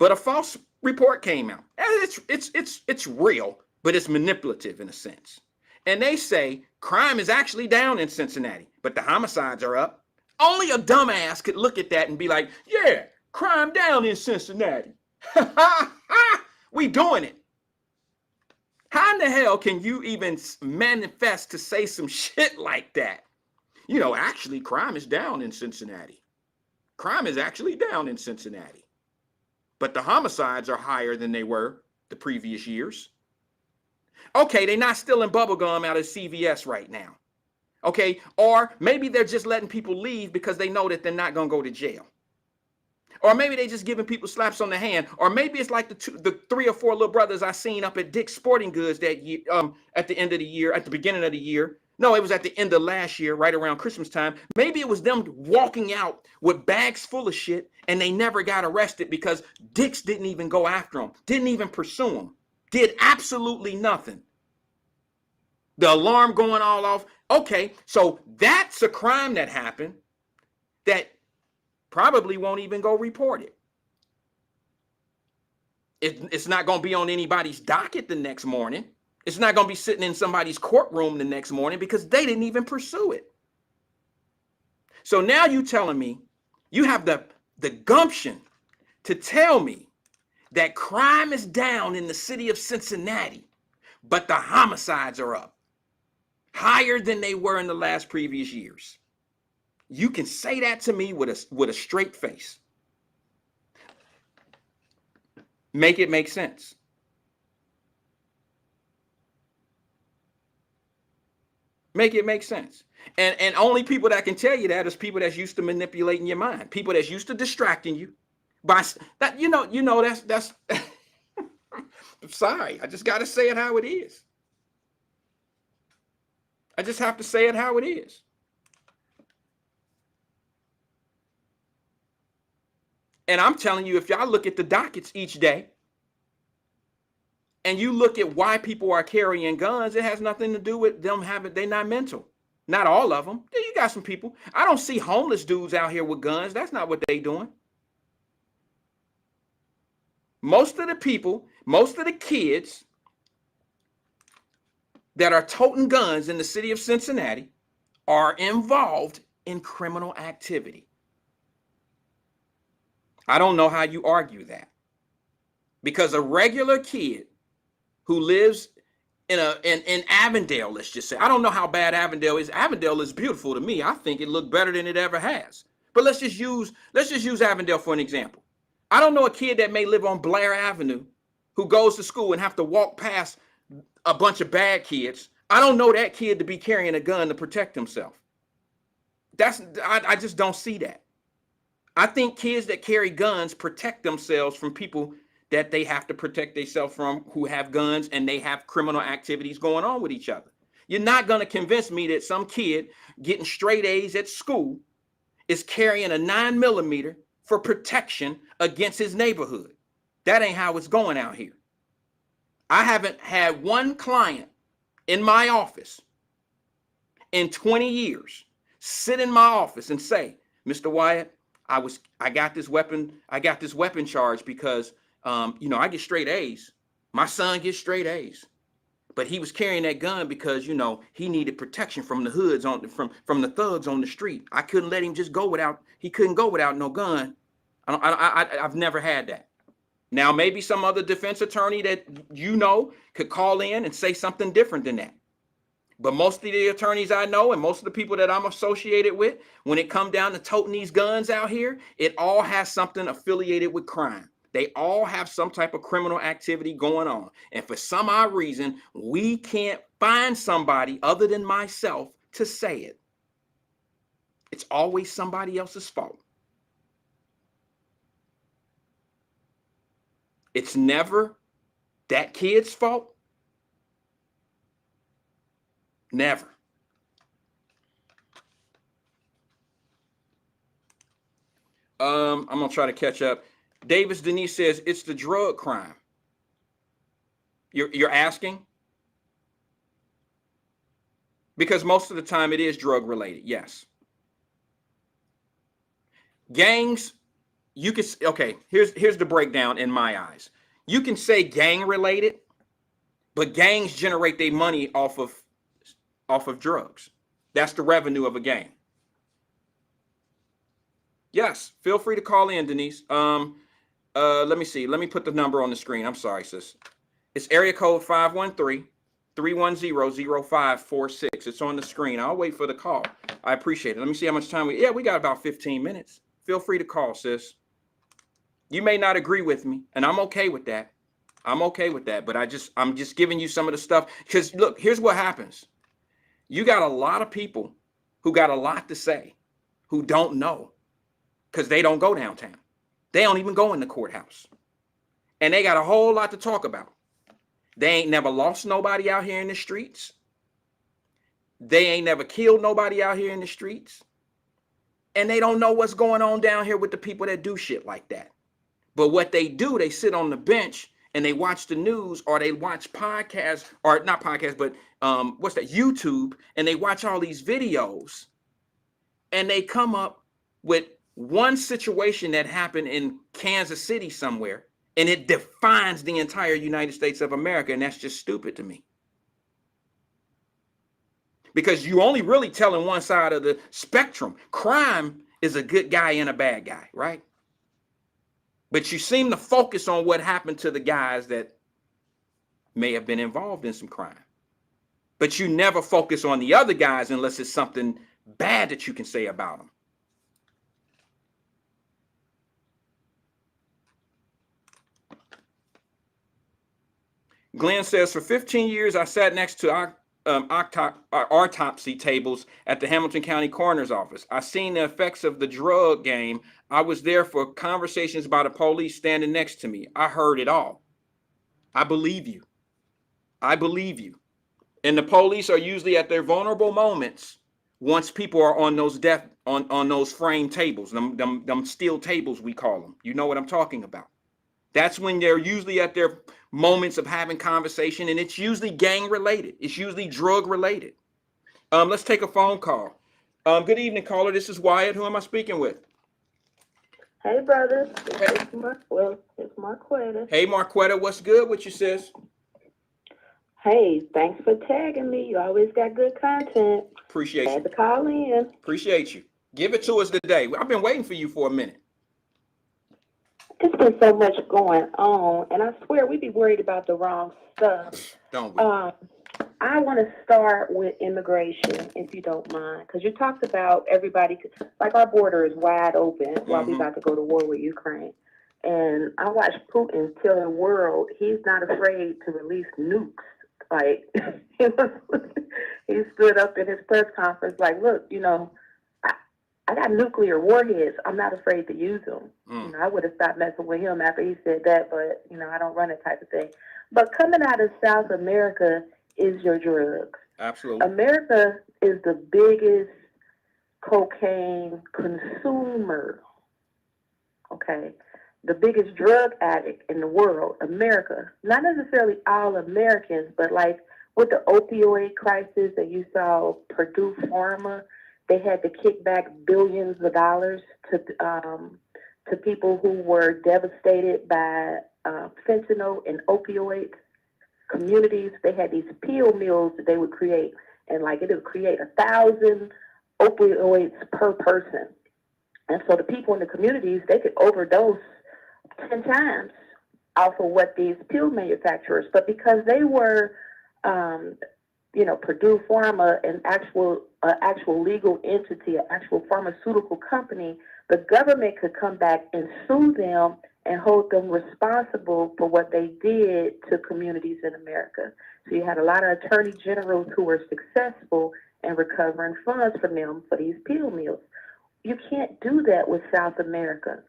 But a false report came out. And it's real, but it's manipulative in a sense. And they say crime is actually down in Cincinnati, but the homicides are up. Only a dumbass could look at that and be like, yeah, crime down in Cincinnati. We doing it. How in the hell can you even manifest to say some shit like that? You know, actually, crime is down in Cincinnati. Crime is actually down in Cincinnati. But the homicides are higher than they were the previous years. Okay, they're not stealing bubblegum out of CVS right now. Okay, or maybe they're just letting people leave because they know that they're not going to go to jail. Or maybe they just giving people slaps on the hand. Or maybe it's like the 3 or 4 little brothers I seen up at Dick's Sporting Goods that year, at the end of the year, at the beginning of the year. No, it was at the end of last year, right around Christmas time. Maybe it was them walking out with bags full of shit and they never got arrested because Dick's didn't even go after them, didn't even pursue them, did absolutely nothing. The alarm going all off. Okay, so that's a crime that happened that probably won't even go report it. It's not going to be on anybody's docket the next morning. It's not going to be sitting in somebody's courtroom the next morning because they didn't even pursue it. So now you telling me you have the gumption to tell me that crime is down in the city of Cincinnati, but the homicides are up higher than they were in the last previous years. You can say that to me with a straight face. Make it make sense. Make it make sense. And only people that can tell you that is people that's used to manipulating your mind, people that's used to distracting you by that. That's I'm sorry. I just got to say it how it is. I just have to say it how it is. And I'm telling you, if y'all look at the dockets each day and you look at why people are carrying guns, it has nothing to do with them they're not mental. Not all of them. You got some people. I don't see homeless dudes out here with guns. That's not what they doing. Most of the people, most of the kids that are toting guns in the city of Cincinnati are involved in criminal activity. I don't know how you argue that. Because a regular kid who lives in Avondale, let's just say, I don't know how bad Avondale is. Avondale is beautiful to me. I think it looked better than it ever has. But let's just use Avondale for an example. I don't know a kid that may live on Blair Avenue who goes to school and have to walk past a bunch of bad kids. I don't know that kid to be carrying a gun to protect himself. I just don't see that. I think kids that carry guns protect themselves from people that they have to protect themselves from who have guns and they have criminal activities going on with each other. You're not going to convince me that some kid getting straight A's at school is carrying a 9mm for protection against his neighborhood. That ain't how it's going out here. I haven't had one client in my office in 20 years sit in my office and say, Mr. Wyatt, I got this weapon charge because I get straight A's. My son gets straight A's. But he was carrying that gun because, he needed protection from the hoods from the thugs on the street. I couldn't let him just go he couldn't go without no gun. I've never had that. Now, maybe some other defense attorney that could call in and say something different than that. But most of the attorneys I know and most of the people that I'm associated with, when it comes down to toting these guns out here, it all has something affiliated with crime. They all have some type of criminal activity going on. And for some odd reason, we can't find somebody other than myself to say it. It's always somebody else's fault. It's never that kid's fault. Never. I'm going to try to catch up. Davis Denise says it's the drug crime. You're asking? Because most of the time it is drug related, yes. Gangs you can, okay, here's the breakdown in my eyes. You can say gang related, but gangs generate their money off of drugs. That's the revenue of a gang. Yes, feel free to call in, Denise. Let me see. Let me put the number on the screen. I'm sorry, sis. It's area code 513-310-0546. It's on the screen. I'll wait for the call. I appreciate it. Let me see how much time we got about 15 minutes. Feel free to call, sis. You may not agree with me, and I'm okay with that. I'm okay with that, but I'm just giving you some of the stuff, because look, here's what happens. You got a lot of people who got a lot to say who don't know, because they don't go downtown. They don't even go in the courthouse. And they got a whole lot to talk about. They ain't never lost nobody out here in the streets. They ain't never killed nobody out here in the streets. And they don't know what's going on down here with the people that do shit like that. But what they do, they sit on the bench and they watch the news, or they watch podcasts, or not podcasts, but what's that, YouTube, and they watch all these videos, and they come up with one situation that happened in Kansas City somewhere, and it defines the entire United States of America, and that's just stupid to me. Because you only really telling one side of the spectrum. Crime is a good guy and a bad guy, right? But you seem to focus on what happened to the guys that may have been involved in some crime. But you never focus on the other guys unless it's something bad that you can say about them. Glenn says, for 15 years, I sat next to autopsy tables at the Hamilton County Coroner's Office. I seen the effects of the drug game. I was there for conversations by the police standing next to me. I heard it all. I believe you. I believe you. And the police are usually at their vulnerable moments once people are on those on those frame tables, them steel tables we call them. You know what I'm talking about. That's when they're usually at their moments of having conversation, and it's usually gang related. It's usually drug related. Let's take a phone call. Good evening, caller. This is Wyatt. Who am I speaking with? Hey, brother. It's Marquetta. Hey, Marquetta. What's good with you, sis? Hey, thanks for tagging me. You always got good content. Appreciate you. Had to call in. Appreciate you. Give it to us today. I've been waiting for you for a minute. It's been so much going on, and I swear we be worried about the wrong stuff. Don't we? I want to start with immigration, if you don't mind, because you talked about everybody, like our border is wide open while we about to go to war with Ukraine. And I watched Putin tell the world he's not afraid to release nukes. Like, he stood up in his press conference like, look, I got nuclear warheads. I'm not afraid to use them. I would have stopped messing with him after he said that, but, I don't run that type of thing. But coming out of South America is your drugs. Absolutely. America is the biggest cocaine consumer, okay? The biggest drug addict in the world, America. Not necessarily all Americans, but like with the opioid crisis that you saw, Purdue Pharma, they had to kick back billions of dollars to people who were devastated by fentanyl and opioids. Communities, they had these pill mills that they would create, and like it would create 1,000 opioids per person. And so the people in the communities, they could overdose 10 times off of what these pill manufacturers, but because they were, Purdue Pharma, an actual legal entity, an actual pharmaceutical company, the government could come back and sue them and hold them responsible for what they did to communities in America. So you had a lot of attorney generals who were successful in recovering funds from them for these pill mills. You can't do that with South America.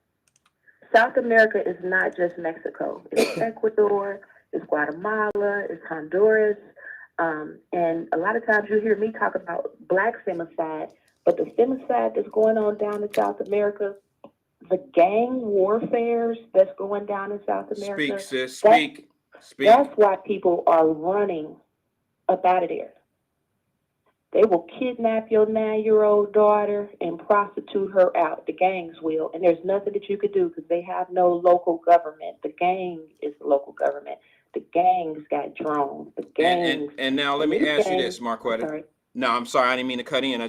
South America is not just Mexico. It's Ecuador, it's Guatemala, it's Honduras. And a lot of times you hear me talk about black femicide, but the femicide that's going on down in South America, the gang warfares that's going down in South America. Speak, sis. Speak. That's why people are running up out of there. They will kidnap your 9-year-old daughter and prostitute her out. The gangs will. And there's nothing that you could do because they have no local government. The gang is the local government. The gangs got drones. The gangs. And now let And me these ask you gangs, this, I'm Marquetta. sorry. No, I'm sorry, I didn't mean to cut in.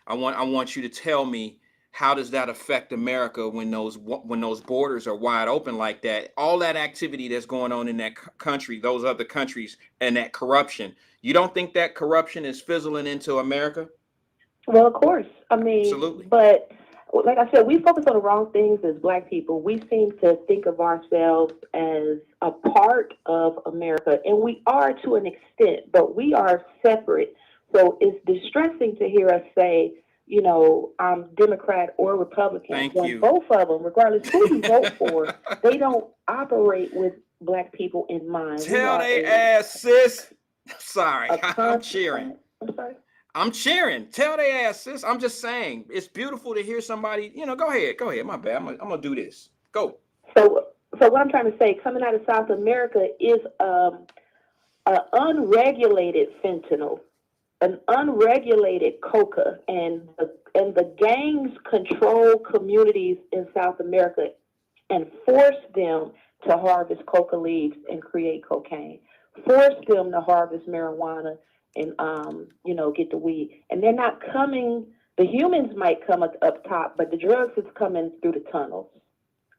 I want you to tell me, how does that affect America when those borders are wide open like that? All that activity that's going on in that country, those other countries, and that corruption. You don't think that corruption is fizzling into America? Well, of course. I mean, Absolutely. but like I said, we focus on the wrong things as Black people. We seem to think of ourselves as a part of America, and we are to an extent, but we are separate. So it's distressing to hear us say, I'm Democrat or Republican, Thank when you. both of them, regardless who you vote for, they don't operate with Black people in mind. We Tell are they ass, sis. Sorry, a I'm cheering. I'm sorry. I'm cheering. Tell they ass, sis. I'm just saying, it's beautiful to hear somebody. Go ahead. Go ahead. My bad. I'm gonna do this. Go. So, what I'm trying to say, coming out of South America is an unregulated fentanyl, an unregulated coca, and the gangs control communities in South America and force them to harvest coca leaves and create cocaine, force them to harvest marijuana and get the weed. And they're not coming. The humans might come up top, but the drugs is coming through the tunnels.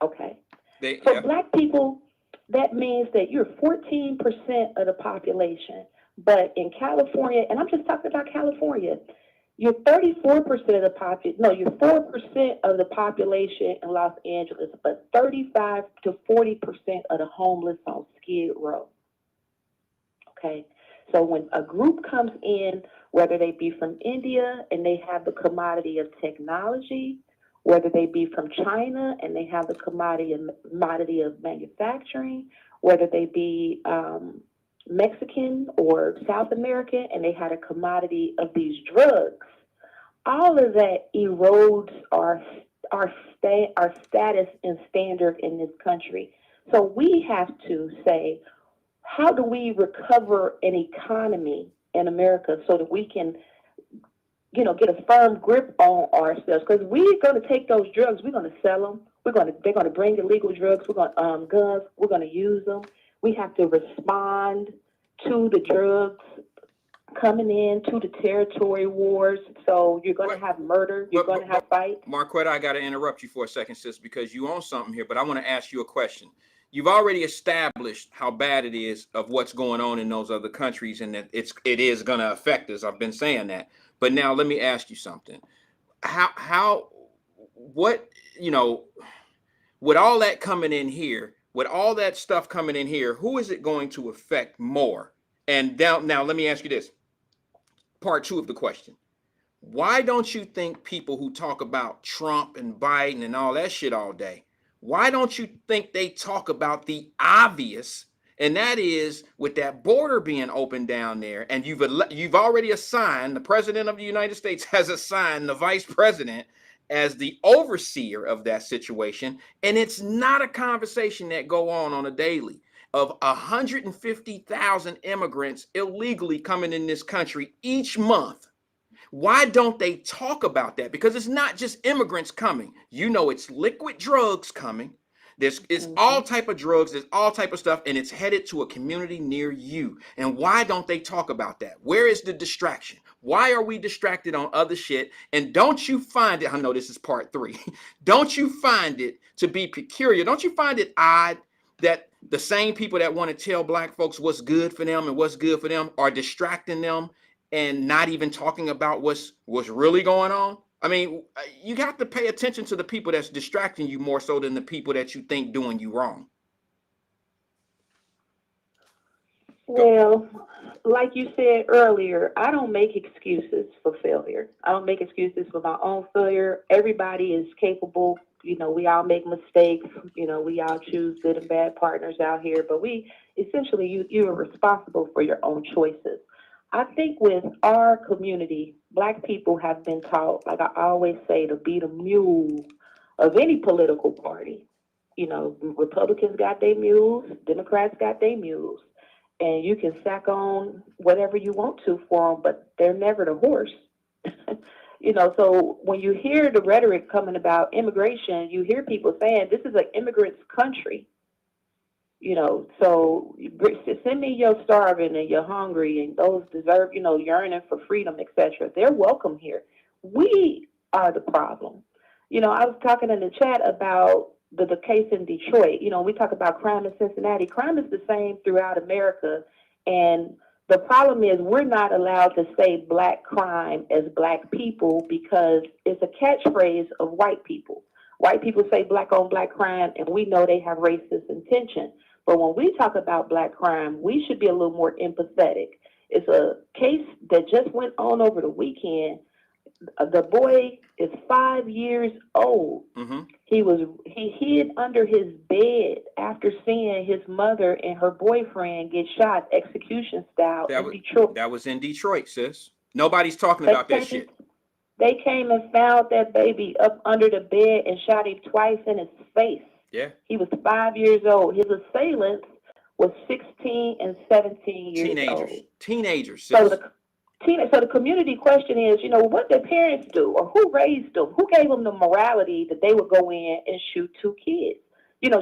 Okay. So Yep. Black people, that means that you're 14% of the population. But in California, and I'm just talking about California, you're 34% of the population. No, you're 4% of the population in Los Angeles, but 35 to 40% of the homeless on Skid Row. Okay. So when a group comes in, whether they be from India and they have the commodity of technology, whether they be from China and they have the commodity of manufacturing, whether they be Mexican or South American and they had a commodity of these drugs, all of that erodes our status and standard in this country. So we have to say, how do we recover an economy in America so that we can get a firm grip on ourselves, because we're going to take those drugs, we're going to sell them, they're going to bring illegal drugs, we're going guns, we're going to use them. We have to respond to the drugs coming in, to the territory wars. So you're going to have murder, you're going to have fights. Marquetta, I got to interrupt you for a second, sis, because you own something here, but I want to ask you a question. You've already established how bad it is of what's going on in those other countries, and that it is going to affect us. I've been saying that. But now let me ask you something. What, with all that coming in here, with all that stuff coming in here, who is it going to affect more? And now let me ask you this. Part two of the question. Why don't you think people who talk about Trump and Biden and all that shit all day, why don't you think they talk about the obvious? And that is, with that border being open down there, and you've already assigned, the president of the United States has assigned the vice president as the overseer of that situation, and it's not a conversation that go on a daily, of 150,000 immigrants illegally coming in this country each month. Why don't they talk about that? Because it's not just immigrants coming. It's liquid drugs coming. It's all type of drugs. There's all type of stuff, and it's headed to a community near you. And why don't they talk about that? Where is the distraction? Why are we distracted on other shit? And don't you find it? I know this is part 3. Don't you find it to be peculiar? Don't you find it odd that the same people that want to tell Black folks what's good for them and what's good for them are distracting them and not even talking about what's really going on? I mean, you got to pay attention to the people that's distracting you more so than the people that you think doing you wrong. Well, like you said earlier, I don't make excuses for failure. I don't make excuses for my own failure. Everybody is capable. We all make mistakes. We all choose good and bad partners out here. But you are responsible for your own choices. I think with our community, Black people have been taught, like I always say, to be the mule of any political party. Republicans got their mules, Democrats got their mules. and you can sack on whatever you want to for them, but they're never the horse. So when you hear the rhetoric coming about immigration, you hear people saying this is an immigrant's country. So send me your starving and your hungry and those deserve, yearning for freedom, etc. They're welcome here. We are the problem. I was talking in the chat about the case in Detroit. We talk about crime in Cincinnati. Crime is the same throughout America. And the problem is we're not allowed to say black crime as black people because it's a catchphrase of white people. White people say black on black crime, and we know they have racist intention. But when we talk about black crime, we should be a little more empathetic. It's a case that just went on over the weekend. The boy is 5 years old. Mm-hmm. He hid under his bed after seeing his mother and her boyfriend get shot execution style in Detroit. That was in Detroit, sis. Nobody's talking about that shit. They came and found that baby up under the bed and shot him twice in his face. Yeah. He was 5 years old. His assailants was 16 and 17 years old. Teenagers. Sis. So the community question is, what their parents do or who raised them? Who gave them the morality that they would go in and shoot two kids?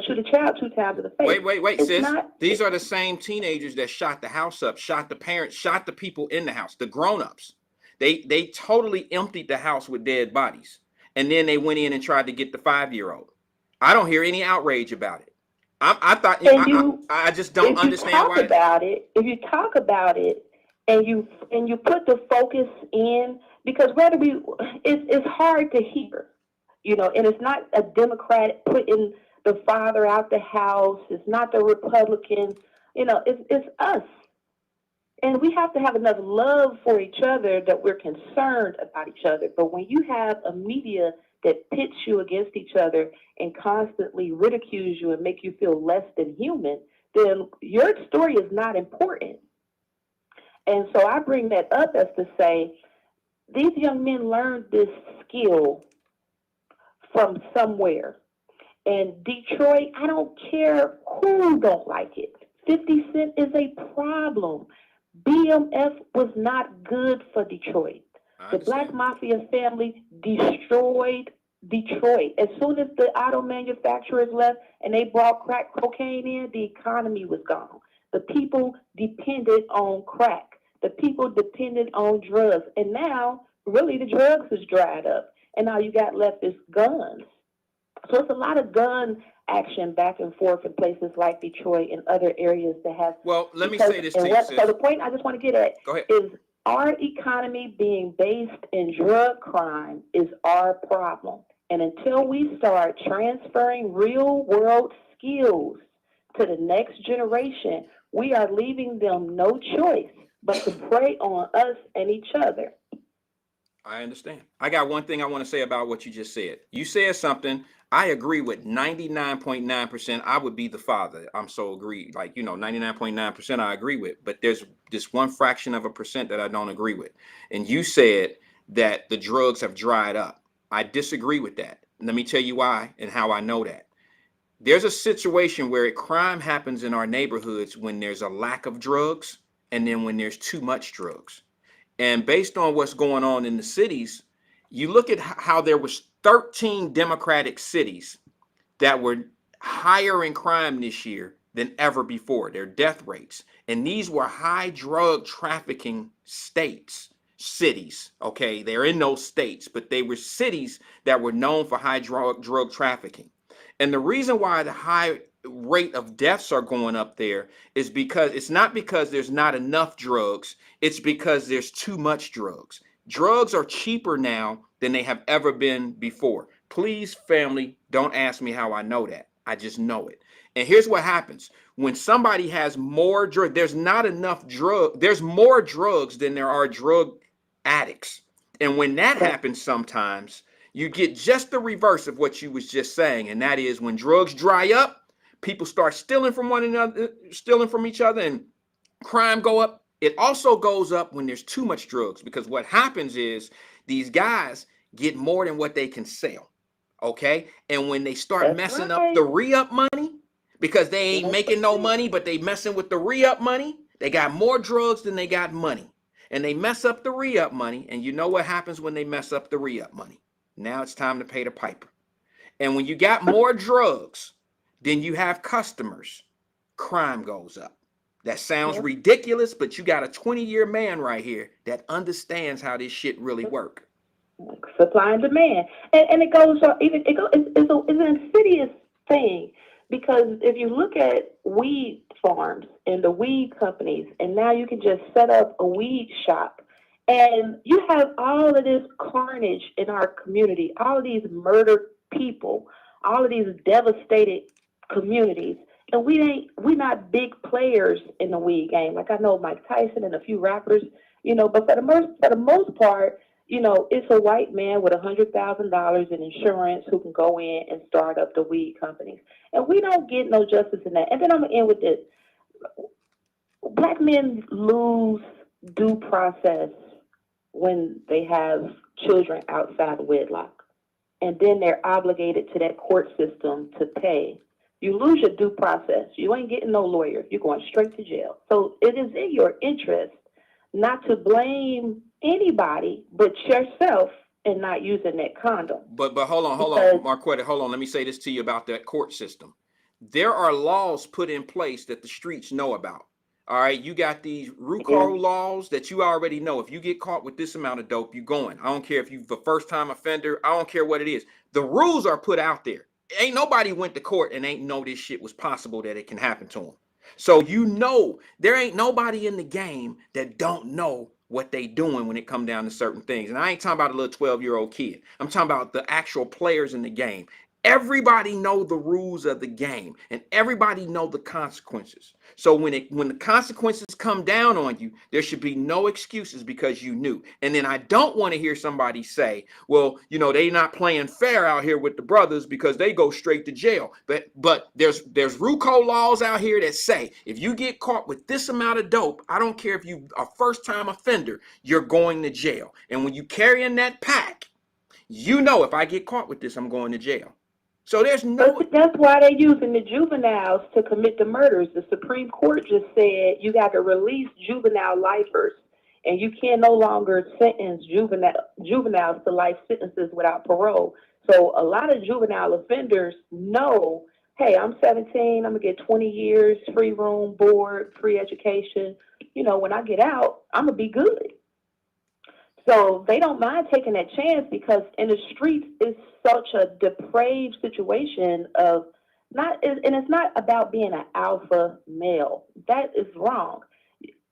Shoot a child 2 times in the face. Wait, sis. These are the same teenagers that shot the house up, shot the parents, shot the people in the house, the grown-ups. They totally emptied the house with dead bodies. And then they went in and tried to get the 5-year-old. I don't hear any outrage about it. I just don't understand why. If you talk about it and you put the focus in, because it's hard to hear, and it's not a Democrat putting the father out the house. It's not the Republican, it's us. And we have to have enough love for each other that we're concerned about each other. But when you have a media that pits you against each other and constantly ridicules you and make you feel less than human, then your story is not important. And so I bring that up as to say, these young men learned this skill from somewhere. And Detroit, I don't care who don't like it. 50 Cent is a problem. BMF was not good for Detroit. The Black Mafia family destroyed Detroit. As soon as the auto manufacturers left and they brought crack cocaine in, the economy was gone. The people depended on crack. The people depended on drugs. And now, really, the drugs is dried up. And now you got left is guns. So it's a lot of gun action back and forth in places like Detroit and other areas that have. Well, let me say this to you, sis. So the point I just want to get at is our economy being based in drug crime is our problem. And until we start transferring real world skills to the next generation, we are leaving them no choice but to prey on us and each other. I understand. I got one thing I want to say about what you just said. You said something I agree with 99.9%. I would be the father. I'm so agreed. 99.9% I agree with. But there's just one fraction of a percent that I don't agree with. And you said that the drugs have dried up. I disagree with that. Let me tell you why and how I know that. There's a situation where crime happens in our neighborhoods when there's a lack of drugs and then when there's too much drugs. And based on what's going on in the cities, you look at how there was 13 Democratic cities that were higher in crime this year than ever before, their death rates. And these were high drug trafficking cities, okay? They're in those states, but they were cities that were known for high drug trafficking. And the reason why the high rate of deaths are going up there is because it's not because there's not enough drugs, it's because there's too much drugs. Drugs are cheaper now than they have ever been before. Please, family, don't ask me how I know that. I just know it. And here's what happens. When somebody has more drug, there's not enough drug. There's more drugs than there are drug addicts. And when that happens sometimes, you get just the reverse of what you was just saying. And that is when drugs dry up, people start stealing from one another, stealing from each other, and crime go up. It also goes up when there's too much drugs, because what happens is these guys get more than what they can sell. Okay. And when they start messing up the re-up money, because they ain't making no money, but they messing with the re-up money, They got more drugs than they got money. And they mess up the re-up money. And you know what happens when they mess up the re-up money? Now it's time to pay the piper. And when you got more drugs than you have customers, crime goes up. That sounds ridiculous, but you got a 20-year man right here that understands how this shit really work. Supply and demand, and it goes. It's an insidious thing, because if you look at weed farms and the weed companies, and now you can just set up a weed shop, and you have all of this carnage in our community, all of these murdered people, all of these devastated communities, and we're not big players in the weed game. Like, I know Mike Tyson and a few rappers, but for the most part, it's a white man with $100,000 in insurance who can go in and start up the weed companies. And we don't get no justice in that. And then I'm going to end with this. Black men lose due process when they have children outside of wedlock. And then they're obligated to that court system to pay. You lose your due process. You ain't getting no lawyer. You're going straight to jail. So it is in your interest not to blame anybody but yourself and not using that condom. But hold on, Marquetta, hold on. Let me say this to you about that court system. There are laws put in place that the streets know about. All right, you got these RICO laws that you already know. If you get caught with this amount of dope, you're going. I don't care if you're a first-time offender. I don't care what it is. The rules are put out there. Ain't nobody went to court and ain't know this shit was possible, that it can happen to them. So there ain't nobody in the game that don't know what they doing when it come down to certain things. And I ain't talking about a little 12-year-old kid. I'm talking about the actual players in the game. Everybody know the rules of the game, and everybody know the consequences. So when the consequences come down on you, there should be no excuses because you knew. And then I don't want to hear somebody say, well, they not playing fair out here with the brothers because they go straight to jail. But there's RICO laws out here that say if you get caught with this amount of dope, I don't care if you a first-time offender, you're going to jail. And when you carrying that pack, if I get caught with this, I'm going to jail. So there's no. But that's why they're using the juveniles to commit the murders. The Supreme Court just said you got to release juvenile lifers, and you can no longer sentence juveniles to life sentences without parole. So a lot of juvenile offenders know, hey, I'm 17, I'm gonna get 20 years, free room, board, free education. When I get out, I'm gonna be good. So they don't mind taking that chance, because in the streets it's such a depraved situation and it's not about being an alpha male. That is wrong.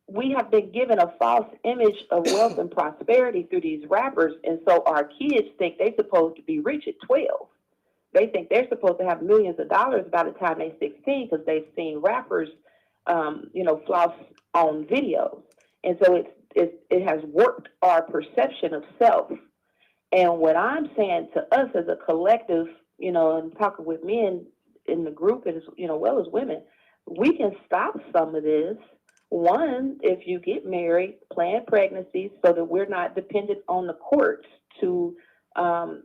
We have been given a false image of wealth and prosperity through these rappers, and so our kids think they're supposed to be rich at 12. They think they're supposed to have millions of dollars by the time they're 16 because they've seen rappers, floss on videos, and so it has warped our perception of self. And what I'm saying to us as a collective, and talking with men in the group, as well as women, we can stop some of this. One, if you get married, plan pregnancies so that we're not dependent on the courts to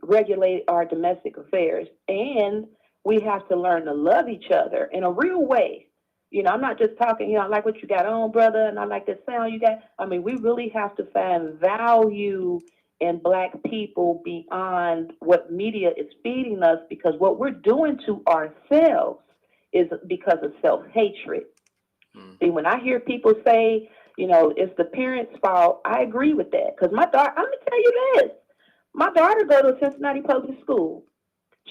regulate our domestic affairs. And we have to learn to love each other in a real way. I'm not just talking, I like what you got on, brother, and I like the sound you got. I mean, we really have to find value in Black people beyond what media is feeding us, because what we're doing to ourselves is because of self-hatred. See, when I hear people say, it's the parents' fault, I agree with that. Because my daughter, I'm going to tell you this. My daughter go to Cincinnati Public School.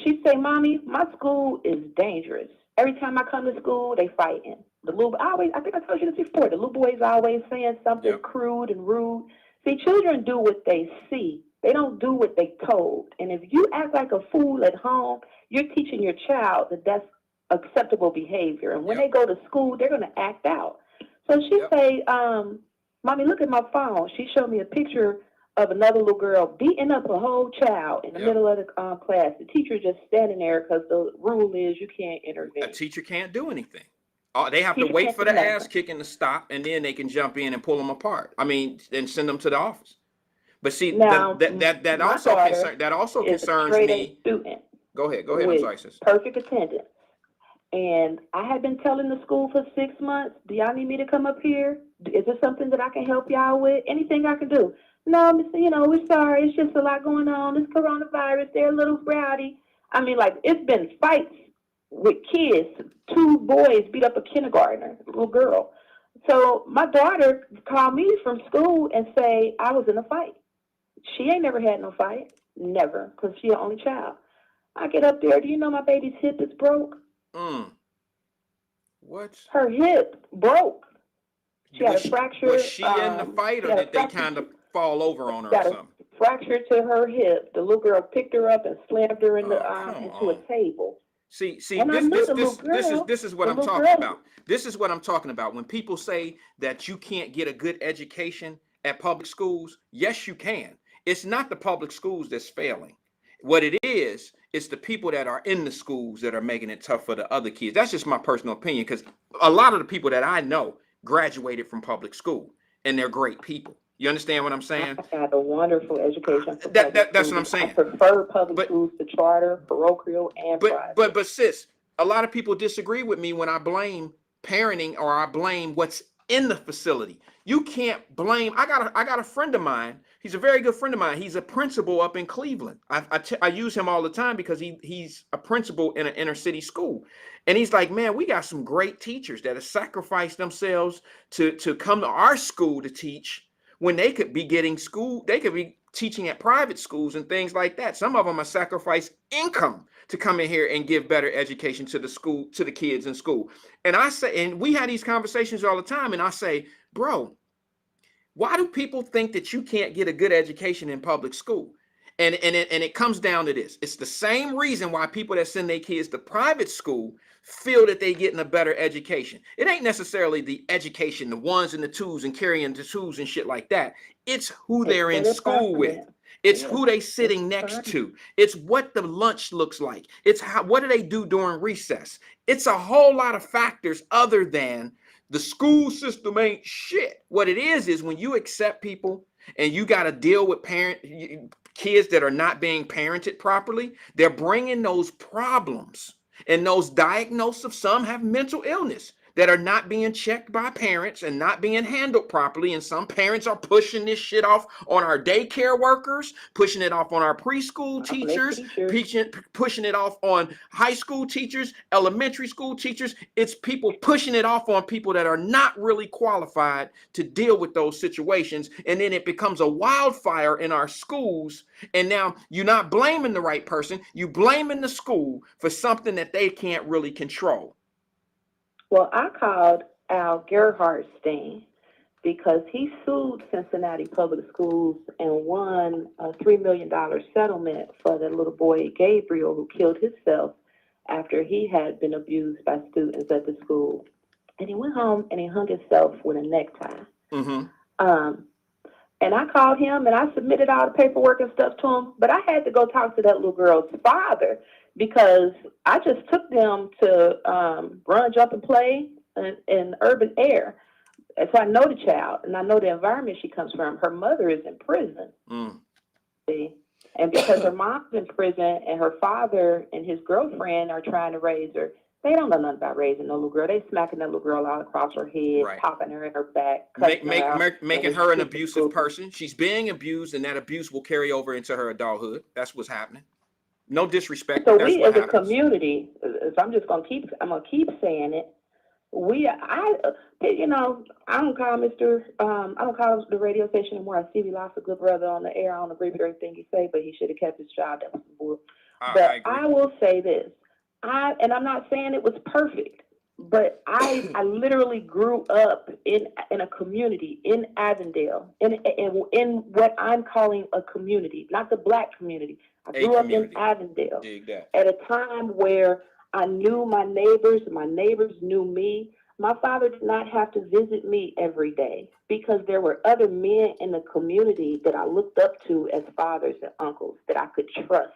She say, Mommy, my school is dangerous. Every time I come to school, they fighting. I think I told you this before, the little boys always saying something crude and rude. See, children do what they see. They don't do what they told. And if you act like a fool at home, you're teaching your child that that's acceptable behavior. And when they go to school, they're going to act out. So she say, Mommy, look at my phone. She showed me a picture of another little girl beating up a whole child in the middle of the class. The teacher just standing there because the rule is you can't intervene. A teacher can't do anything. They have to wait for the ass kicking to stop, and then they can jump in and pull them apart. I mean, and send them to the office. But see, now, that also concerns me. Student Go ahead. I'm sorry, sis. perfect attendance. And I had been telling the school for 6 months, do y'all need me to come up here? Is there something that I can help y'all with? Anything I can do? No, Miss, we're sorry. It's just a lot going on. This coronavirus, they're a little rowdy. I mean, like, it's been fights with kids. 2 boys beat up a kindergartner, a little girl. So my daughter called me from school and say I was in a fight. She ain't never had no fight. Never, because she's the only child. I get up there. Do you know my baby's hip is broke? What? Her hip broke. She had a fracture. Was she in the fight, or did they kind of fall over on her or something? Fracture to her hip. The little girl picked her up and slammed her into a table. See, this is what I'm talking about. This is what I'm talking about. When people say that you can't get a good education at public schools, yes, you can. It's not the public schools that's failing. What it is, it's the people that are in the schools that are making it tough for the other kids. That's just my personal opinion, because a lot of the people that I know graduated from public school, and they're great people. You understand what I'm saying? I had a wonderful education. That's what I'm saying. I prefer public schools to charter, parochial, and private. But sis, a lot of people disagree with me when I blame parenting, or I blame what's in the facility. You can't blame. I got a friend of mine. He's a very good friend of mine. He's a principal up in Cleveland. I use him all the time because he's a principal in an inner city school. And he's like, man, we got some great teachers that have sacrificed themselves to come to our school to teach, when they could be teaching at private schools and things like that. Some of them have sacrificed income to come in here and give better education to the kids in school. And I say, and we had these conversations all the time, and I say, bro, why do people think that you can't get a good education in public school? And it comes down to this. It's the same reason why people that send their kids to private school feel that they're getting a better education. It ain't necessarily the education, the ones and the twos and carrying the twos and shit like that. It's who they're in school with. It's who they sitting next to. It's what the lunch looks like. It's what do they do during recess? It's a whole lot of factors other than the school system ain't shit. What it is when you accept people and you got to deal with kids that are not being parented properly, they're bringing those problems and those diagnoses of some have mental illness that are not being checked by parents and not being handled properly. And some parents are pushing this shit off on our daycare workers, pushing it off on our preschool teachers, pushing it off on high school teachers, elementary school teachers. It's people pushing it off on people that are not really qualified to deal with those situations. And then it becomes a wildfire in our schools. And now you're not blaming the right person. You blaming the school for something that they can't really control. Well, I called Al Gerhardstein because he sued Cincinnati Public Schools and won a $3 million settlement for the little boy Gabriel, who killed himself after he had been abused by students at the school. And he went home and he hung himself with a necktie. Mm-hmm. And I called him and I submitted all the paperwork and stuff to him, but I had to go talk to that little girl's father, because I just took them to run, jump, and play in urban air. And so I know the child, and I know the environment she comes from. Her mother is in prison. See? And because her mom's in prison and her father and his girlfriend are trying to raise her, they don't know nothing about raising no little girl. They smacking that little girl all across her head, right, popping her in her back, making her an abusive person. She's being abused, and that abuse will carry over into her adulthood. That's what's happening. No disrespect. So we as a community, I'm gonna keep saying it. I don't call I don't call the radio station anymore. I see we lost a good brother on the air. I don't agree with everything he say, but he should have kept his job. That was bull. But I will say this, and I'm not saying it was perfect, but I literally grew up in a community in Avondale, in what I'm calling a community, not the Black community. I grew up in Avondale at a time where I knew my neighbors knew me. My father did not have to visit me every day because there were other men in the community that I looked up to as fathers and uncles that I could trust,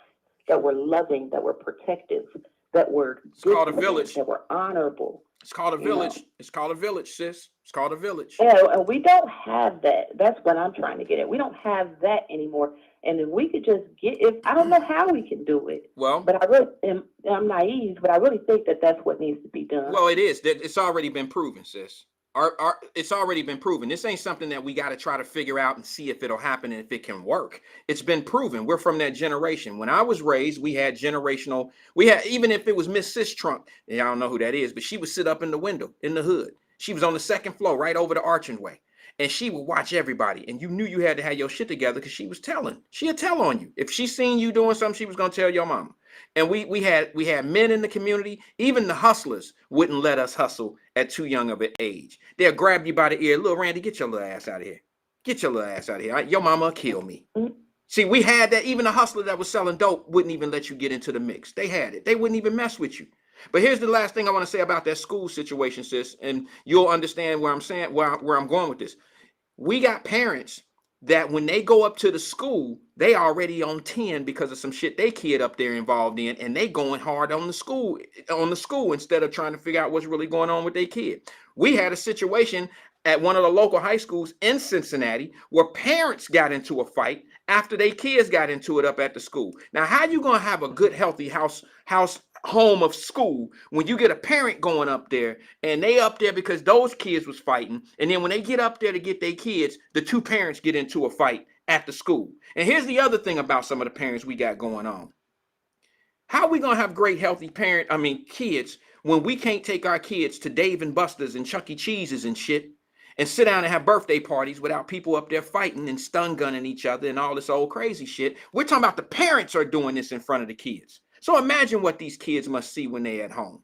that were loving, that were protective, that were good, called a village. That were honorable. It's called a You know. village. It's called a village, sis. It's called a village. Yeah, and we don't have that. That's what I'm trying to get at. We don't have that anymore. And if we could just get, if I don't know how we can do it, Well, but I really am, I'm naive, but I really think that that's what needs to be done. Well, it is. It's already been proven, sis. It's already been proven. This ain't something that we got to try to figure out and see if it'll happen and if it can work. It's been proven. We're from that generation. When I was raised, we had generational. We had, even if it was Miss Sis Trunk, and I don't know who that is, but she would sit up in the window in the hood. She was on the second floor, right over the archway, and she would watch everybody. And you knew you had to have your shit together because she was telling. She'd tell on you. If she seen you doing something, she was gonna tell your mama. And we had men in the community. Even the hustlers wouldn't let us hustle at too young of an age. They'll grab you by the ear. Little Randy, get your little ass out of here. Get your little ass out of here. Your mama will kill me. See, we had that. Even a hustler that was selling dope wouldn't even let you get into the mix. They had it. They wouldn't even mess with you. But here's the last thing I want to say about that school situation, sis, and you'll understand where I'm saying, where I'm going with this. We got parents that when they go up to the school, they already on 10 because of some shit they kid up there involved in, and they going hard on the school instead of trying to figure out what's really going on with their kid. We had a situation at one of the local high schools in Cincinnati where parents got into a fight after their kids got into it up at the school. Now, how you gonna have a good, healthy home of school when you get a parent going up there and they up there because those kids was fighting, and then when they get up there to get their kids, the two parents get into a fight at the school? And here's the other thing about some of the parents we got going on. How are we gonna have great, healthy kids when we can't take our kids to Dave and Buster's and Chuck E. Cheese's and shit and sit down and have birthday parties without people up there fighting and stun gunning each other and all this old crazy shit? We're talking about the parents are doing this in front of the kids. So imagine what these kids must see when they at home.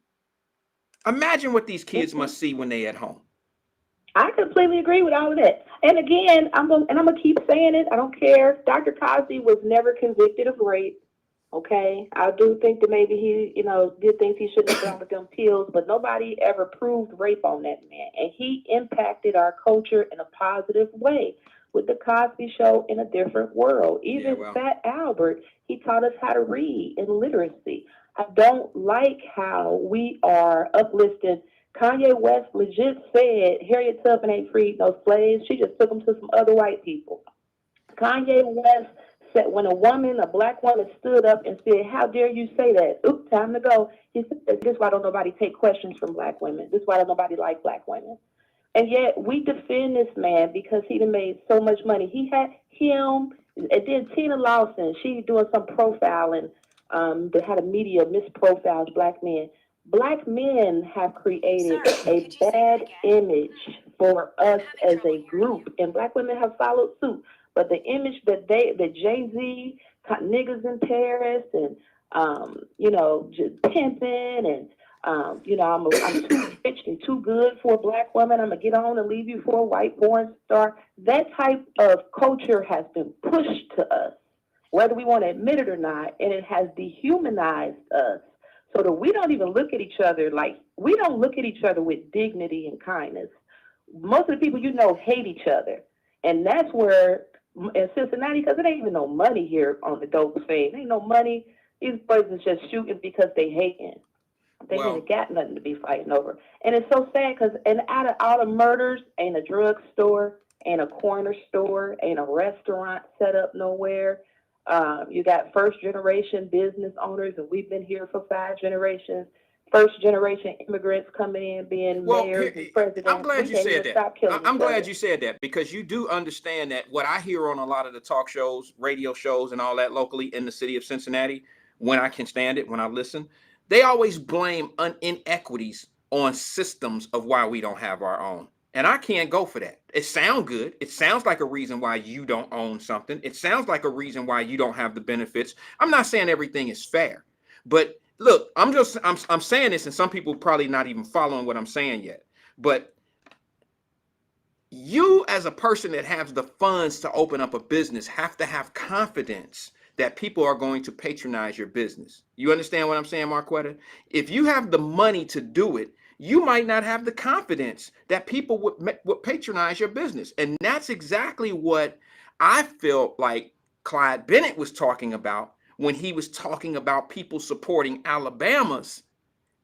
Imagine what these kids must see when they at home. I completely agree with all of that. And again, I'm gonna keep saying it. I don't care. Dr. Cosby was never convicted of rape. Okay, I do think that maybe he, did things he shouldn't have done with them pills, but nobody ever proved rape on that man. And he impacted our culture in a positive way with the Cosby Show in a different world. Even Fat Albert, he taught us how to read and literacy. I don't like how we are uplifting. Kanye West legit said Harriet Tubman ain't freed no slaves. She just took them to some other white people. Kanye West said when a black woman stood up and said, "How dare you say that? Oops, time to go." He said, "This is why don't nobody take questions from black women. This is why don't nobody like black women." And yet we defend this man because he done made so much money. He had him, and then Tina Lawson, she doing some profiling that had a media misprofiles black men. Black men have created a bad image for us as a group, and black women have followed suit. But the image that Jay-Z, niggas in Paris, and just pimping, and I'm too rich and too good for a black woman. I'm gonna get on and leave you for a white porn star. That type of culture has been pushed to us, whether we want to admit it or not, and it has dehumanized us. So that we don't even look at each other we don't look at each other with dignity and kindness. Most of the people hate each other. And that's where, in Cincinnati, because it ain't even no money here on the dope fame. Ain't no money. These boys is just shooting because they hating. They ain't got nothing to be fighting over. And it's so sad because out of all the murders, ain't a drugstore, ain't a corner store, ain't a restaurant set up nowhere. You got first-generation business owners, and we've been here for 5 generations. First-generation immigrants coming in, being mayors and presidents. I'm glad you said that. I'm glad you said that, because you do understand that what I hear on a lot of the talk shows, radio shows, and all that locally in the city of Cincinnati, when I can stand it, when I listen, they always blame inequities on systems of why we don't have our own. And I can't go for that. It sounds good. It sounds like a reason why you don't own something. It sounds like a reason why you don't have the benefits. I'm not saying everything is fair, but look, I'm saying this, and some people probably not even following what I'm saying yet. But you, as a person that has the funds to open up a business, have to have confidence that people are going to patronize your business. You understand what I'm saying, Marquetta? If you have the money to do it, you might not have the confidence that people would patronize your business. And that's exactly what I felt like Clyde Bennett was talking about when he was talking about people supporting Alabama's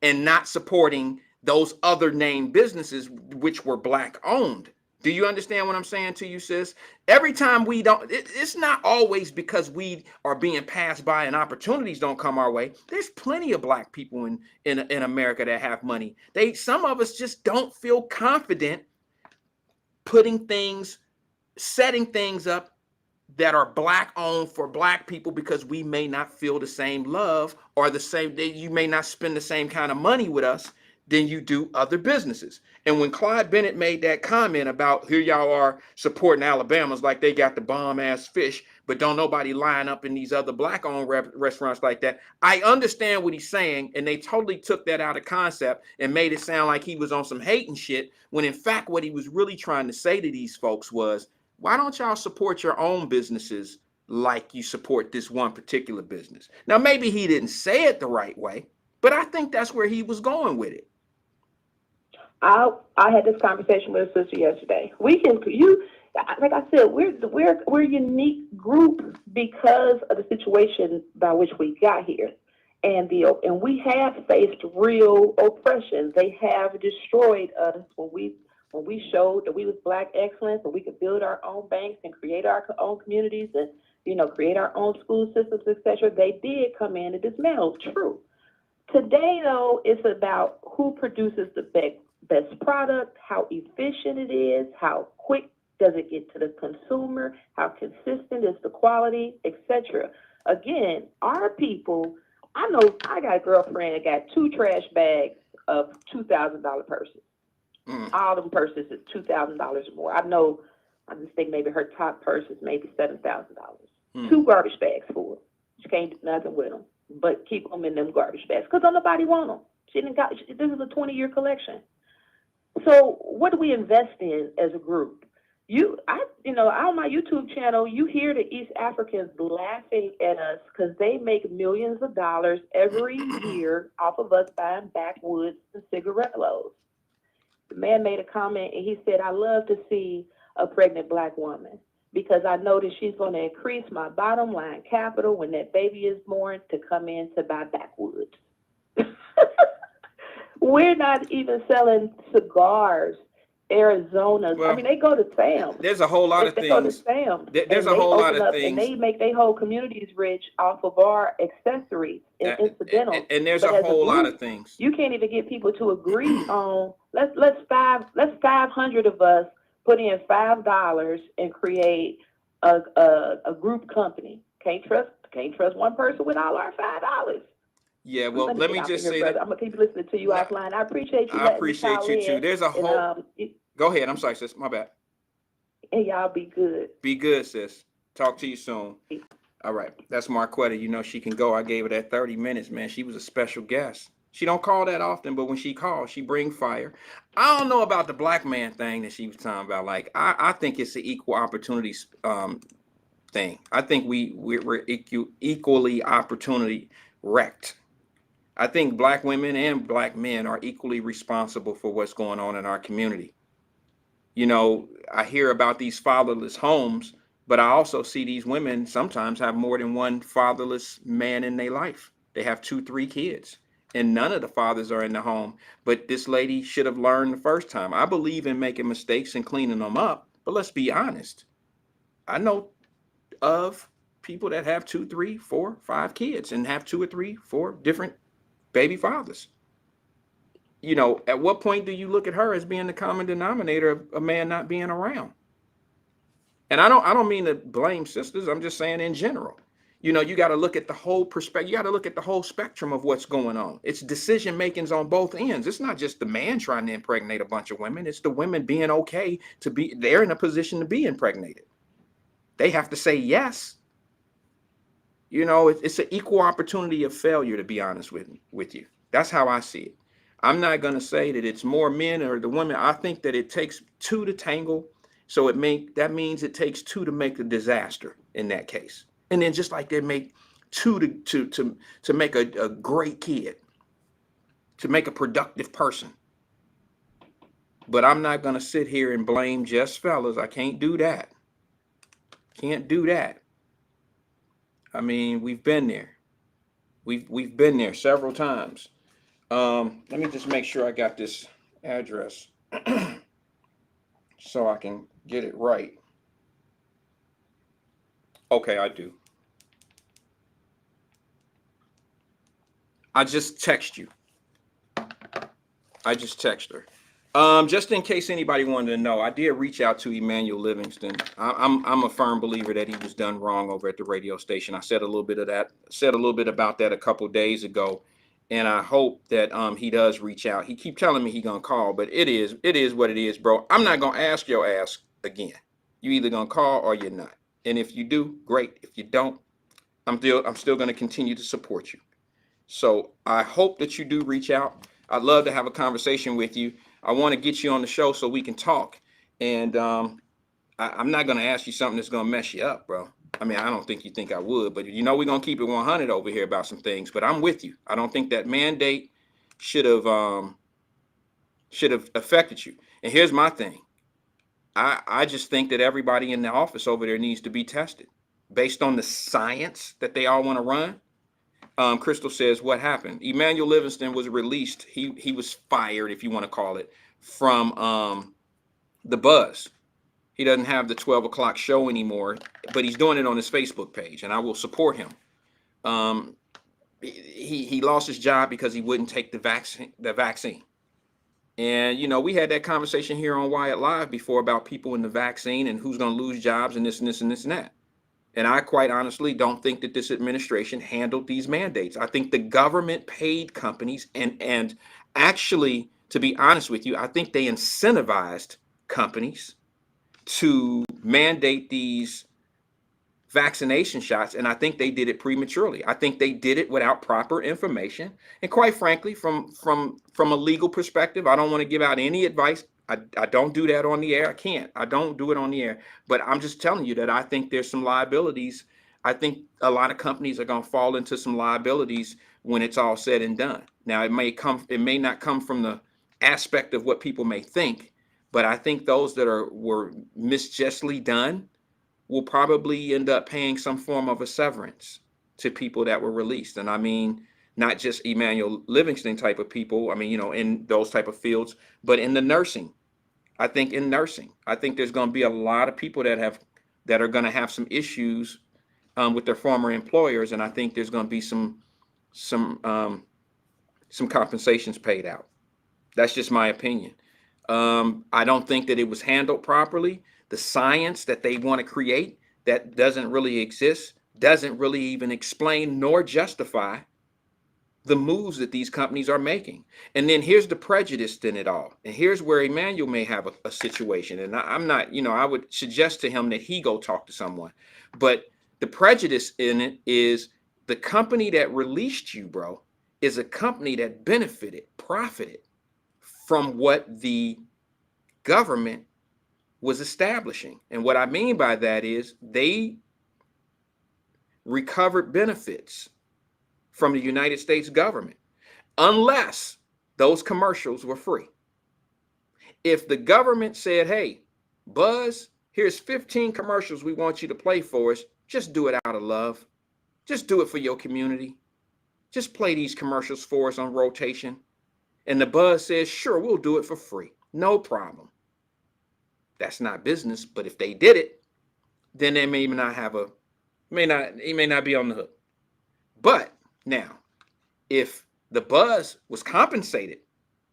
and not supporting those other name businesses which were black owned. Do you understand what I'm saying to you, sis? Every time we don't, it's not always because we are being passed by and opportunities don't come our way. There's plenty of black people in America that have money. Some of us just don't feel confident setting things up that are black owned for black people because we may not feel the same love or you may not spend the same kind of money with us than you do other businesses. And when Clyde Bennett made that comment about here y'all are supporting Alabama's like they got the bomb ass fish, but don't nobody line up in these other black owned restaurants like that. I understand what he's saying, and they totally took that out of concept and made it sound like he was on some hating shit, when in fact what he was really trying to say to these folks was, why don't y'all support your own businesses like you support this one particular business? Now, maybe he didn't say it the right way, but I think that's where he was going with it. I had this conversation with a sister yesterday. We can, like I said, we're a unique group because of the situation by which we got here, and we have faced real oppression. They have destroyed us when we showed that we was black excellence, and we could build our own banks and create our own communities and, create our own school systems, etc. They did come in and dismantle. True. Today, though, it's about who produces the best product, how efficient it is, how quick does it get to the consumer, how consistent is the quality, etc. Again, our people, I know I got a girlfriend that got 2 trash bags of $2,000 purses. All them purses is $2,000 or more. I just think maybe her top purse is maybe $7,000. 2 garbage bags full. She can't do nothing with them but keep them in them garbage bags because don't nobody want them. This is a 20-year collection. So what do we invest in as a group? On my YouTube channel, you hear the East Africans laughing at us because they make millions of dollars every year off of us buying backwoods and cigarettos. The man made a comment and he said, I love to see a pregnant black woman because I know that she's going to increase my bottom line capital when that baby is born to come in to buy backwoods. We're not even selling cigars, Arizona's. Well, I mean, they go to Sam's. There's a whole lot of things. They go to Sam's. There's a whole lot of things. And they make their whole communities rich off of our accessories and incidentals. And there's a whole lot of things. You can't even get people to agree on, let's 500 of us put in $5 and create a group company. Can't trust one person with all our $5. Yeah, well, let me just say that I'm gonna keep listening to you offline. I appreciate you. I appreciate you too. There's a whole. Go ahead. I'm sorry, sis. My bad. And y'all be good. Be good, sis. Talk to you soon. All right. That's Marquetta. She can go. I gave her that 30 minutes, man. She was a special guest. She don't call that often, but when she calls, she bring fire. I don't know about the black man thing that she was talking about. Like, I think it's an equal opportunities thing. I think we're equally opportunity wrecked. I think black women and black men are equally responsible for what's going on in our community. I hear about these fatherless homes, but I also see these women sometimes have more than one fatherless man in their life. They have 2, 3 kids, and none of the fathers are in the home. But this lady should have learned the first time. I believe in making mistakes and cleaning them up, but let's be honest. I know of people that have 2, 3, 4, 5 kids and have 2 or 3, 4 different baby fathers. At what point do you look at her as being the common denominator of a man not being around? And I don't mean to blame sisters. I'm just saying in general. You got to look at the whole perspective. You got to look at the whole spectrum of what's going on. It's decision makings on both ends. It's not just the man trying to impregnate a bunch of women. It's the women being okay they're in a position to be impregnated. They have to say yes. It's an equal opportunity of failure, to be honest with you. That's how I see it. I'm not going to say that it's more men or the women. I think that it takes 2 to tangle. So that means it takes 2 to make a disaster in that case. And then just like they make 2 to make a great kid, to make a productive person. But I'm not going to sit here and blame just fellas. I can't do that. Can't do that. I mean, we've been there. We've been there several times. Let me just make sure I got this address so I can get it right. Okay, I do. I just text you. I just text her. Just in case anybody wanted to know, I did reach out to Emmanuel Livingston. I'm a firm believer that he was done wrong over at the radio station. I said a little bit of that, said a little bit about that a couple days ago, and I hope that he does reach out. He keep telling me he gonna call, but it is what it is, bro. I'm not gonna ask your ass again. You either gonna call or you're not. And if you do, great. If you don't, I'm still gonna continue to support you. So I hope that you do reach out. I'd love to have a conversation with you. I want to get you on the show so we can talk. And I'm not going to ask you something that's going to mess you up, bro. I mean, I don't think you think I would, but we're going to keep it 100 over here about some things. But I'm with you. I don't think that mandate should have affected you. And here's my thing. I just think that everybody in the office over there needs to be tested based on the science that they all want to run. Crystal says, what happened? Emmanuel Livingston was released. He was fired, if you want to call it, from the Buzz. He doesn't have the 12 o'clock show anymore, but he's doing it on his Facebook page, and I will support him. He lost his job because he wouldn't take the vaccine. And, we had that conversation here on Wyatt-Live before about people in the vaccine and who's going to lose jobs and this and this and this and that. And I quite honestly don't think that this administration handled these mandates. I think the government paid companies and actually, to be honest with you, I think they incentivized companies to mandate these vaccination shots. And I think they did it prematurely. I think they did it without proper information. And quite frankly, from a legal perspective, I don't want to give out any advice. I don't do that on the air. I can't. I don't do it on the air. But I'm just telling you that I think there's some liabilities. I think a lot of companies are going to fall into some liabilities when it's all said and done. Now, it may not come from the aspect of what people may think, but I think those that were misjustly done will probably end up paying some form of a severance to people that were released. And I mean, not just Emmanuel Livingston type of people, I mean, in those type of fields, but in the nursing. I think in nursing, I think there's going to be a lot of people that are going to have some issues with their former employers, and I think there's going to be some compensations paid out. That's just my opinion. I don't think that it was handled properly. The science that they want to create that doesn't really exist doesn't really even explain nor justify the moves that these companies are making. And then here's the prejudice in it all. And here's where Emmanuel may have a situation. And I'm not, I would suggest to him that he go talk to someone. But the prejudice in it is the company that released you, bro, is a company that profited from what the government was establishing. And what I mean by that is they recovered benefits from the United States government, unless those commercials were free. If the government said, hey, Buzz, here's 15 commercials we want you to play for us, just do it out of love. Just do it for your community. Just play these commercials for us on rotation. And the Buzz says, sure, we'll do it for free. No problem. That's not business, but if they did it, then they may not be on the hook. But now, if the Buzz was compensated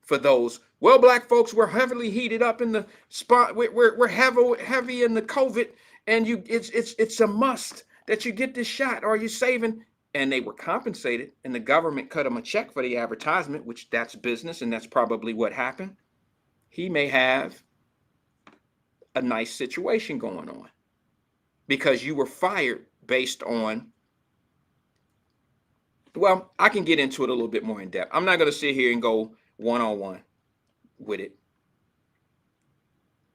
for those, well, black folks were heavily heated up in the spot. We're heavy in the COVID, and it's a must that you get this shot, or you're saving. And they were compensated, and the government cut them a check for the advertisement, which that's business, and that's probably what happened. He may have a nice situation going on because you were fired based on, well, I can get into it a little bit more in depth. I'm not going to sit here and go one-on-one with it.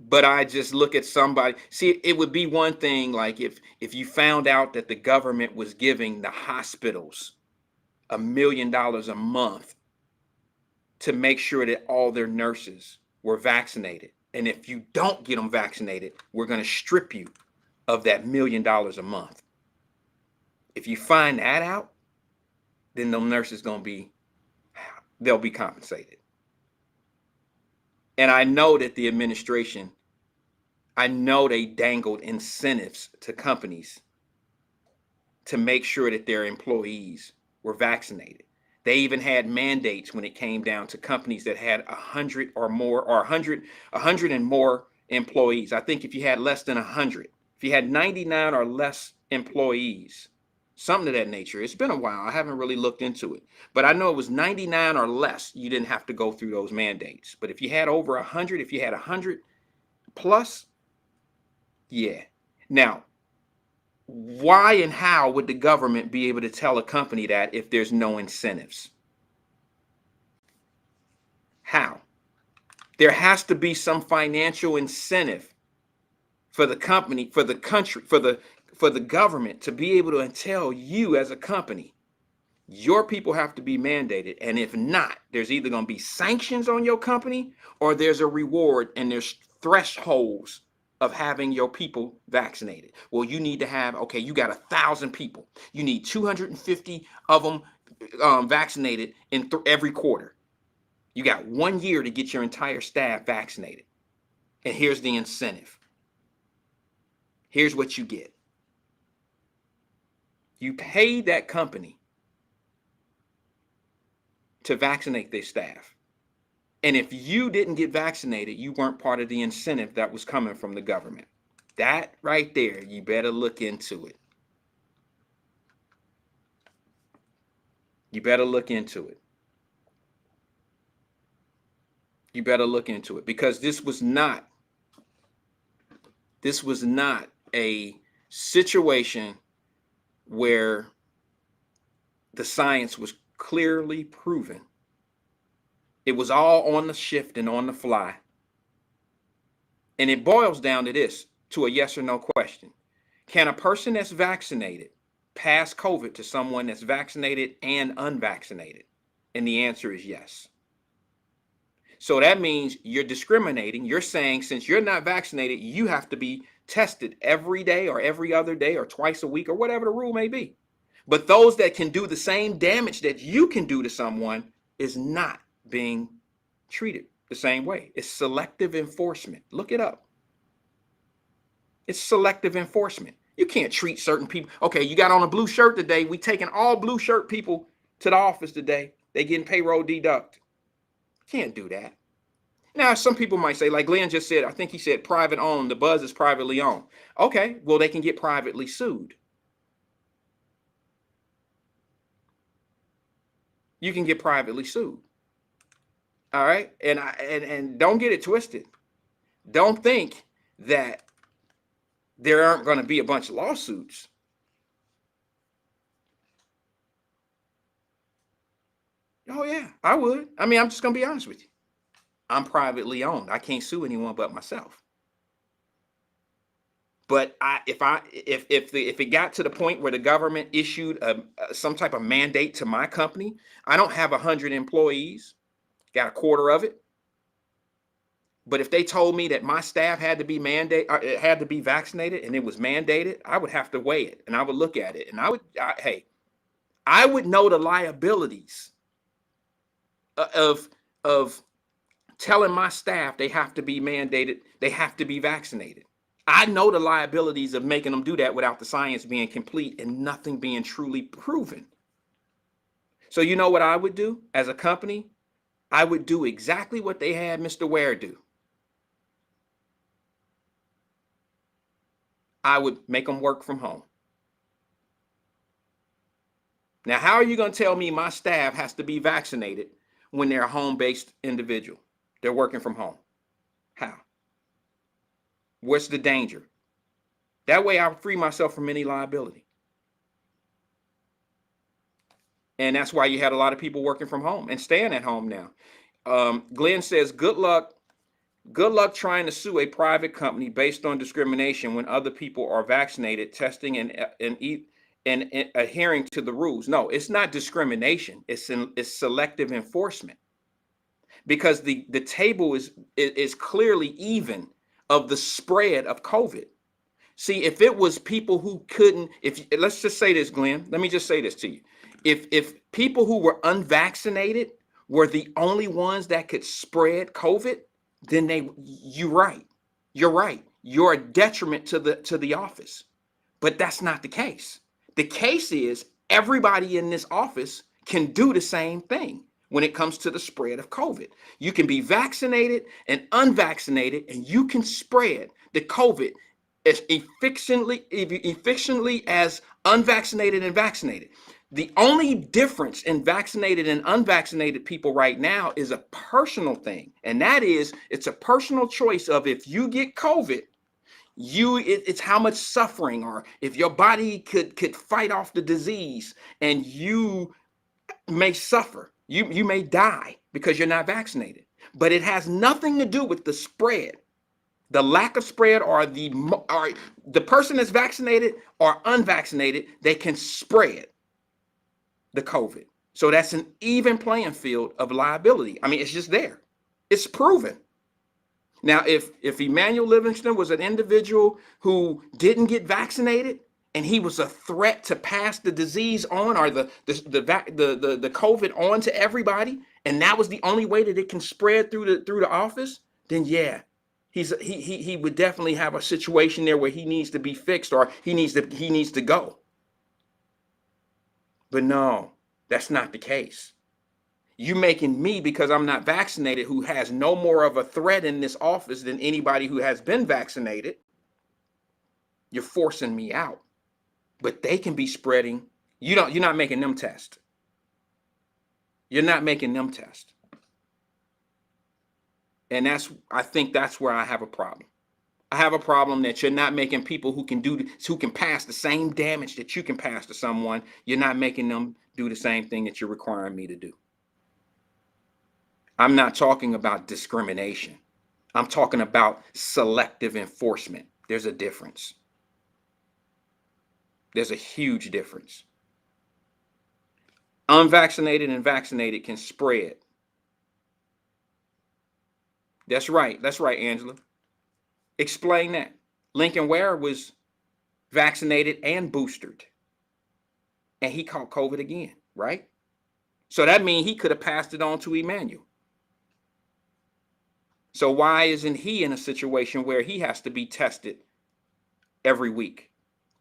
But I just look at somebody. See, it would be one thing like if you found out that the government was giving the hospitals $1 million a month to make sure that all their nurses were vaccinated. And if you don't get them vaccinated, we're going to strip you of that $1 million a month. If you find that out, then those nurses going to be they'll be compensated. And I know that the administration, I know they dangled incentives to companies to make sure that their employees were vaccinated. They even had mandates when it came down to companies that had 100 or more, or 100 and more employees. I think if you had less than 100, if you had 99 or less employees, something of that nature. It's been a while. I haven't really looked into it, but I know it was 99 or less. You didn't have to go through those mandates. But if you had over 100, if you had 100 plus, yeah. Now, why and how would the government be able to tell a company that if there's no incentives? How? There has to be some financial incentive for the company, for the country, for the government to be able to tell you as a company, your people have to be mandated. And if not, there's either going to be sanctions on your company, or there's a reward, and there's thresholds of having your people vaccinated. Well, you need to have, okay, you got 1,000 people. You need 250 of them vaccinated in every quarter. You got 1 year to get your entire staff vaccinated. And here's the incentive. Here's what you get. You paid that company to vaccinate their staff. And if you didn't get vaccinated, you weren't part of the incentive that was coming from the government. That right there, you better look into it. You better look into it. You better look into it, because this was not a situation where the science was clearly proven. It was all on the shift and on the fly. And it boils down to this, to a yes or no question. Can a person that's vaccinated pass COVID to someone that's vaccinated and unvaccinated? And the answer is yes. So that means you're discriminating. You're saying, since you're not vaccinated, you have to be tested every day or every other day or twice a week or whatever the rule may be. But those that can do the same damage that you can do to someone is not being treated the same way. It's selective enforcement. Look it up. It's selective enforcement. You can't treat certain people. Okay, you got on a blue shirt today. We taking all blue shirt people to the office today. They getting payroll deducted. Can't do that. Now, some people might say, like Glenn just said, I think he said private owned. The buzz is privately owned. Okay, well, they can get privately sued. You can get privately sued. All right, and don't get it twisted. Don't think that there aren't going to be a bunch of lawsuits. Oh yeah, I would. I mean, I'm just going to be honest with you. I'm privately owned. I can't sue anyone but myself. But if it got to the point where the government issued some type of mandate to my company, I don't have 100 employees, got a quarter of it. But if they told me that my staff had to be vaccinated, and it was mandated, I would have to weigh it, and I would look at it, and I would know the liabilities of telling my staff they have to be mandated, they have to be vaccinated. I know the liabilities of making them do that without the science being complete and nothing being truly proven. So you know what I would do as a company? I would do exactly what they had Mr. Ware do. I would make them work from home. Now, how are you going to tell me my staff has to be vaccinated when they're a home-based individual? They're working from home. How? What's the danger? That way I'll free myself from any liability. And that's why you had a lot of people working from home and staying at home now. Glenn says, good luck trying to sue a private company based on discrimination when other people are vaccinated, testing and adhering to the rules. No, it's not discrimination. It's selective enforcement. Because the table is clearly even of the spread of COVID. See, if it was people who couldn't, let's just say this, Glenn, let me just say this to you. If people who were unvaccinated were the only ones that could spread COVID, then you're right. You're right. You're a detriment to the office. But that's not the case. The case is everybody in this office can do the same thing when it comes to the spread of COVID. You can be vaccinated and unvaccinated, and you can spread the COVID as efficiently as unvaccinated and vaccinated. The only difference in vaccinated and unvaccinated people right now is a personal thing. And that is, it's a personal choice of if you get COVID, it's how much suffering, or if your body could fight off the disease, and you may suffer. You may die because you're not vaccinated. But it has nothing to do with the spread. The lack of spread, or the person that's vaccinated or unvaccinated, they can spread the COVID. So that's an even playing field of liability. I mean, it's just there. It's proven. Now, if Emmanuel Livingston was an individual who didn't get vaccinated and he was a threat to pass the disease on, or the COVID on to everybody, and that was the only way that it can spread through the office, then yeah, he would definitely have a situation there where he needs to be fixed, or he needs to go. But no, that's not the case. You making me, because I'm not vaccinated, who has no more of a threat in this office than anybody who has been vaccinated. You're forcing me out. But they can be spreading. You're not making them test. You're not making them test. And I think that's where I have a problem. I have a problem that you're not making people who can pass the same damage that you can pass to someone. You're not making them do the same thing that you're requiring me to do. I'm not talking about discrimination. I'm talking about selective enforcement. There's a difference. There's a huge difference. Unvaccinated and vaccinated can spread. That's right, Angela. Explain that. Lincoln Ware was vaccinated and boosted, and he caught COVID again, right? So that means he could have passed it on to Emmanuel. So why isn't he in a situation where he has to be tested every week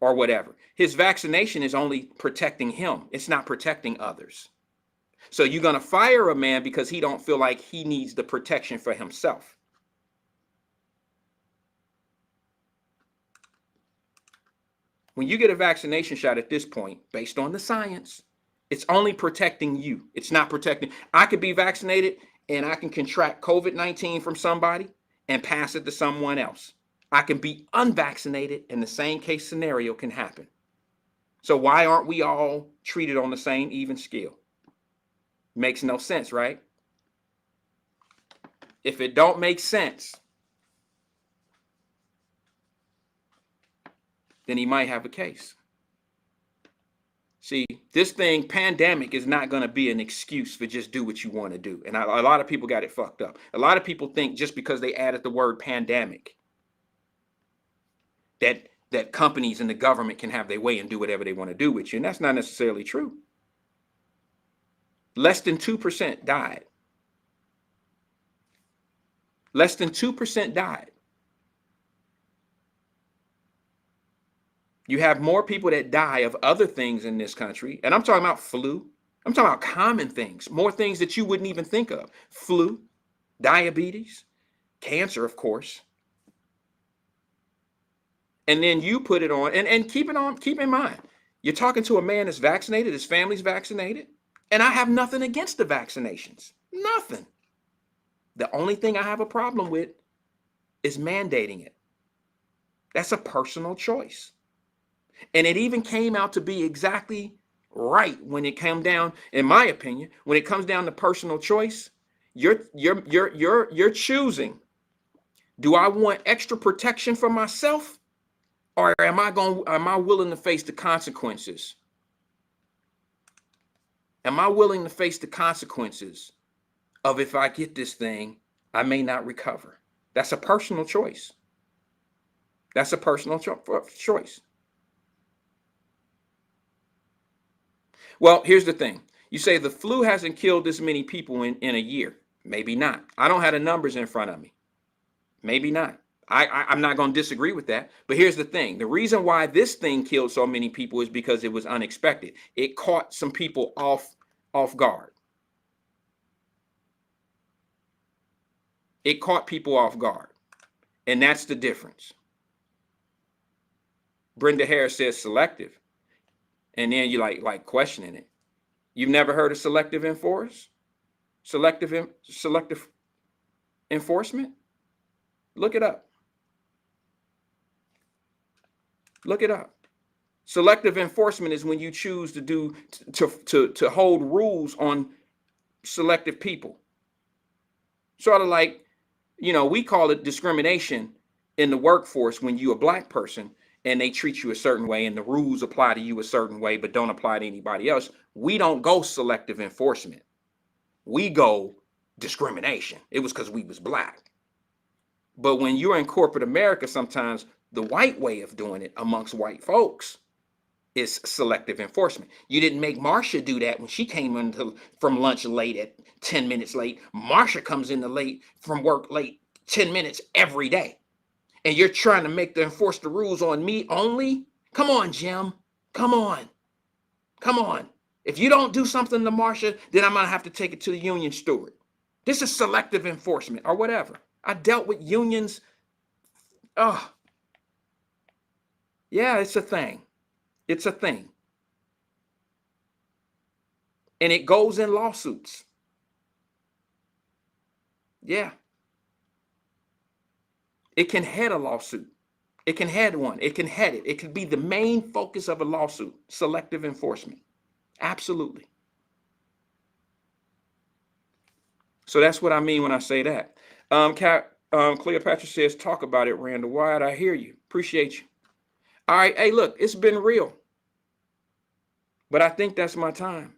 or whatever? His vaccination is only protecting him. It's not protecting others. So you're going to fire a man because he don't feel like he needs the protection for himself. When you get a vaccination shot at this point, based on the science, it's only protecting you. It's not protecting. I could be vaccinated and I can contract COVID-19 from somebody and pass it to someone else. I can be unvaccinated and the same case scenario can happen. So why aren't we all treated on the same even scale? Makes no sense, right? If it don't make sense, then he might have a case. See, this thing, pandemic, is not going to be an excuse for just do what you want to do. And a lot of people got it fucked up. A lot of people think just because they added the word pandemic, that companies and the government can have their way and do whatever they want to do with you. And that's not necessarily true. Less than 2% died. Less than 2% died. You have more people that die of other things in this country. And I'm talking about flu. I'm talking about common things, more things that you wouldn't even think of. Flu, diabetes, cancer, of course. And then you put it on, and keep in mind, you're talking to a man that's vaccinated, his family's vaccinated, and I have nothing against the vaccinations. Nothing. The only thing I have a problem with is mandating it. That's a personal choice. And it even came out to be exactly right when it came down, in my opinion, when it comes down to personal choice. You're choosing. Do I want extra protection for myself, or am I willing to face the consequences? Am I willing to face the consequences of, if I get this thing, I may not recover? That's a personal choice. That's a personal choice. Well, here's the thing. You say the flu hasn't killed this many people in a year. Maybe not. I don't have the numbers in front of me. Maybe not. I'm not going to disagree with that. But here's the thing. The reason why this thing killed so many people is because it was unexpected. It caught some people off guard. It caught people off guard. And that's the difference. Brenda Harris says selective. And then you like questioning it. You've never heard of selective selective enforcement? Look it up. Look it up. Selective enforcement is when you choose to hold rules on selective people. Sort of like, we call it discrimination in the workforce when you're a black person and they treat you a certain way and the rules apply to you a certain way but don't apply to anybody else. We don't go selective enforcement. We go discrimination. It was because we was black. But when you're in corporate America, sometimes the white way of doing it amongst white folks is selective enforcement. You didn't make Marsha do that when she came from lunch late at 10 minutes late. Marsha comes in late from work late 10 minutes every day. And you're trying to enforce the rules on me only? Come on, Jim. Come on. Come on. If you don't do something to Marsha, then I'm going to have to take it to the union steward. This is selective enforcement or whatever. I dealt with unions. Oh, yeah, it's a thing. It's a thing. And it goes in lawsuits. Yeah. It can head a lawsuit. It can head one. It can head it. It could be the main focus of a lawsuit. Selective enforcement. Absolutely. So that's what I mean when I say that. Cleopatra says, talk about it, Randall Wyatt. I hear you. Appreciate you. All right. Hey, look, it's been real. But I think that's my time.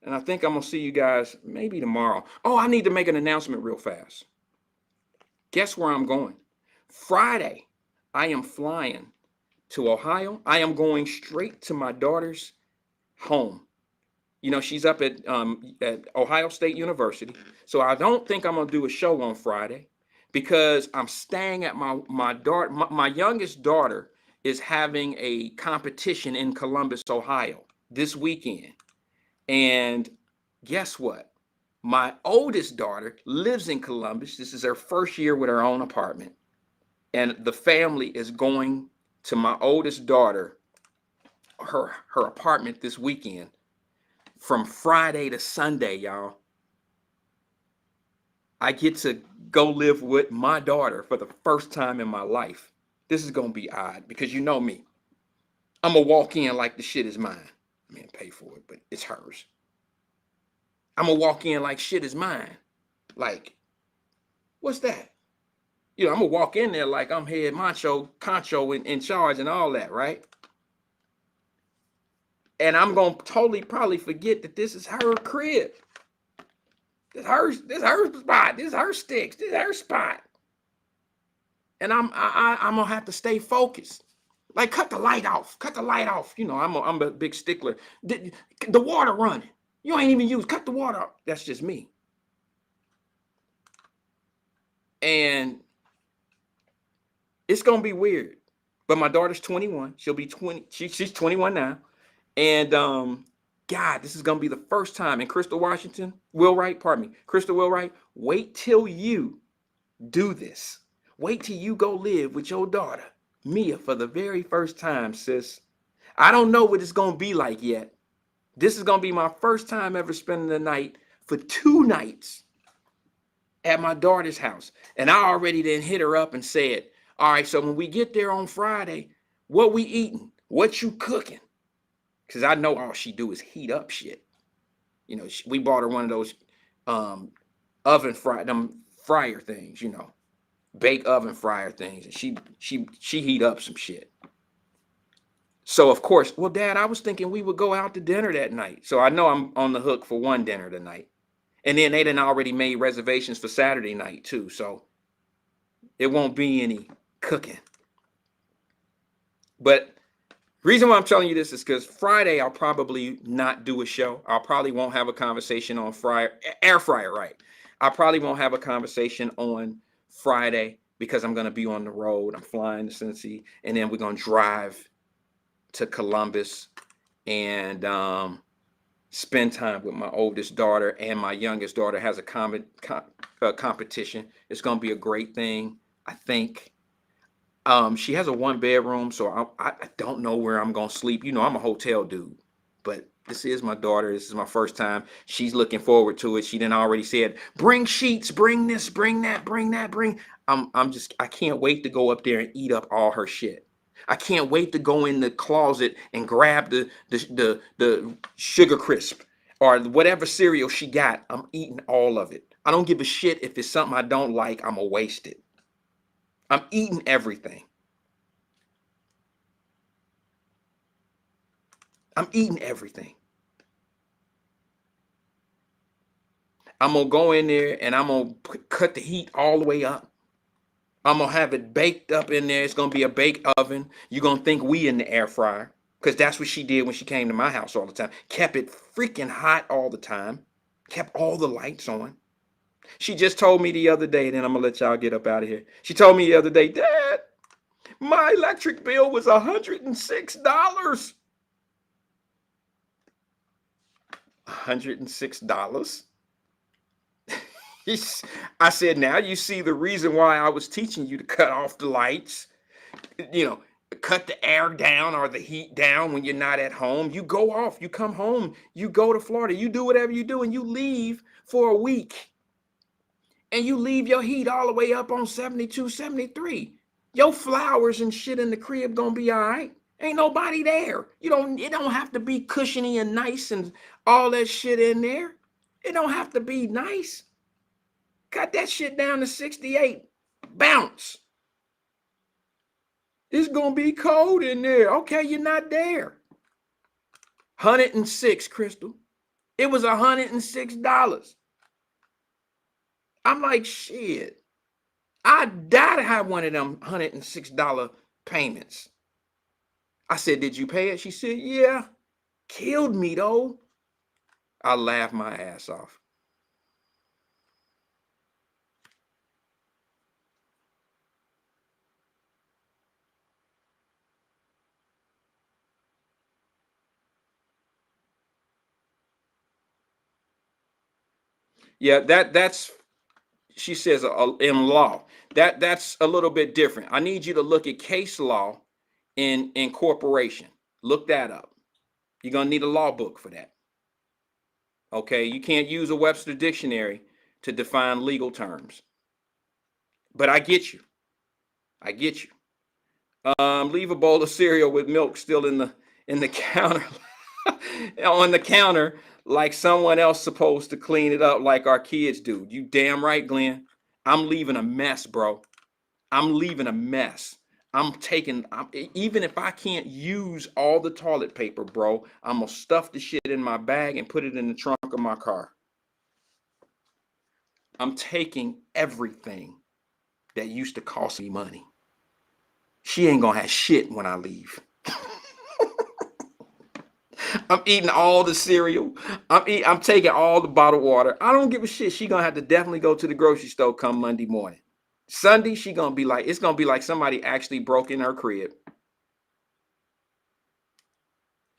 And I think I'm going to see you guys maybe tomorrow. Oh, I need to make an announcement real fast. Guess where I'm going? Friday, I am flying to Ohio. I am going straight to my daughter's home. She's up at Ohio State University. So I don't think I'm going to do a show on Friday because I'm staying at my daughter. My youngest daughter is having a competition in Columbus, Ohio this weekend. And guess what? My oldest daughter lives in Columbus. This is her first year with her own apartment. And the family is going to my oldest daughter, her apartment this weekend from Friday to Sunday, y'all. I get to go live with my daughter for the first time in my life. This is going to be odd because you know me. I'm going to walk in like the shit is mine. I mean, pay for it, but it's hers. I'm going to walk in like shit is mine. Like, what's that? I'm going to walk in there like I'm head concho in charge and all that, right? And I'm going to totally probably forget that this is her crib. This is her spot. This is her sticks. This is her spot. And I'm going to have to stay focused. Like, cut the light off. Cut the light off. I'm a big stickler. The water running. You ain't even use. Cut the water off. That's just me. And it's going to be weird. But my daughter's 21. She'll be 20. She's 21 now. And God, this is going to be the first time. And Crystal Wheelwright, wait till you do this. Wait till you go live with your daughter, Mia, for the very first time, sis. I don't know what it's going to be like yet. This is going to be my first time ever spending the night for 2 nights at my daughter's house. And I already then hit her up and said, all right, so when we get there on Friday, what we eating? What you cooking? Because I know all she do is heat up shit. We bought her one of those oven fryer things, bake oven fryer things. And she heat up some shit. So, of course, well, Dad, I was thinking we would go out to dinner that night. So I know I'm on the hook for one dinner tonight. And then they done already made reservations for Saturday night, too. So it won't be any cooking. But Reason why I'm telling you this is because Friday I'll probably not do a show. I'll probably won't have a conversation on Friday. Air fryer, right? I probably won't have a conversation on Friday because I'm going to be on the road. I'm flying to Cincy, and then we're going to drive to Columbus and spend time with my oldest daughter, and my youngest daughter has a competition. It's going to be a great thing, I think. She has a 1 bedroom, so I don't know where I'm gonna sleep. You know, I'm a hotel dude, but this is my daughter. This is my first time. She's looking forward to it. She done already said, "Bring sheets, bring this, bring that, bring that, bring." I can't wait to go up there and eat up all her shit. I can't wait to go in the closet and grab the sugar crisp or whatever cereal she got. I'm eating all of it. I don't give a shit if it's something I don't like. I'm gonna waste it. I'm eating everything. I'm eating everything. I'm going to go in there and I'm going to cut the heat all the way up. I'm going to have it baked up in there. It's going to be a bake oven. You're going to think we in the air fryer because that's what she did when she came to my house all the time. Kept it freaking hot all the time. Kept all the lights on. She just told me the other day, then I'm going to let y'all get up out of here. She told me the other day, Dad, my electric bill was $106. $106? I said, now you see the reason why I was teaching you to cut off the lights, you know, cut the air down or the heat down when you're not at home. You go off, you come home, you go to Florida, you do whatever you do, and you leave for a week. And you leave your heat all the way up on 72, 73. Your flowers and shit in the crib gonna be all right. Ain't nobody there. It don't have to be cushiony and nice and all that shit in there. It don't have to be nice. Cut that shit down to 68. Bounce. It's gonna be cold in there. Okay, you're not there. 106, Crystal. It was $106. I'm like, shit. I die to have one of them $106 payments. I said, did you pay it? She said, yeah. Killed me though. I laughed my ass off. Yeah, that's she says in law. That's a little bit different. I need you to look at case law in corporation. Look that up. You're gonna need a law book for that. Okay, you can't use a Webster dictionary to define legal terms. But I get you. I get you. Leave a bowl of cereal with milk still in the counter on the counter like someone else supposed to clean it up like our kids do. You damn right, Glenn. I'm leaving a mess, bro. I'm leaving a mess. Even if I can't use all the toilet paper, bro, I'm gonna stuff the shit in my bag and put it in the trunk of my car. I'm taking everything that used to cost me money. She ain't gonna have shit when I leave. I'm eating all the cereal. I'm taking all the bottled water. I don't give a shit. She gonna have to definitely go to the grocery store come Monday morning. Sunday, it's gonna be like somebody actually broke in her crib.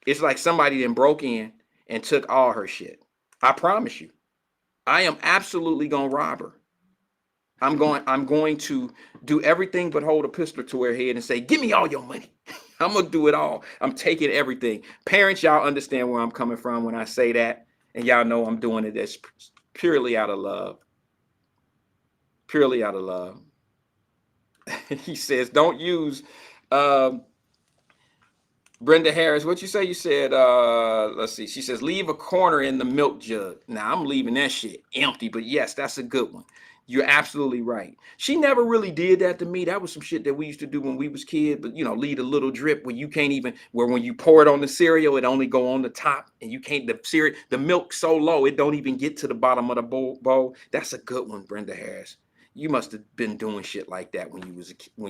It's like somebody then broke in and took all her shit. I promise you. I am absolutely gonna rob her. I'm going to do everything but hold a pistol to her head and say, give me all your money. I'm gonna do it all. I'm taking everything. Parents, y'all understand where I'm coming from when I say that, and y'all know I'm doing it as purely out of love. Purely out of love. He says, don't use Brenda Harris, what you say? You said, let's see. She says, leave a corner in the milk jug. Now, I'm leaving that shit empty, but yes, that's a good one. You're absolutely right. She never really did that to me. That was some shit that we used to do when we was kids, but leave a little drip where you can't even, where when you pour it on the cereal, it only go on the top and you can't, the milk so low, it don't even get to the bottom of the bowl. That's a good one, Brenda Harris. You must have been doing shit like that when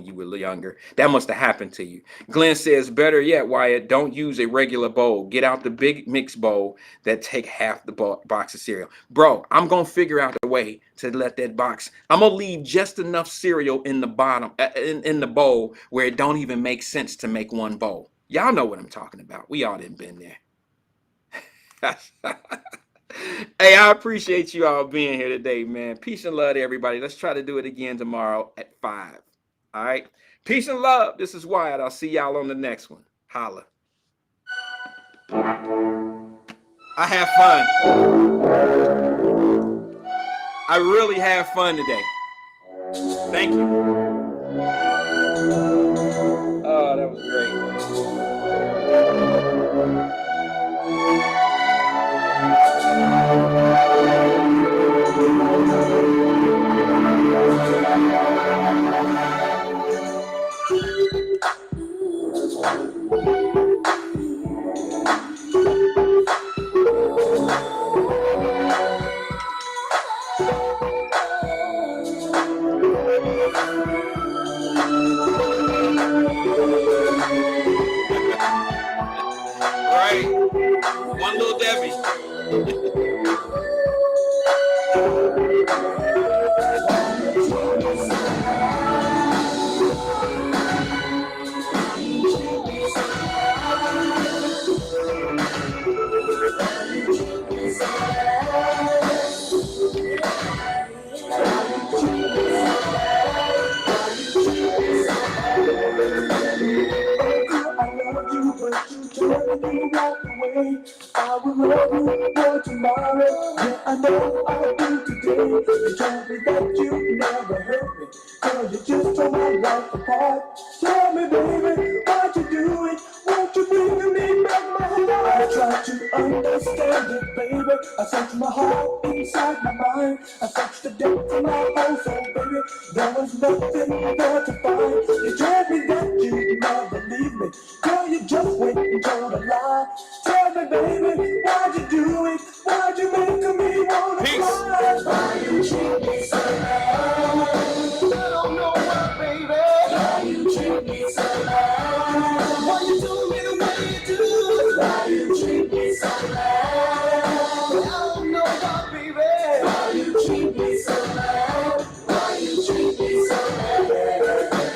you were younger. That must have happened to you. Glenn says, better yet, Wyatt, don't use a regular bowl. Get out the big mix bowl that take half the box of cereal. Bro, I'm going to figure out a way to let that box. I'm going to leave just enough cereal in the bottom, in the bowl where it don't even make sense to make one bowl. Y'all know what I'm talking about. We all done been there. Hey, I appreciate you all being here today, man. Peace and love to everybody. Let's try to do it again tomorrow at 5. All right. Peace and love. This is Wyatt. I'll see y'all on the next one. Holla. I have fun. I really have fun today. Thank you. Oh, that was right. One little Debbie. I will love you more tomorrow than I know I do today. You told me that you never hurt me, girl, you just tore my life apart. Tell me, baby, why'd you do it? Won't you bring me back my heart? I try to understand it, baby. I searched my heart inside my mind. I searched the depths of my whole soul, baby. There was nothing there to find. You told me that you never leave me, girl, you just went and told a lie. Tell me, baby, why'd you do it? Why'd you make me wanna cry? Why you treat me so bad? I don't know why, baby. Why you treat me so bad? Why you do me the way you do? Why you treat me so bad? I don't know why, baby. Why you treat me so bad? Why you treat me so bad?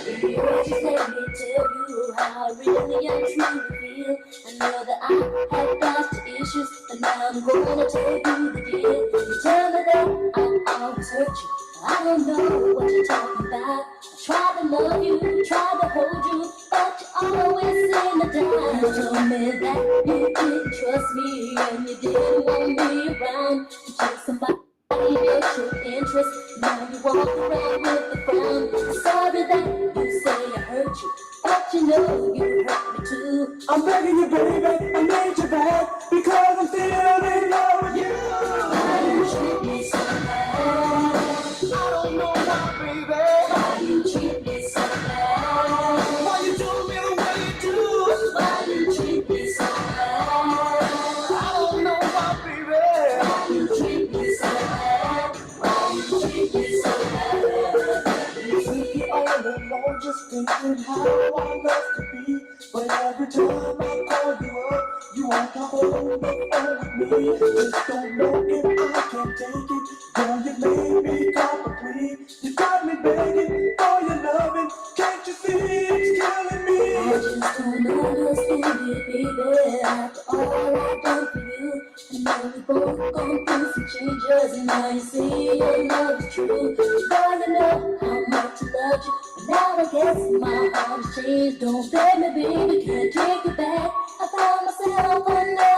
Baby, just let me tell you how I really and truly feel. I know that I had lots of issues, and now I'm gonna tell you the deal. You tell me that I always hurt you. I don't know what you're talking about. I tried to love you, tried to hold you, but you always seem to die. You told me that you didn't trust me, and you didn't want me around. You chose somebody with your interest. Now you walk around with a frown. I'm sorry that you say I hurt you, but you know you hurt me too. I'm begging you, baby, I need you back, because I'm still in love with you. Why you treat me so bad? I don't know why, baby. Why you treat me so bad? Why you do me the way you do? Why you treat me so bad? I don't know why, baby. Why you treat me so bad? Why you treat me so bad? You see, all alone, just thinking how I love to be. But every time I call you up, you want to hold the phone with me. Just don't know if I can take it. Girl, you made me call for plea. You got me begging for your loving. Can't you see it's killing me? I just don't understand it, baby. After all I've done for you, and now we both gone through some changes, and now you see your love is true. You gotta know how much I love you. Now I guess my heart has changed. Don't beg me, baby, can't take it back. I found myself under